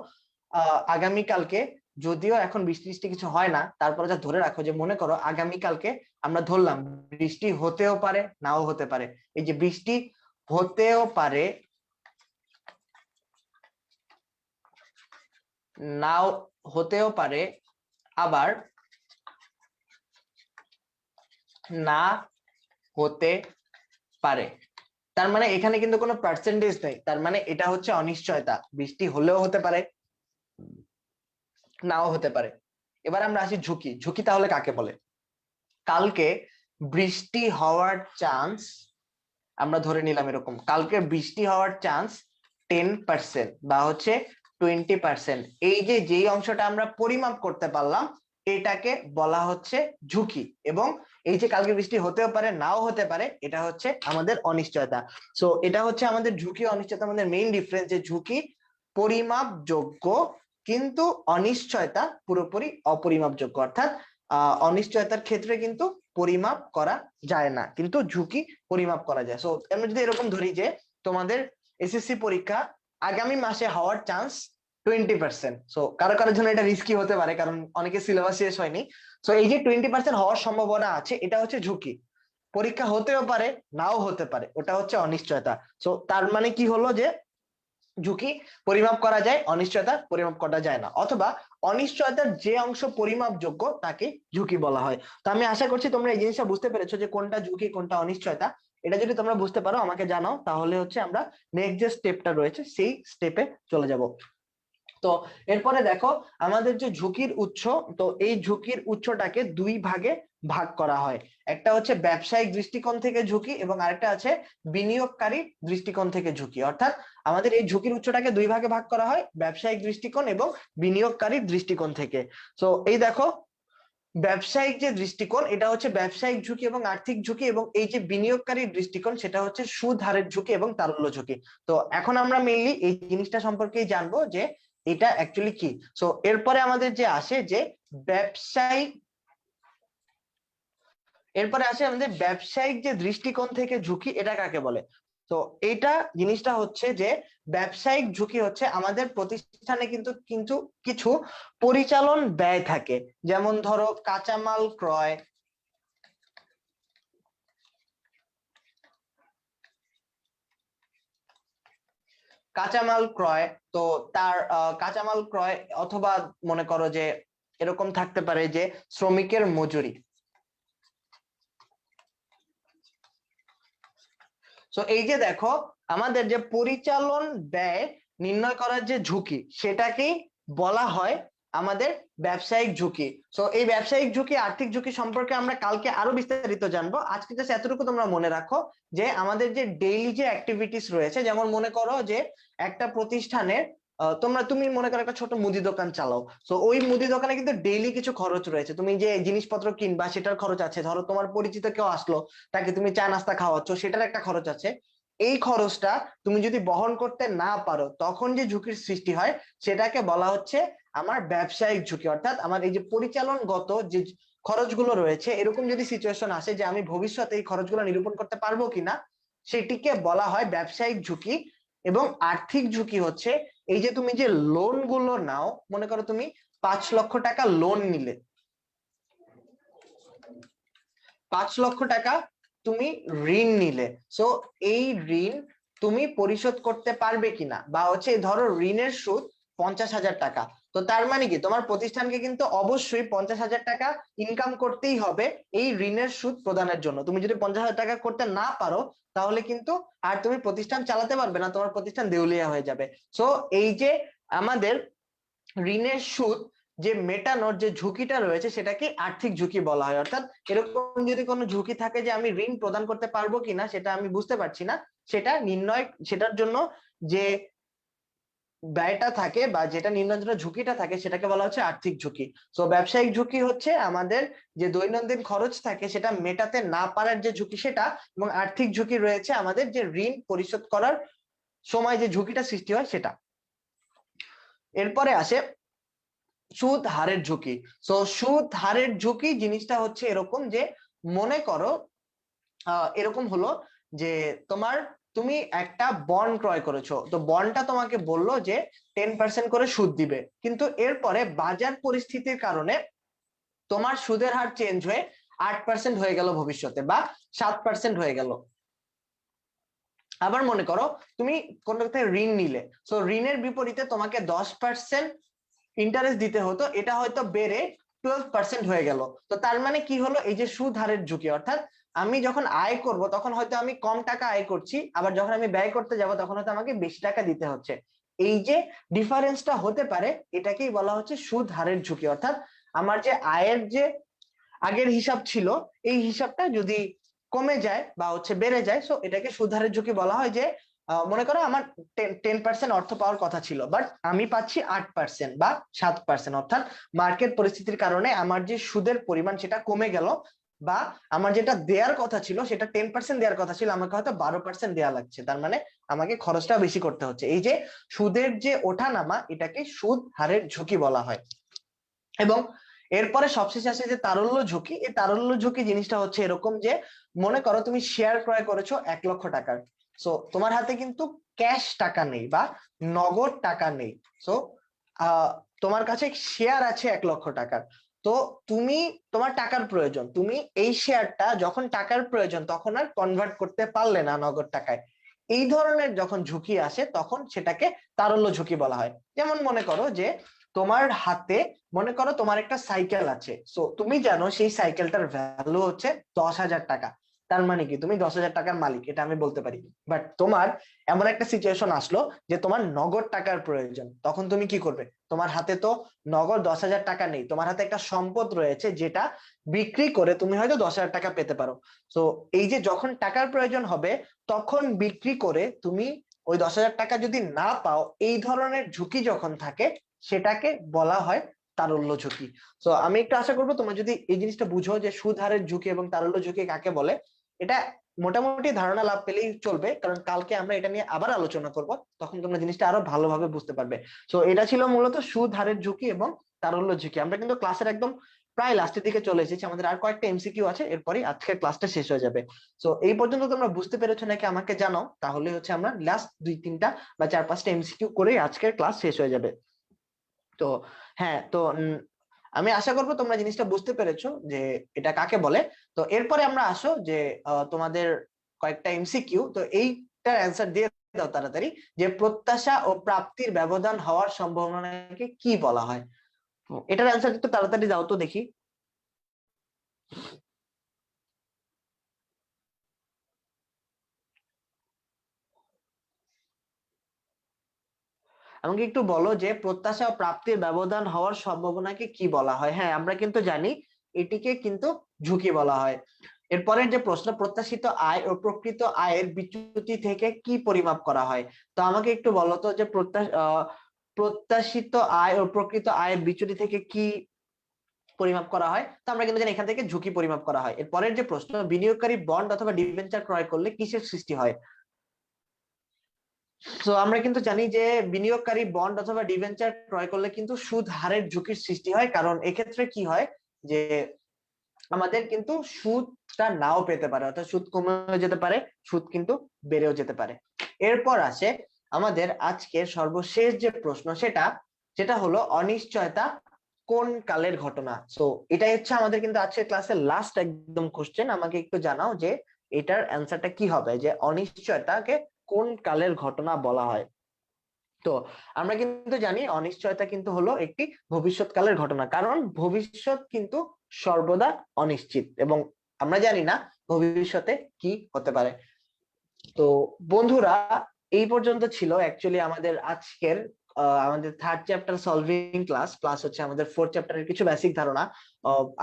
আগামীকালকে, যদিও এখন বৃষ্টি বৃষ্টি কিছু হয় না, তারপরে যা ধরে রাখো যে মনে করো আগামীকালকে আমরা ধরলাম বৃষ্টি হতেও পারে নাও হতে পারে। এই যে বৃষ্টি হতেও পারে নাও হতেও পারে, আবার না হতে পারে। তার মানে এখানে কিন্তু কোনো পার্সেন্টেজ নেই, তার মানে এটা হচ্ছে অনিশ্চয়তা, বৃষ্টি হলেও হতে পারে নাও হতে পারে। এবার আমরা আসি ঝুঁকি। ঝুঁকি তাহলে কাকে বলে? কালকে বৃষ্টি হওয়ার চান্স, আমরা ধরে নিলাম এরকম কালকে বৃষ্টি হওয়ার চান্স 10% বা হচ্ছে 20%, এই যে যেই অংশটা আমরা পরিমাপ করতে পারলাম এটাকে বলা হচ্ছে ঝুঁকি। এবং এই যে কালকে বৃষ্টি হতেও পারে নাও হতে পারে, এটা হচ্ছে আমাদের অনিশ্চয়তা। সো এটা হচ্ছে আমাদের ঝুঁকি অনিশ্চয়তা আমাদের মেইন ডিফারেন্স, যে ঝুঁকি পরিমাপযোগ্য কিন্তু অনিশ্চয়তা পুরোপুরি অপরিমাপযোগ্য। অর্থাৎ অনিশ্চয়তার ক্ষেত্রে কিন্তু পরিমাপ করা যায় না, কিন্তু ঝুঁকি পরিমাপ করা যায়। সো আমরা যদি এরকম ধরি যে তোমাদের এসএসসি পরীক্ষা আগামী মাসে হওয়ার চান্স 20%, সো কারো কারোর জন্য এটা রিস্কি হতে পারে কারণ অনেকে সিলেবাস শেষ হয়নি। সো এই যে 20% হওয়ার সম্ভাবনা আছে এটা হচ্ছে ঝুঁকি। পরীক্ষা হতেও পারে নাও হতে পারে, ওটা হচ্ছে অনিশ্চয়তা। সো তার মানে কি হলো যে ঝুঁকি পরিমাপ করা যায়, অনিশ্চয়তা পরিমাপ করা যায় না, অথবা অনিশ্চয়তার যে অংশ পরিমাপযোগ্য তাকে ঝুঁকি বলা হয়। তো আমি আশা করছি তোমরা এই জিনিসটা বুঝতে পেরেছো যে কোনটা ঝুঁকি কোনটা অনিশ্চয়তা। এটা যদি তোমরা বুঝতে পারো আমাকে জানাও, তাহলে হচ্ছে আমরা নেক্সট যে স্টেপটা রয়েছে সেই স্টেপে চলে যাব। তো এরপরে দেখো আমাদের যে ঝুঁকির উৎস, তো এই ঝুঁকির উৎসটাকে দুই ভাগে ভাগ করা হয়। একটা হচ্ছে ব্যবসায়িক দৃষ্টিকোণ থেকে ঝুঁকি এবং আরেকটা আছে বিনিয়োগকারী দৃষ্টিকোণ থেকে ঝুঁকি। অর্থাৎ আমাদের এই ঝুঁকির উৎসটাকে দুই ভাগে ভাগ করা হয়, ব্যবসায়িক দৃষ্টিকোণ এবং বিনিয়োগকারীর দৃষ্টিকোণ থেকে। তো এই দেখো ব্যবসায়িক যে দৃষ্টিকোণ এটা হচ্ছে ব্যবসায়িক ঝুঁকি এবং আর্থিক ঝুঁকি, এবং এই যে বিনিয়োগকারীর দৃষ্টিকোণ সেটা হচ্ছে সুদ হারের ঝুঁকি এবং তারল্য ঝুঁকি। তো এখন আমরা মেইনলি এই জিনিসটা সম্পর্কেই জানবো যে এটা অ্যাকচুয়ালি কি। সো এরপরে আমাদের যে আসে যে ব্যবসায়িক, এরপরে আসে আমাদের ব্যবসায়িক যে দৃষ্টিকোণ থেকে ঝুঁকি, এটা কাকে বলে? তো এটা জিনিসটা হচ্ছে যে ব্যবসায়িক ঝুঁকি হচ্ছে আমাদের প্রতিষ্ঠানে কিন্তু কিন্তু কিছু পরিচালন ব্যয় থাকে, যেমন ধরো কাঁচামাল ক্রয়, কাঁচামাল ক্রয়, তো তার কাঁচামাল ক্রয়, অথবা মনে করো যে এরকম থাকতে পারে যে শ্রমিকের মজুরি। তো এই যে দেখো আমাদের যে পরিচালন ব্যয় নির্ণয় করার যে ঝুঁকি সেটাকেই বলা হয় আমাদের ব্যবসায়িক ঝুঁকি। তো এই ব্যবসায়িক ঝুঁকি আর্থিক ঝুঁকি সম্পর্কে আমরা কালকে আরো বিস্তারিত জানবো। আজকে জাস্ট এতটুকু তোমরা মনে রাখো যে আমাদের যে ডেইলি যে অ্যাক্টিভিটিস রয়েছে, যেমন মনে করো যে একটা প্রতিষ্ঠানের তুমি মনে করো একটা ছোট মুদি দোকান চালাও, তো ওই মুদি দোকানে কিন্তু ডেইলি কিছু খরচ রয়েছে, তুমি যে জিনিসপত্র কিনবা সেটার খরচ আছে, ধরো তোমার পরিচিত কেউ আসলো তাকে তুমি চা নাস্তা খাওয়াচ্ছ সেটার একটা খরচ আছে। এই খরচটা তুমি যদি বহন করতে না পারো তখন যে ঝুঁকির সৃষ্টি হয় সেটাকে বলা হচ্ছে আমার ব্যবসায়িক ঝুঁকি। অর্থাৎ আমার এই যে পরিচালনগত যে খরচগুলো রয়েছে, এরকম যদি সিচুয়েশন আসে যে আমি ভবিষ্যতে এই খরচগুলো নিরূপণ করতে পারবো কিনা, সেটিকে বলা হয় ব্যবসায়িক ঝুঁকি। এবং আর্থিক ঝুঁকি হচ্ছে এই যে তুমি যে লোন গুলো নাও, মনে করো তুমি 5 লক্ষ টাকা লোন নিলে, 5 লক্ষ টাকা তুমি ঋণ নিলে, সো এই ঋণ তুমি পরিশোধ করতে পারবে কিনা, বা হচ্ছে ধরো ঋণের সুদ 50,000 টাকা। তো তার মানে কি তোমার প্রতিষ্ঠানকে কিন্তু অবশ্যই 50,000 টাকা ইনকাম করতেই হবে এই ঋণের সুদ প্রদানের জন্য। তুমি যদি 50,000 টাকা করতে না পারো তাহলে কিন্তু আর তুমি প্রতিষ্ঠান চালাতে পারবে না, তোমার প্রতিষ্ঠান দেউলিয়া হয়ে যাবে। সো এই যে আমাদের ঋণের সুদ যে মেটানোর যে ঝুঁকিটা রয়েছে সেটাকে আর্থিক ঝুঁকি বলা হয়। অর্থাৎ এরকম যদি কোনো ঝুঁকি থাকে যে আমি ঋণ প্রদান করতে পারবো কিনা সেটা আমি বুঝতে পারছি না, সেটা নির্ণয়, সেটার জন্য যে ব্যয়টা থাকে বা যেটা নির্ণয়ের জন্য ঝুঁকিটা থাকে সেটাকে বলা হচ্ছে আর্থিক ঝুঁকি। তো ব্যবসায়িক ঝুঁকি হচ্ছে আমাদের যে দৈনন্দিন খরচ থাকে সেটা মেটাতে না পারার যে ঝুঁকি সেটা, এবং আর্থিক ঝুঁকি রয়েছে আমাদের যে ঋণ পরিশোধ করার সময় যে ঝুঁকিটা সৃষ্টি হয় সেটা। এরপরে আসে সুদ হারের ঝুঁকি। তো সুদ হারের ঝুঁকি জিনিসটা হচ্ছে এরকম যে মনে করো এরকম হলো যে তোমার, তুমি একটা বন্ড ক্রয় করেছো, তো বন্ডটা তোমাকে বললো যে 10% করে সুদ দিবে, কিন্তু এরপরে বাজার পরিস্থিতির কারণে তোমার সুদের হার চেঞ্জ হয়ে 8% হয়ে গেল ভবিষ্যতে, বা 7% হয়ে গেল। আবার মনে করো তুমি কোন থেকে ঋণ নিলে, তো ঋণের বিপরীতে তোমাকে 10% ইন্টারেস্ট দিতে হতো, এটা হয়তো বেড়ে 12% হয়ে গেল। তো তার মানে কি হলো, এই যে সুদ হারের ঝুঁকি, অর্থাৎ আমি যখন আয় করব তখন হয়তো আমি কম টাকা আয় করছি, আবার যখন আমি ব্যয় করতে যাব তখন হয়তো আমাকে বেশি টাকা দিতে হচ্ছে। এই যে ডিফারেন্সটা হতে পারে এটাকেই বলা হচ্ছে সুদ হারের ঝুঁকি। অর্থাৎ আমার যে আয়ের যে আগের হিসাব ছিল এই হিসাবটা যদি কমে যায় বা হচ্ছে বেড়ে যায়, সো এটাকে সুদ হারের ঝুঁকি বলা হয়। যে মনে করো আমার 10% অর্থ পাওয়ার কথা ছিল, বাট আমি পাচ্ছি 8% বা 7%, অর্থাৎ মার্কেট পরিস্থিতির কারণে আমার যে সুদের পরিমাণ সেটা কমে গেল, বা আমার যেটা দেওয়ার কথা ছিল সেটা 10% দেওয়ার কথা ছিল, আমাকে হয়তো 12% দেওয়া লাগছে, তার মানে আমাকে খরচটা বেশি করতে হচ্ছে। এই যে সুদের যে ওঠানামা এটাকে সুদ হারের ঝুঁকি বলা হয়। এবং এরপরে সবশেষে আসে যে তারল্য ঝুঁকি। এই তারল্য ঝুঁকি জিনিসটা হচ্ছে এরকম যে মনে করো তুমি শেয়ার ক্রয় করেছো 1 লক্ষ টাকার, সো তোমার হাতে কিন্তু ক্যাশ টাকা নেই বা নগদ টাকা নেই। সো তোমার কাছে শেয়ার আছে 1 লক্ষ টাকার। তো তুমি, তোমার টাকার প্রয়োজন, তুমি এই শেয়ারটা যখন টাকার প্রয়োজন তখন আর কনভার্ট করতে পারলে না নগদ টাকায়। এই ধরনের যখন ঝুঁকি আসে তখন সেটাকে তারল্য ঝুঁকি বলা হয়। যেমন মনে করো যে তোমার হাতে, মনে করো তোমার একটা সাইকেল আছে, সো তুমি জানো সেই সাইকেলটার ভ্যালু হচ্ছে 10,000 টাকা। তার মানে কি তুমি 10,000 টাকার মালিক, এটা আমি বলতে পারি। বাট তোমার এমন একটা সিচুয়েশন আসলো যে তোমার নগদ টাকার প্রয়োজন, তখন তুমি কি করবে? তোমার হাতে তো নগদ 10,000 টাকা নেই, তোমার হাতে একটা সম্পদ রয়েছে যেটা বিক্রি করে তুমি হয়তো 10,000 টাকা পেতে পারো। তো এই যে যখন টাকার প্রয়োজন হবে তখন বিক্রি করে তুমি ওই 10,000 টাকা যদি না পাও, এই ধরনের ঝুঁকি যখন থাকে সেটাকে বলা হয় তারল্য ঝুঁকি। তো আমি একটু আশা করবো তোমরা যদি এই জিনিসটা বুঝো যে সুদ হারের ঝুঁকি এবং তারল্য ঝুঁকি কাকে বলে, এটা মোটামুটি ধারণা লাভ পেলেই চলবে, কারণ কালকে আমরা এটা নিয়ে আবার আলোচনা করব, তখন তোমরা জিনিসটা আরো ভালোভাবে বুঝতে পারবে। তো এটা ছিল মূলত সুদ হারের ঝুঁকি এবং তারল্য ঝুঁকি। আমরা কিন্তু ক্লাসের একদম প্রায় লাস্টের দিকে চলে এসেছি, আমাদের আর কয়েকটা এমসিকিউ আছে, এরপরই আজকের ক্লাসটা শেষ হয়ে যাবে। তো এই পর্যন্ত তোমরা বুঝতে পেরেছো নাকি আমাকে জানাও, তাহলে হচ্ছে আমরা লাস্ট 2-3টা বা 4-5টা এমসিকিউ করেই আজকের ক্লাস শেষ হয়ে যাবে। তো হ্যাঁ, তো আমি আশা করবো তোমরা জিনিসটা বুঝতে পেরেছো যে এটা কাকে বলে। তো এরপরে আমরা আসো যে তোমাদের কয়েকটা এমসিকিউ, তো এইটার অ্যান্সার দিয়ে দাও তাড়াতাড়ি, যে প্রত্যাশা ও প্রাপ্তির ব্যবধান হওয়ার সম্ভাবনাকে কি বলা হয়? এটার অ্যান্সার একটু তাড়াতাড়ি দাও তো দেখি। আমাকে একটু বলো যে প্রত্যাশা ও প্রাপ্তির ব্যবধান হওয়ার সম্ভাবনাকে কি বলা হয়? হ্যাঁ, আমরা কিন্তু জানি এটিকে কিন্তু ঝুঁকি বলা হয়। এরপরের যে প্রশ্ন, প্রত্যাশিত আয় ও প্রকৃত আয়ের বিচ্যুতি থেকে কি পরিমাপ করা হয়? তো আমাকে একটু বলো তো যে প্রত্যাশিত আয় ও প্রকৃত আয়ের বিচ্যুতি থেকে কি পরিমাপ করা হয়? তো আমরা কিন্তু জানি এখান থেকে ঝুঁকি পরিমাপ করা হয়। এরপরের যে প্রশ্ন, বিনিয়োগকারী বন্ড অথবা ডিবেঞ্চার ক্রয় করলে কিসের সৃষ্টি হয়? তো আমরা কিন্তু জানি যে বিনিয়োগকারী বন্ড অথবা ডিবেঞ্চার ক্রয় করলে কিন্তু সুদ হারের ঝুঁকির সৃষ্টি হয়, কারণ এক্ষেত্রে কি হয় যে আমাদের কিন্তু সুদটা নাও পেতে পারে, অর্থাৎ সুদ কমেও যেতে পারে, সুদ কিন্তু বেড়েও যেতে পারে। এরপর আসে আমাদের আজকের সর্বশেষ যে প্রশ্ন, সেটা হলো অনিশ্চয়তা কোন কালের ঘটনা। তো এটাই হচ্ছে আমাদের কিন্তু আজকের ক্লাসের লাস্ট একদম কোশ্চেন। আমাকে একটু জানাও যে এটার অ্যান্সারটা কি হবে, যে অনিশ্চয়তাকে কোন কালের ঘটনা বলা হয়? তো আমরা কিন্তু জানি অনিশ্চয়তা কিন্তু হলো একটি ভবিষ্যৎকালের ঘটনা, কারণ ভবিষ্যৎ কিন্তু সর্বদা অনিশ্চিত এবং আমরা জানি না ভবিষ্যতে কি হতে পারে। তো বন্ধুরা, এই পর্যন্ত ছিল অ্যাকচুয়ালি আমাদের আজকের আমাদের third chapter solving class, plus হচ্ছে আমাদের ফোর্থ চ্যাপ্টারের কিছু বেসিক ধারণা।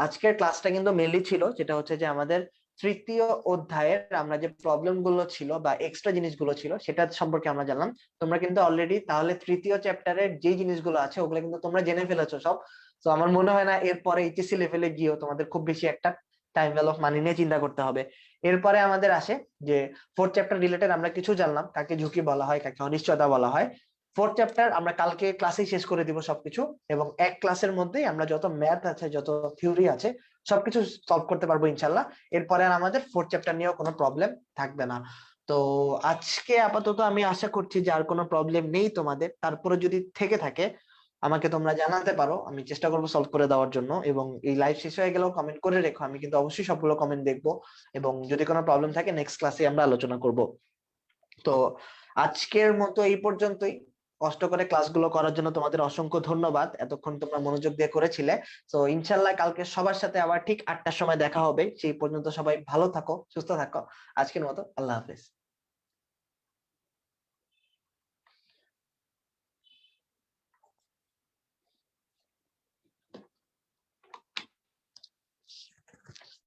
আজকের ক্লাসটা কিন্তু মেনলি ছিল যেটা হচ্ছে যে আমাদের তৃতীয় অধ্যায়ের আমরা যে প্রবলেম গুলো ছিল বা এক্সট্রা জিনিসগুলো ছিল সেটা সম্পর্কে আমরা জানলাম। তোমরা কিন্তু অলরেডি তাহলে তৃতীয় চ্যাপ্টারের যে জিনিসগুলো আছে ওগুলো কিন্তু তোমরা জেনে ফেলেছো সব। তো আমার মনে হয় না এরপরে এইচএসসি লেভেলে গিয়েও তোমাদের খুব বেশি একটা টাইম ভ্যালু অফ মানি নিয়ে চিন্তা করতে হবে। এরপরে আমাদের আসে যে ফোর্থ চ্যাপ্টার রিলেটেড আমরা কিছু জানলাম, কাকে ঝুঁকি বলা হয়, কাকে অনিশ্চয়তা বলা হয়। ফোর্থ চ্যাপ্টার আমরা কালকে ক্লাসেই শেষ করে দিব সবকিছু, এবং এক ক্লাসের মধ্যেই আমরা যত ম্যাথ আছে যত থিওরি আছে সবকিছু সলভ করতে পারবো ইনশাল্লাহ। এরপরে আর আমাদের ফোর্থ চ্যাপ্টার নিয়েও কোনো প্রবলেম থাকবে না। তো আজকে আপাতত আমি আশা করছি যে আর কোনো প্রবলেম নেই তোমাদের, তারপরে যদি থেকে থাকে আমাকে তোমরা জানাতে পারো, আমি চেষ্টা করবো সলভ করে দেওয়ার জন্য। এবং এই লাইভ শেষ হয়ে গেলেও কমেন্ট করে রেখো, আমি কিন্তু অবশ্যই সবগুলো কমেন্ট দেখবো, এবং যদি কোনো প্রবলেম থাকে নেক্সট ক্লাসে আমরা আলোচনা করব। তো আজকের মতো এই পর্যন্তই। কষ্ট করে ক্লাসগুলো করার জন্য তোমাদের অসংখ্য ধন্যবাদ, এতক্ষণ তোমরা মনোযোগ দিয়ে করেছিলে। তো ইনশাল্লাহ কালকে সবার সাথে আবার ঠিক 8টার সময় দেখা হবে, সেই পর্যন্ত সবাই ভালো থাকো, সুস্থ থাকো। আজকের মতো আল্লাহ হাফেজ।